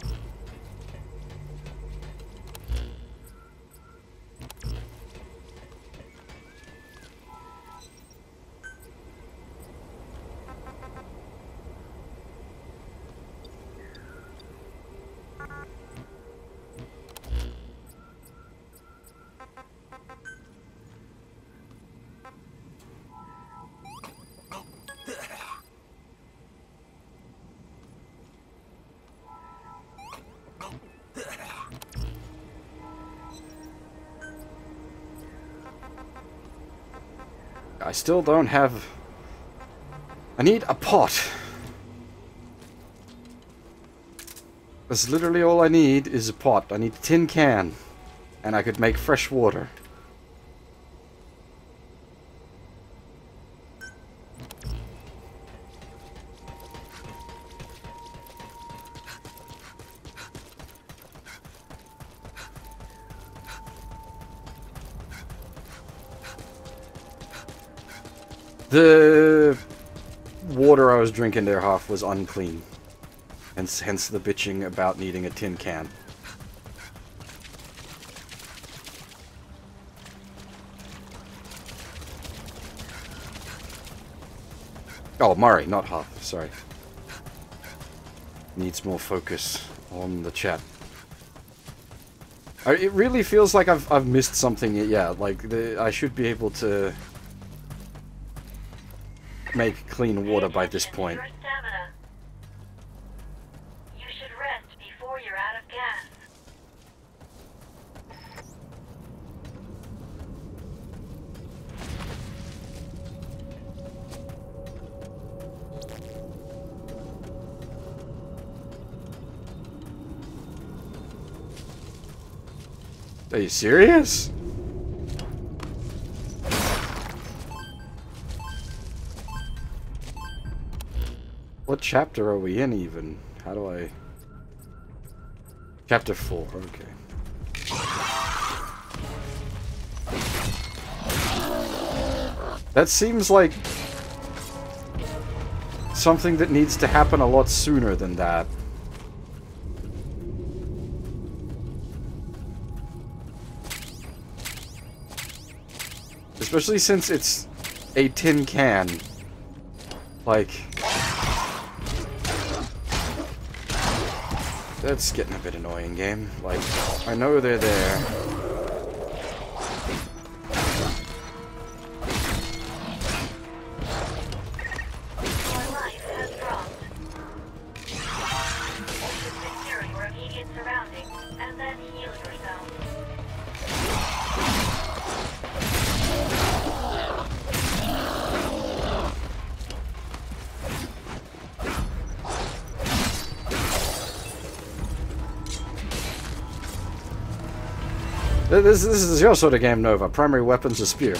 I still don't have... I need a pot. That's literally all I need is a pot. I need a tin can. And I could make fresh water. The water I was drinking there half was unclean. Hence the bitching about needing a tin can. Oh, Murray, not half. Sorry. Needs more focus on the chat. It really feels like I've missed something. Yeah, like I should be able to make clean water by this point. You should rest before you're out of gas. Are you serious? What chapter are we in even? How do I... Chapter 4, okay. That seems like something that needs to happen a lot sooner than that. Especially since it's a tin can. Like... That's getting a bit annoying, game. Like, I know they're there. Your life has dropped. You should secure your immediate surroundings and then heal yourself. This is your sort of game, Nova. Primary weapons are spear.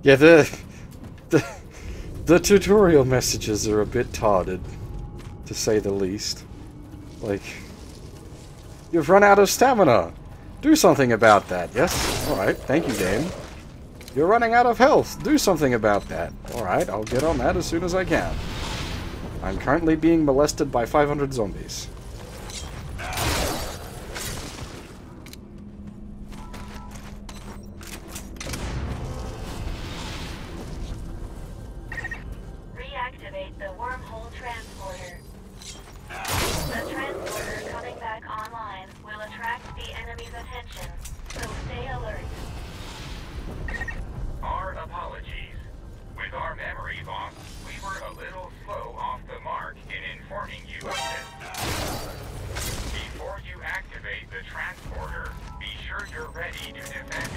Yeah, the tutorial messages are a bit tarded, to say the least. Like, you've run out of stamina. Do something about that. Yes? Alright, thank you, game. You're running out of health. Do something about that. Alright, I'll get on that as soon as I can. I'm currently being molested by 500 zombies. Reactivate the wormhole transporter. The transporter coming back online will attract the enemy's attention, so stay alert. Our apologies. With our memory loss, we were a little slow off the mark in informing you of this. Before you activate the transporter, be sure you're ready to defend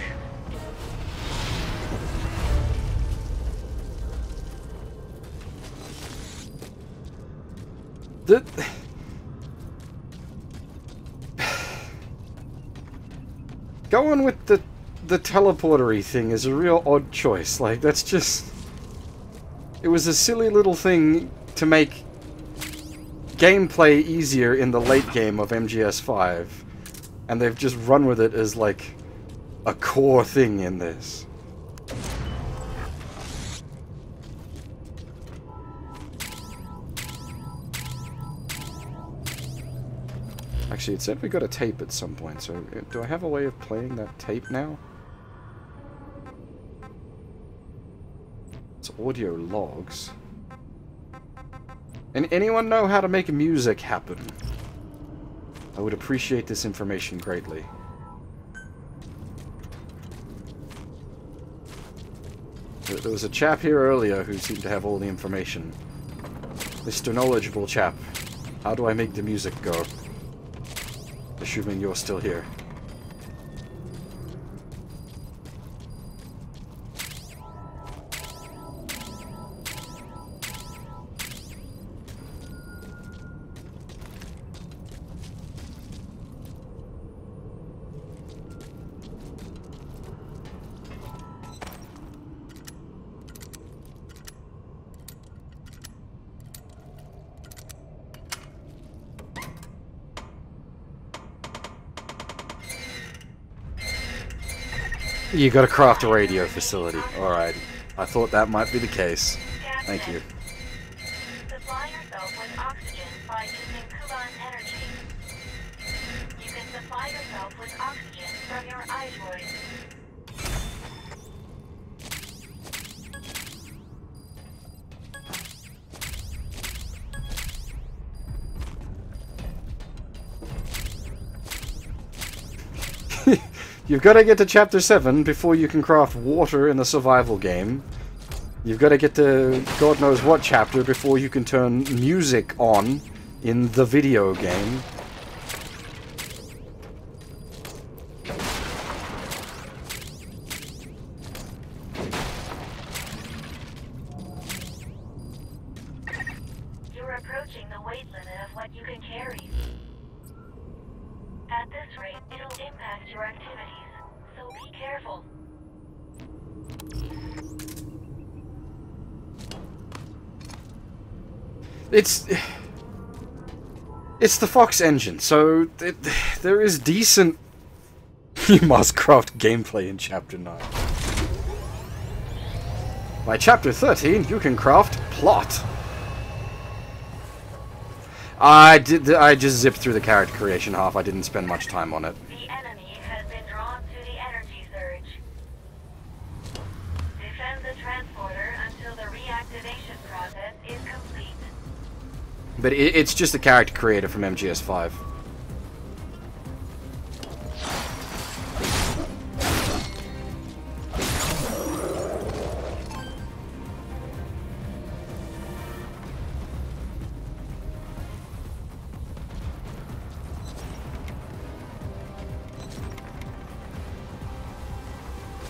it. Going with the teleportery thing is a real odd choice. Like, that's just... It was a silly little thing to make gameplay easier in the late game of MGS5. And they've just run with it as, like, a core thing in this. Actually, it said we got a tape at some point, so do I have a way of playing that tape now? It's audio logs. And anyone know how to make music happen? I would appreciate this information greatly. There was a chap here earlier who seemed to have all the information. Mr. Knowledgeable chap, how do I make the music go? Assuming you're still here. You gotta craft a radio facility. Alright. I thought that might be the case. Thank you. Supply yourself with oxygen by using Kuban energy. You can supply yourself with oxygen from your iDroid. You've got to get to Chapter 7 before you can craft water in the survival game. You've got to get to God knows what chapter before you can turn music on in the video game. You're approaching the weight limit of what you can carry. At this rate, it'll impact your activities, so be careful. It's the Fox engine, so there is decent... You must craft gameplay in Chapter 9. By Chapter 13, you can craft plot. I just zipped through the character creation half. I didn't spend much time on it. The enemy has been drawn to the energy surge. Defend the transporter until the reactivation process is complete. But it's just a character creator from MGS5.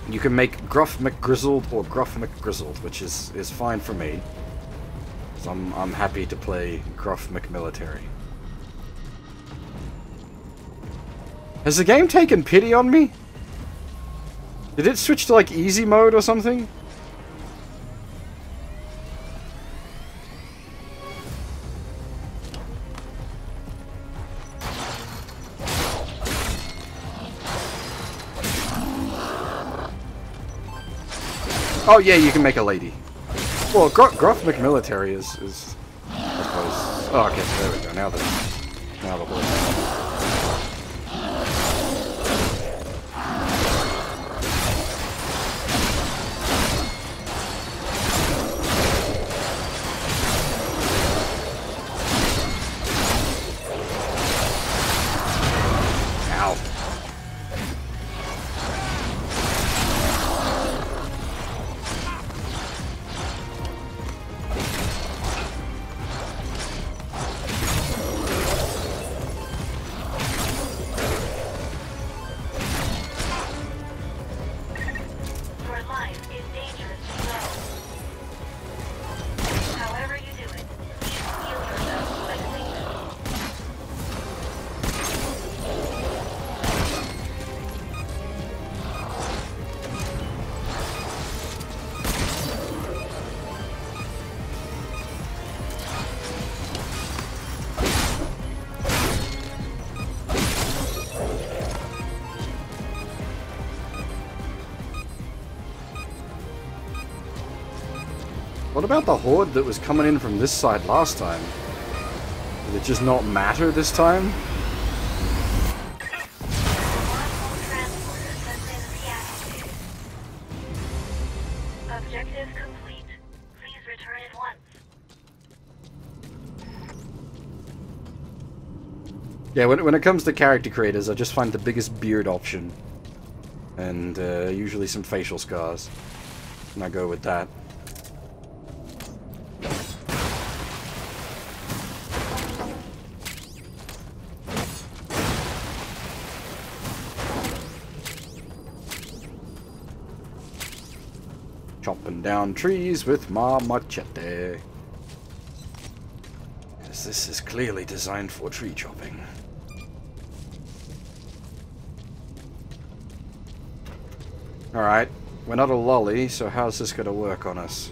You can make Gruff McGrizzled or Gruff McGrizzled, which is fine for me. So I'm happy to play Gruff McMilitary. Has the game taken pity on me? Did it switch to like easy mode or something? Oh yeah, you can make a lady. Well, Gruff McMilitary is I suppose. Oh, okay, there we go. Now the horse. What about the horde that was coming in from this side last time? Did it just not matter this time? Objective complete. Please return at once. Yeah, when it comes to character creators, I just find the biggest beard option. And usually some facial scars. And I go with that. Chopping down trees with my machete. Yes, this is clearly designed for tree chopping. Alright, we're not a lolly, so how's this gonna work on us?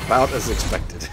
About as expected.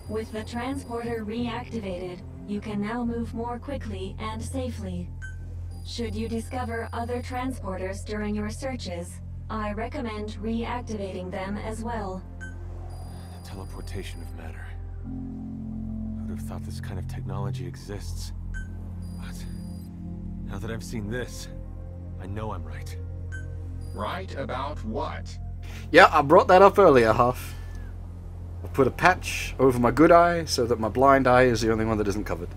With the transporter reactivated, you can now move more quickly and safely. Should you discover other transporters during your searches, I recommend reactivating them as well. The teleportation of matter. I would have thought this kind of technology exists. But now that I've seen this, I know I'm right. Right about what? Yeah, I brought that up earlier, Huff. I put a patch over my good eye so that my blind eye is the only one that isn't covered.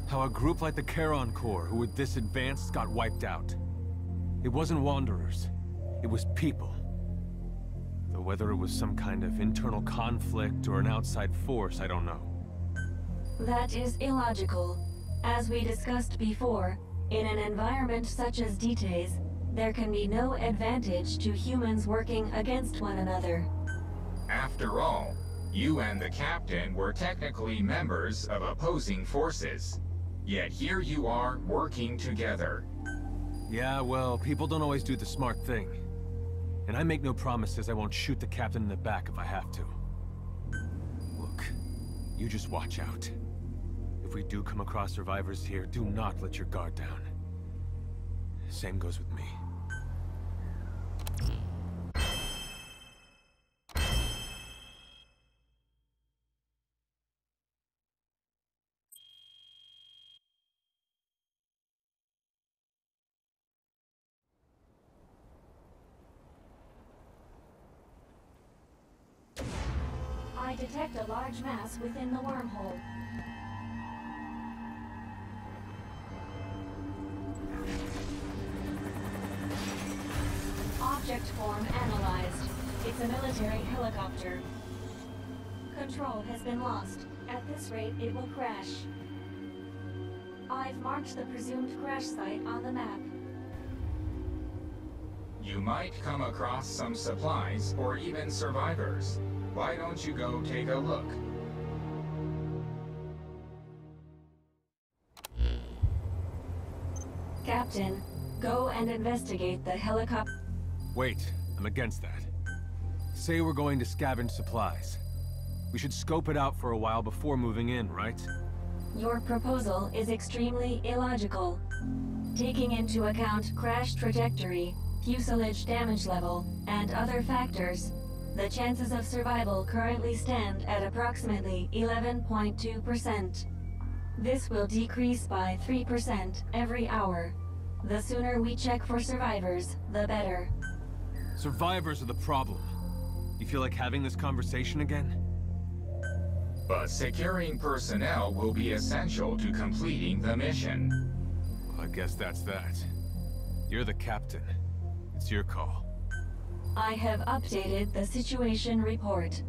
How a group like the Charon Corps, who were this advanced, got wiped out. It wasn't wanderers. It was people. Though whether it was some kind of internal conflict or an outside force, I don't know. That is illogical. As we discussed before, in an environment such as Detae's, there can be no advantage to humans working against one another. After all, you and the captain were technically members of opposing forces. Yet here you are working together. Yeah, well, people don't always do the smart thing. And I make no promises I won't shoot the captain in the back if I have to. Look, you just watch out. If we do come across survivors here, do not let your guard down. Same goes with me. I detect a large mass within the wormhole. Object form analyzed. It's a military helicopter. Control has been lost. At this rate, it will crash. I've marked the presumed crash site on the map. You might come across some supplies or even survivors. Why don't you go take a look? Captain, go and investigate the helicopter. Wait, I'm against that. Say we're going to scavenge supplies. We should scope it out for a while before moving in, right? Your proposal is extremely illogical. Taking into account crash trajectory, fuselage damage level, and other factors, the chances of survival currently stand at approximately 11.2%. This will decrease by 3% every hour. The sooner we check for survivors, the better. Survivors are the problem. You feel like having this conversation again? But securing personnel will be essential to completing the mission. Well, I guess that's that. You're the captain. It's your call. I have updated the situation report.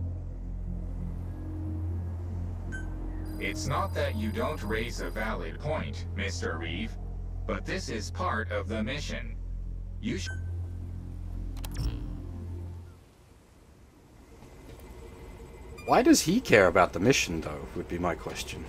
It's not that you don't raise a valid point, Mr. Reeve, but this is part of the mission. You should... Why does he care about the mission, though, would be my question.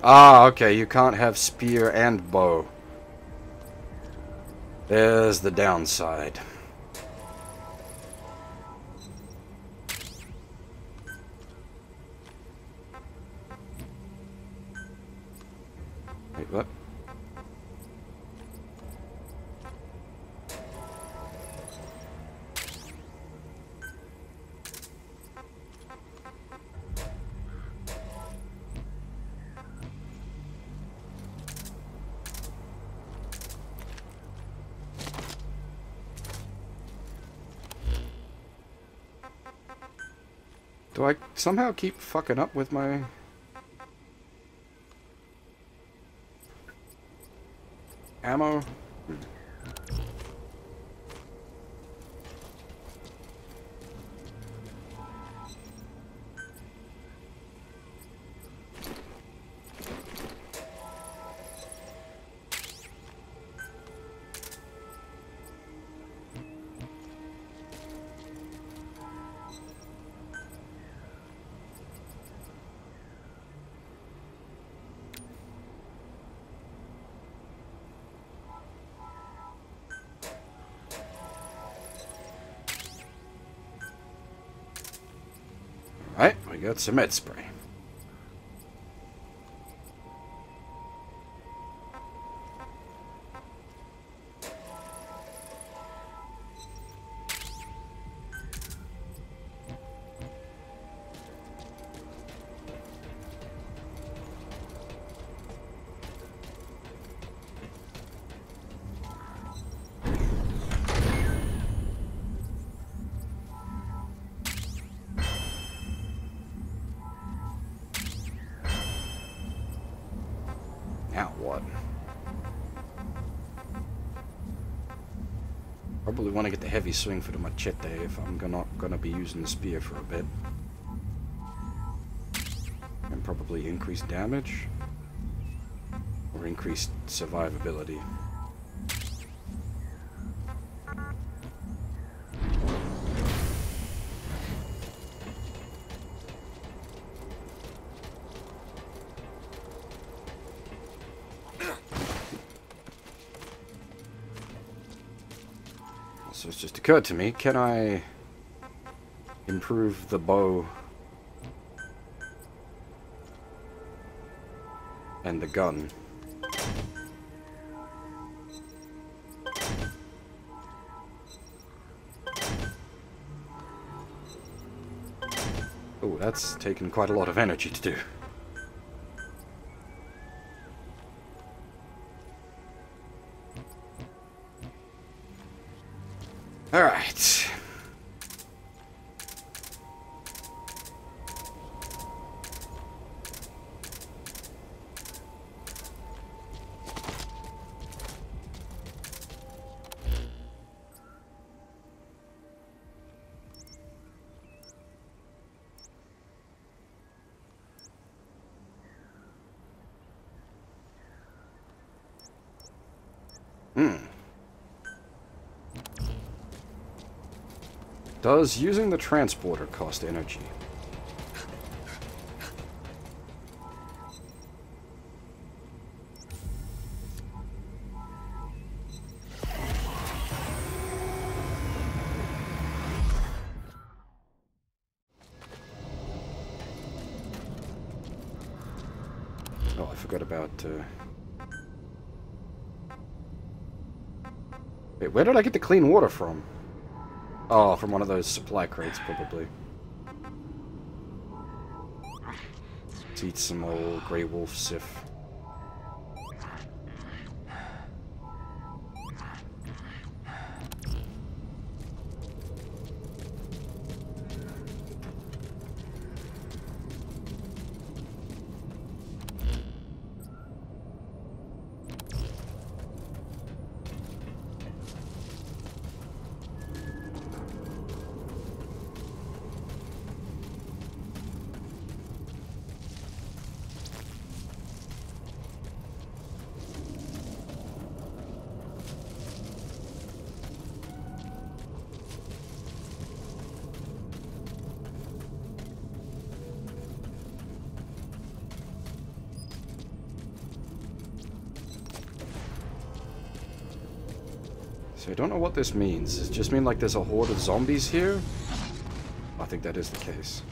Ah, okay, you can't have spear and bow. There's the downside. Wait, what? Do I somehow keep fucking up with my... ammo? Right, we got some med spray. Now what? Probably want to get the heavy swing for the machete if I'm gonna be using the spear for a bit. And probably increase damage or increase survivability. So it's just occurred to me, can I improve the bow and the gun? Oh, that's taken quite a lot of energy to do. Alright. Does using the transporter cost energy? Oh, I forgot about... Wait, where did I get the clean water from? Oh, from one of those supply crates, probably. Let's eat some old Grey Wolf Sif. So I don't know what this means. Does it just mean like there's a horde of zombies here? I think that is the case.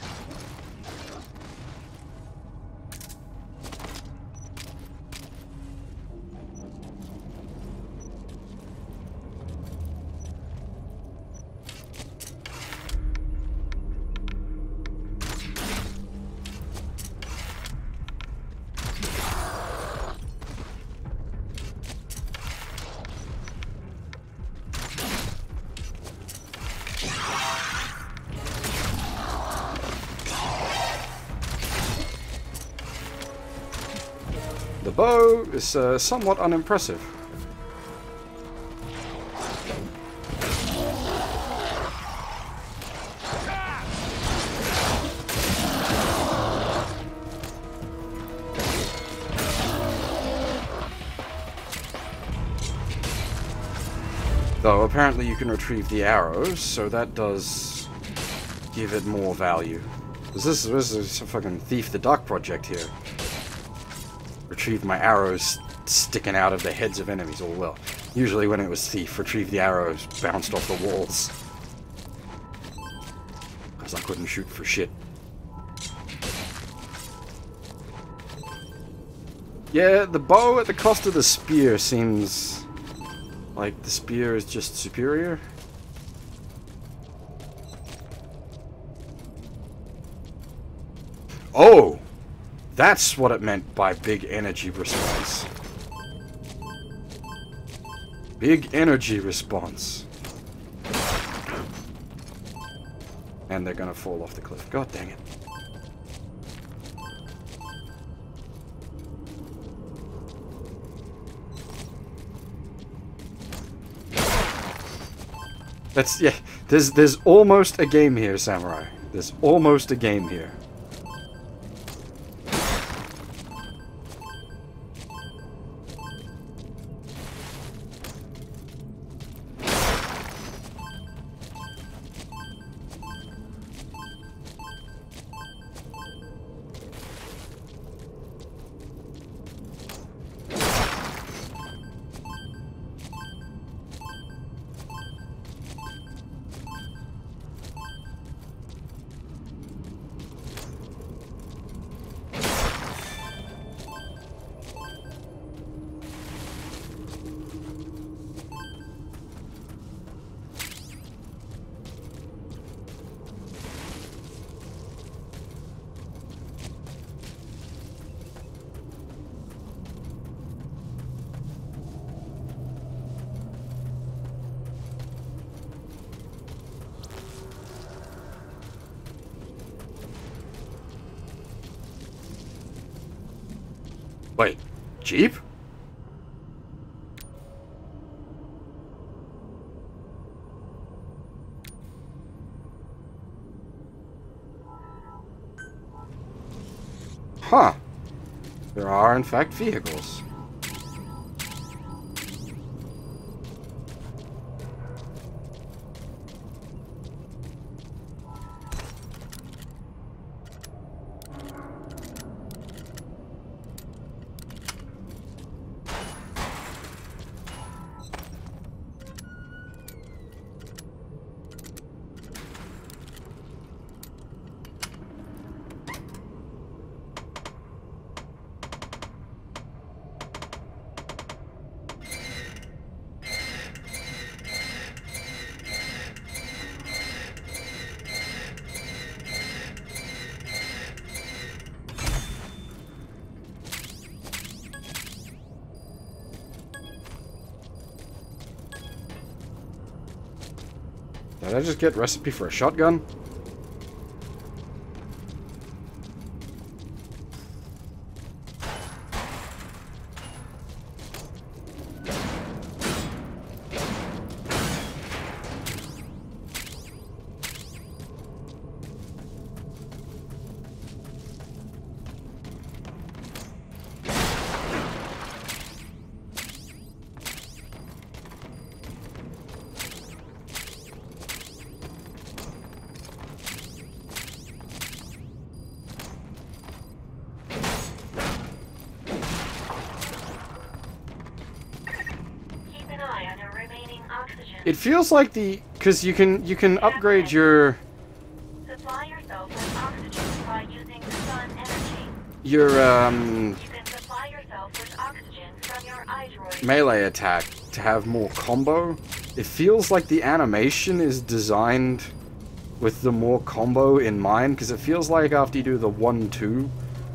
The bow is somewhat unimpressive. Though apparently you can retrieve the arrows, so that does give it more value. This is a fucking Thief the Dark project here. Retrieve my arrows sticking out of the heads of enemies. Oh well. Usually when it was Thief, retrieve the arrows bounced off the walls. Because I couldn't shoot for shit. Yeah, the bow at the cost of the spear seems like the spear is just superior. Oh! That's what it meant by big energy response. Big energy response. And they're gonna fall off the cliff. God dang it. That's, yeah, there's almost a game here, Samurai. There's almost a game here. Wait, Jeep? Huh. There are, in fact, vehicles. Did I just get recipe for a shotgun? It feels like because you can upgrade your Supply yourself with oxygen by using sun energy. your You can supply yourself with oxygen from your iDroid. melee attack to have more combo. It feels like the animation is designed with the more combo in mind, because it feels like after you do the 1-2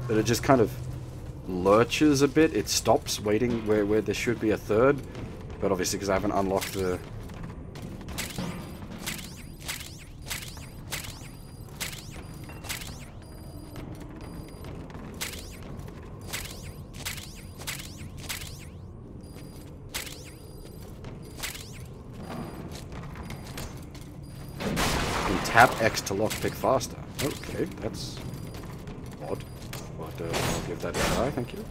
that it just kind of lurches a bit. It stops waiting where there should be a third, but obviously because I haven't unlocked the tap X to lockpick faster. Okay, that's odd. But I'll give that a try, thank you.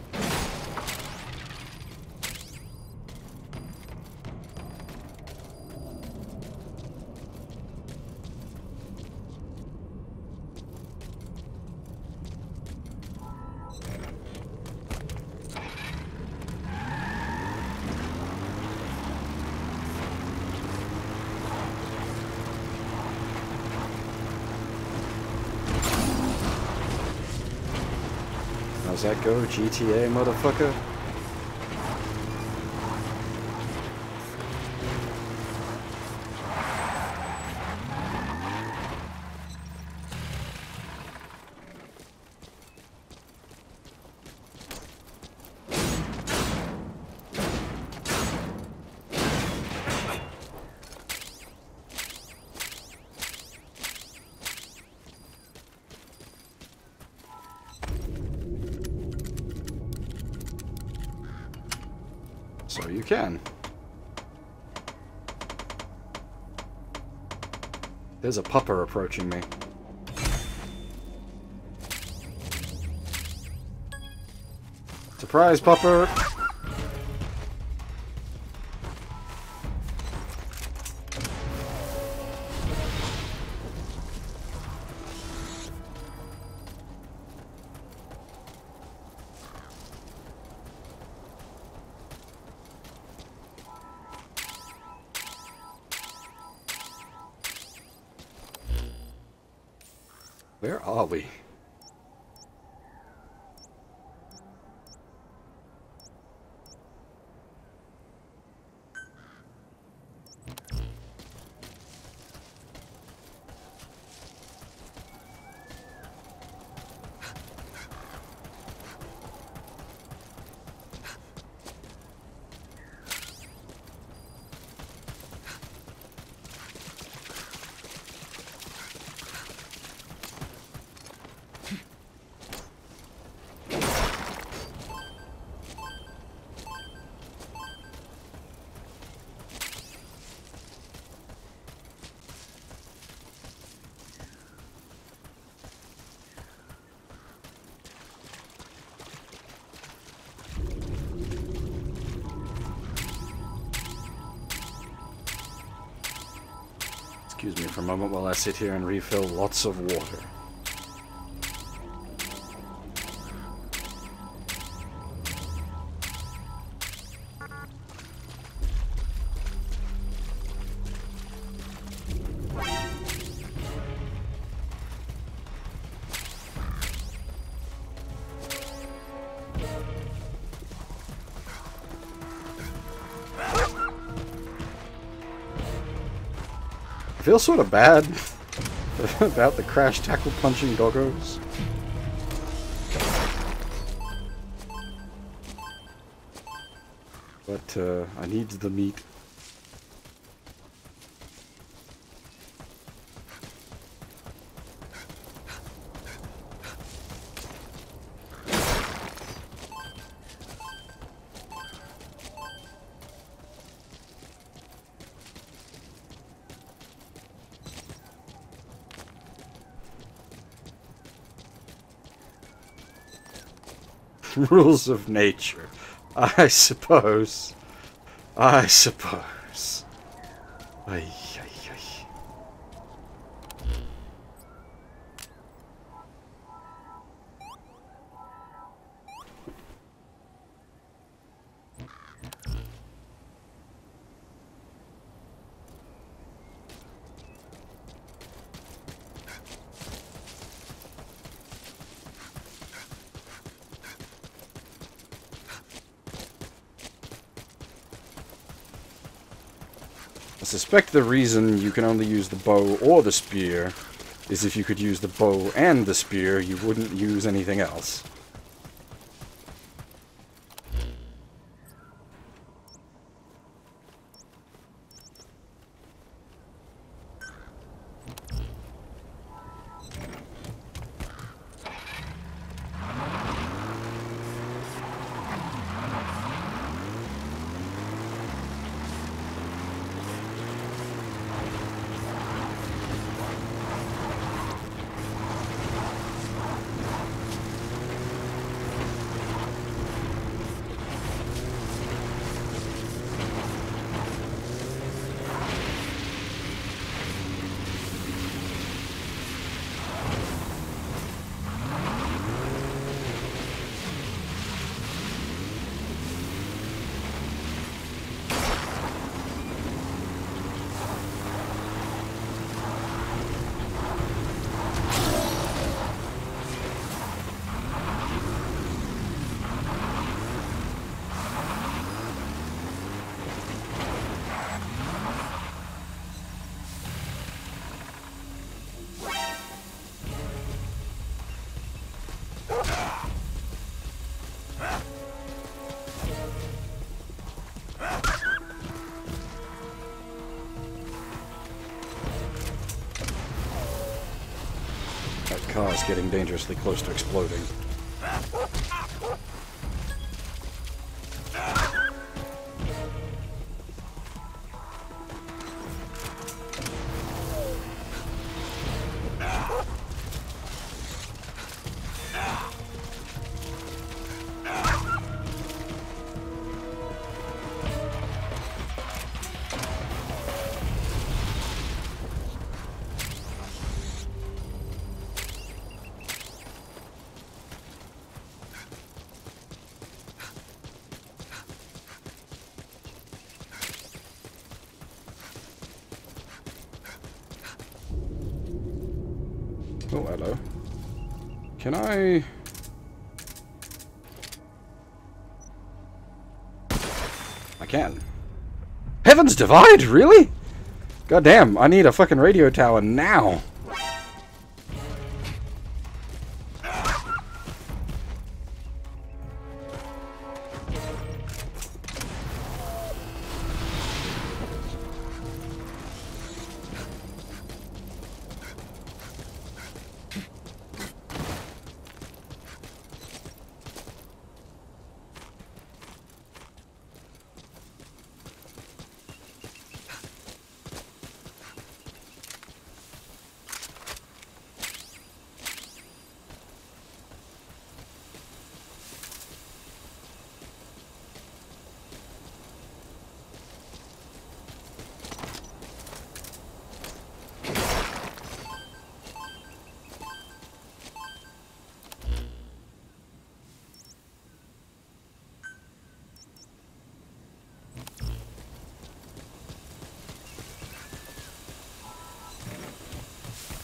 How's that go, GTA, motherfucker? So you can. There's a pupper approaching me. Surprise, pupper! Where are we? Excuse me for a moment while I sit here and refill lots of water. I feel sort of bad about the crash tackle punching doggos. But I need the meat. Rules of nature. I suppose. I suppose. Ay, ay, ay. I suspect the reason you can only use the bow or the spear is if you could use the bow and the spear, you wouldn't use anything else. That car is getting dangerously close to exploding. Oh, hello. Can I... I can. Heavens divide? Really? God damn, I need a fucking radio tower now.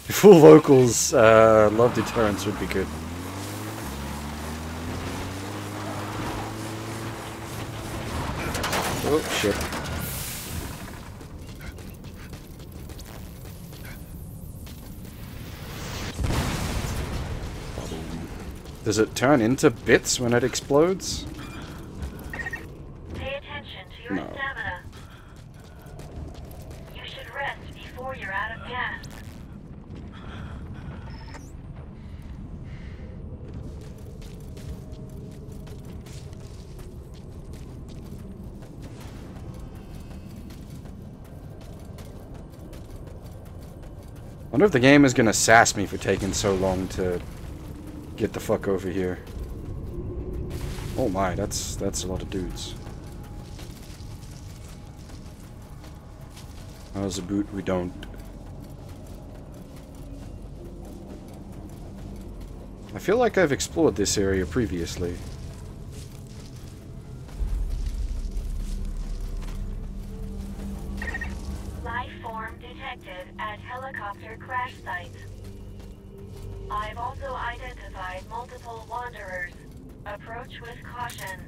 Full vocals, love deterrence would be good. Oh, shit. Does it turn into bits when it explodes? Pay attention to your stamina. You should rest before you're out of gas. I wonder if the game is gonna sass me for taking so long to get the fuck over here. Oh my, that's a lot of dudes. How's the boot? We don't. I feel like I've explored this area previously. Life form detected at helicopter crash site. I've also identified multiple wanderers. Approach with caution.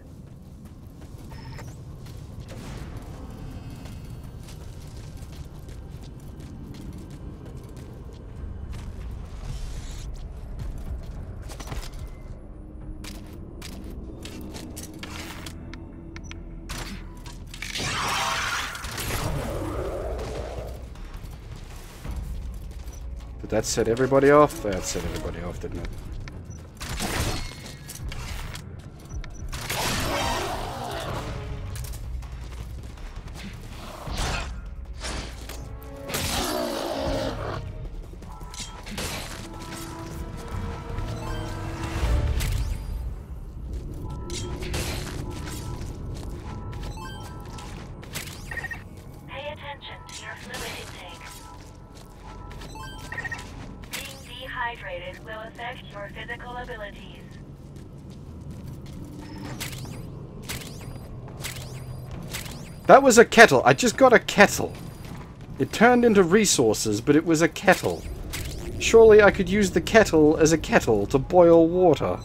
Did that set everybody off? That set everybody off, didn't it? Pay attention to your fluid intake. Being dehydrated will affect your physical abilities. That was a kettle. I just got a kettle. It turned into resources, but it was a kettle. Surely I could use the kettle as a kettle to boil water.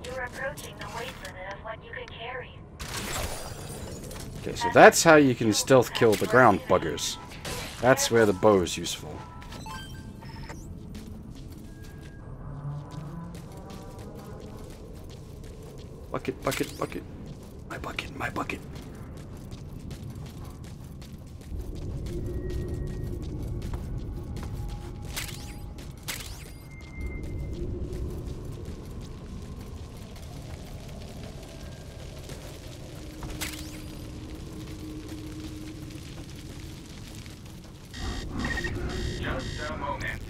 You're approaching the weight limit of what you can carry. Okay, so that's how you can stealth kill the ground buggers. That's where the bow is useful. Bucket, bucket, bucket. My bucket, my bucket. Just a moment.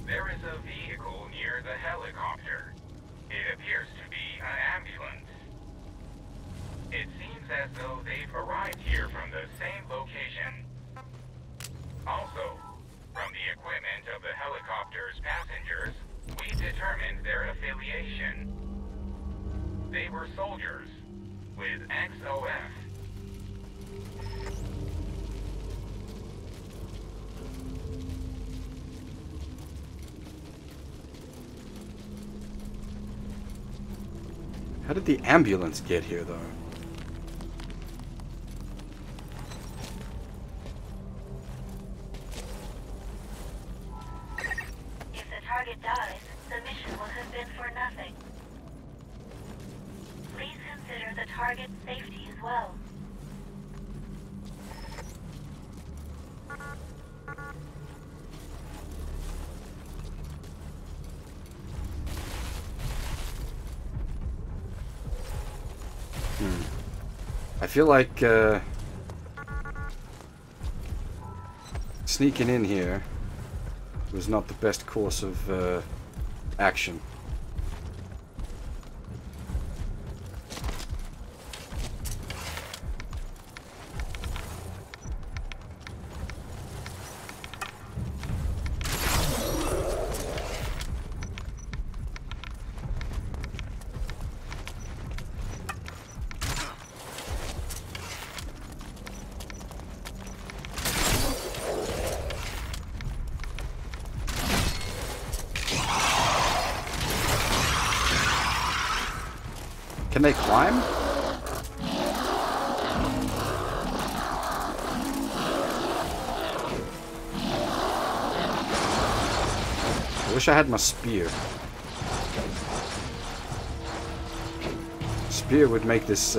There is a vehicle near the helicopter. It appears to be an ambulance. It seems as though they've arrived here from the same location. Also, from the equipment of the helicopter's passengers, we determined their affiliation. They were soldiers with XOF. How did the ambulance get here, though? If the target dies, the mission will have been for nothing. Please consider the target's safety as well. feel like sneaking in here was not the best course of action. Can they climb? I wish I had my spear. Spear would make this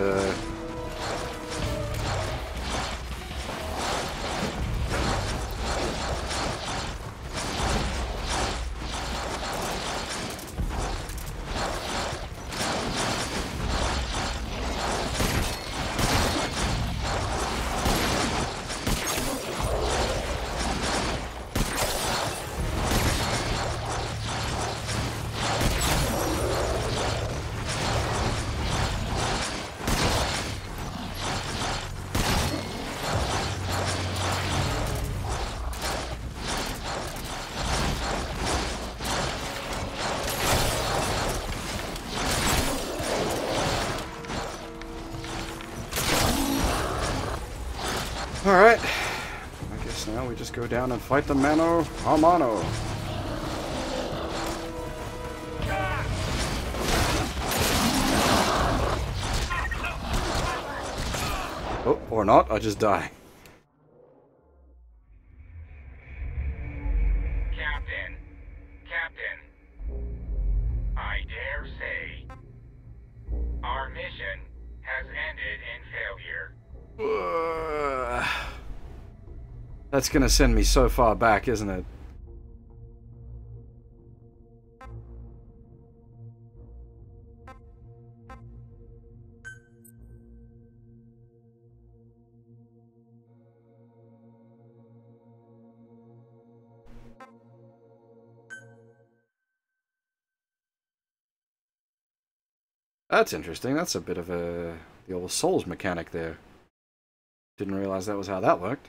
Alright, I guess now we just go down and fight the mano a mano. Oh, or not, I just die. Captain, I dare say, our mission has ended in failure. That's gonna send me so far back, isn't it? That's interesting. That's a bit of the old Souls mechanic there. Didn't realize that was how that worked.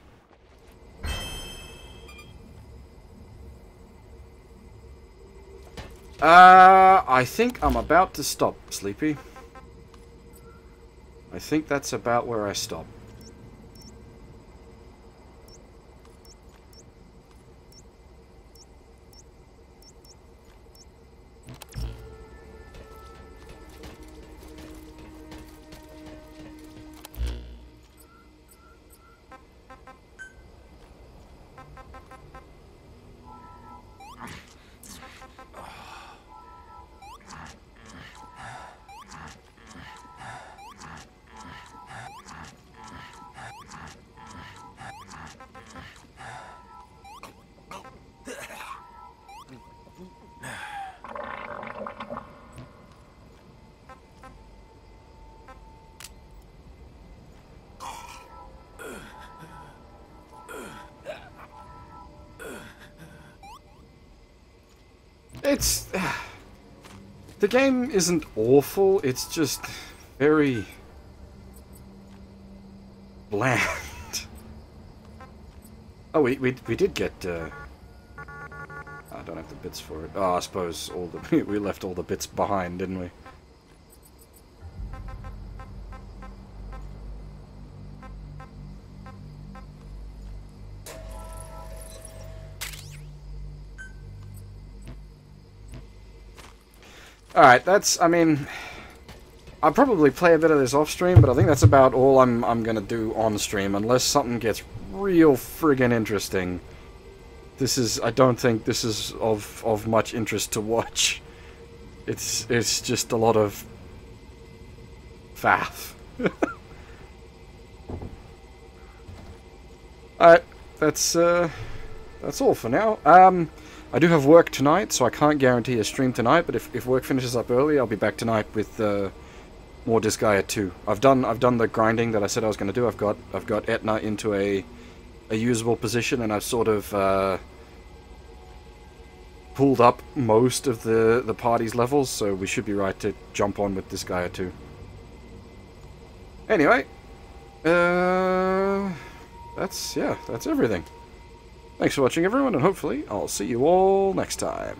I think I'm about to stop, Sleepy. I think that's about where I stop. It's... the game isn't awful, it's just very bland. Oh, we did get, I don't have the bits for it. Oh, I suppose all the we left all the bits behind, didn't we? Alright, that's, I mean, I'll probably play a bit of this off stream, but I think that's about all I'm gonna do on stream, unless something gets real friggin' interesting. This is, I don't think this is of much interest to watch. It's just a lot of faff. Alright, that's all for now. I do have work tonight, so I can't guarantee a stream tonight, but if work finishes up early, I'll be back tonight with more Disgaea 2. I've done the grinding that I said I was going to do. I've got Etna into a usable position, and I've sort of pulled up most of the party's levels, so we should be right to jump on with Disgaea 2. Anyway, that's everything. Thanks for watching, everyone, and hopefully I'll see you all next time.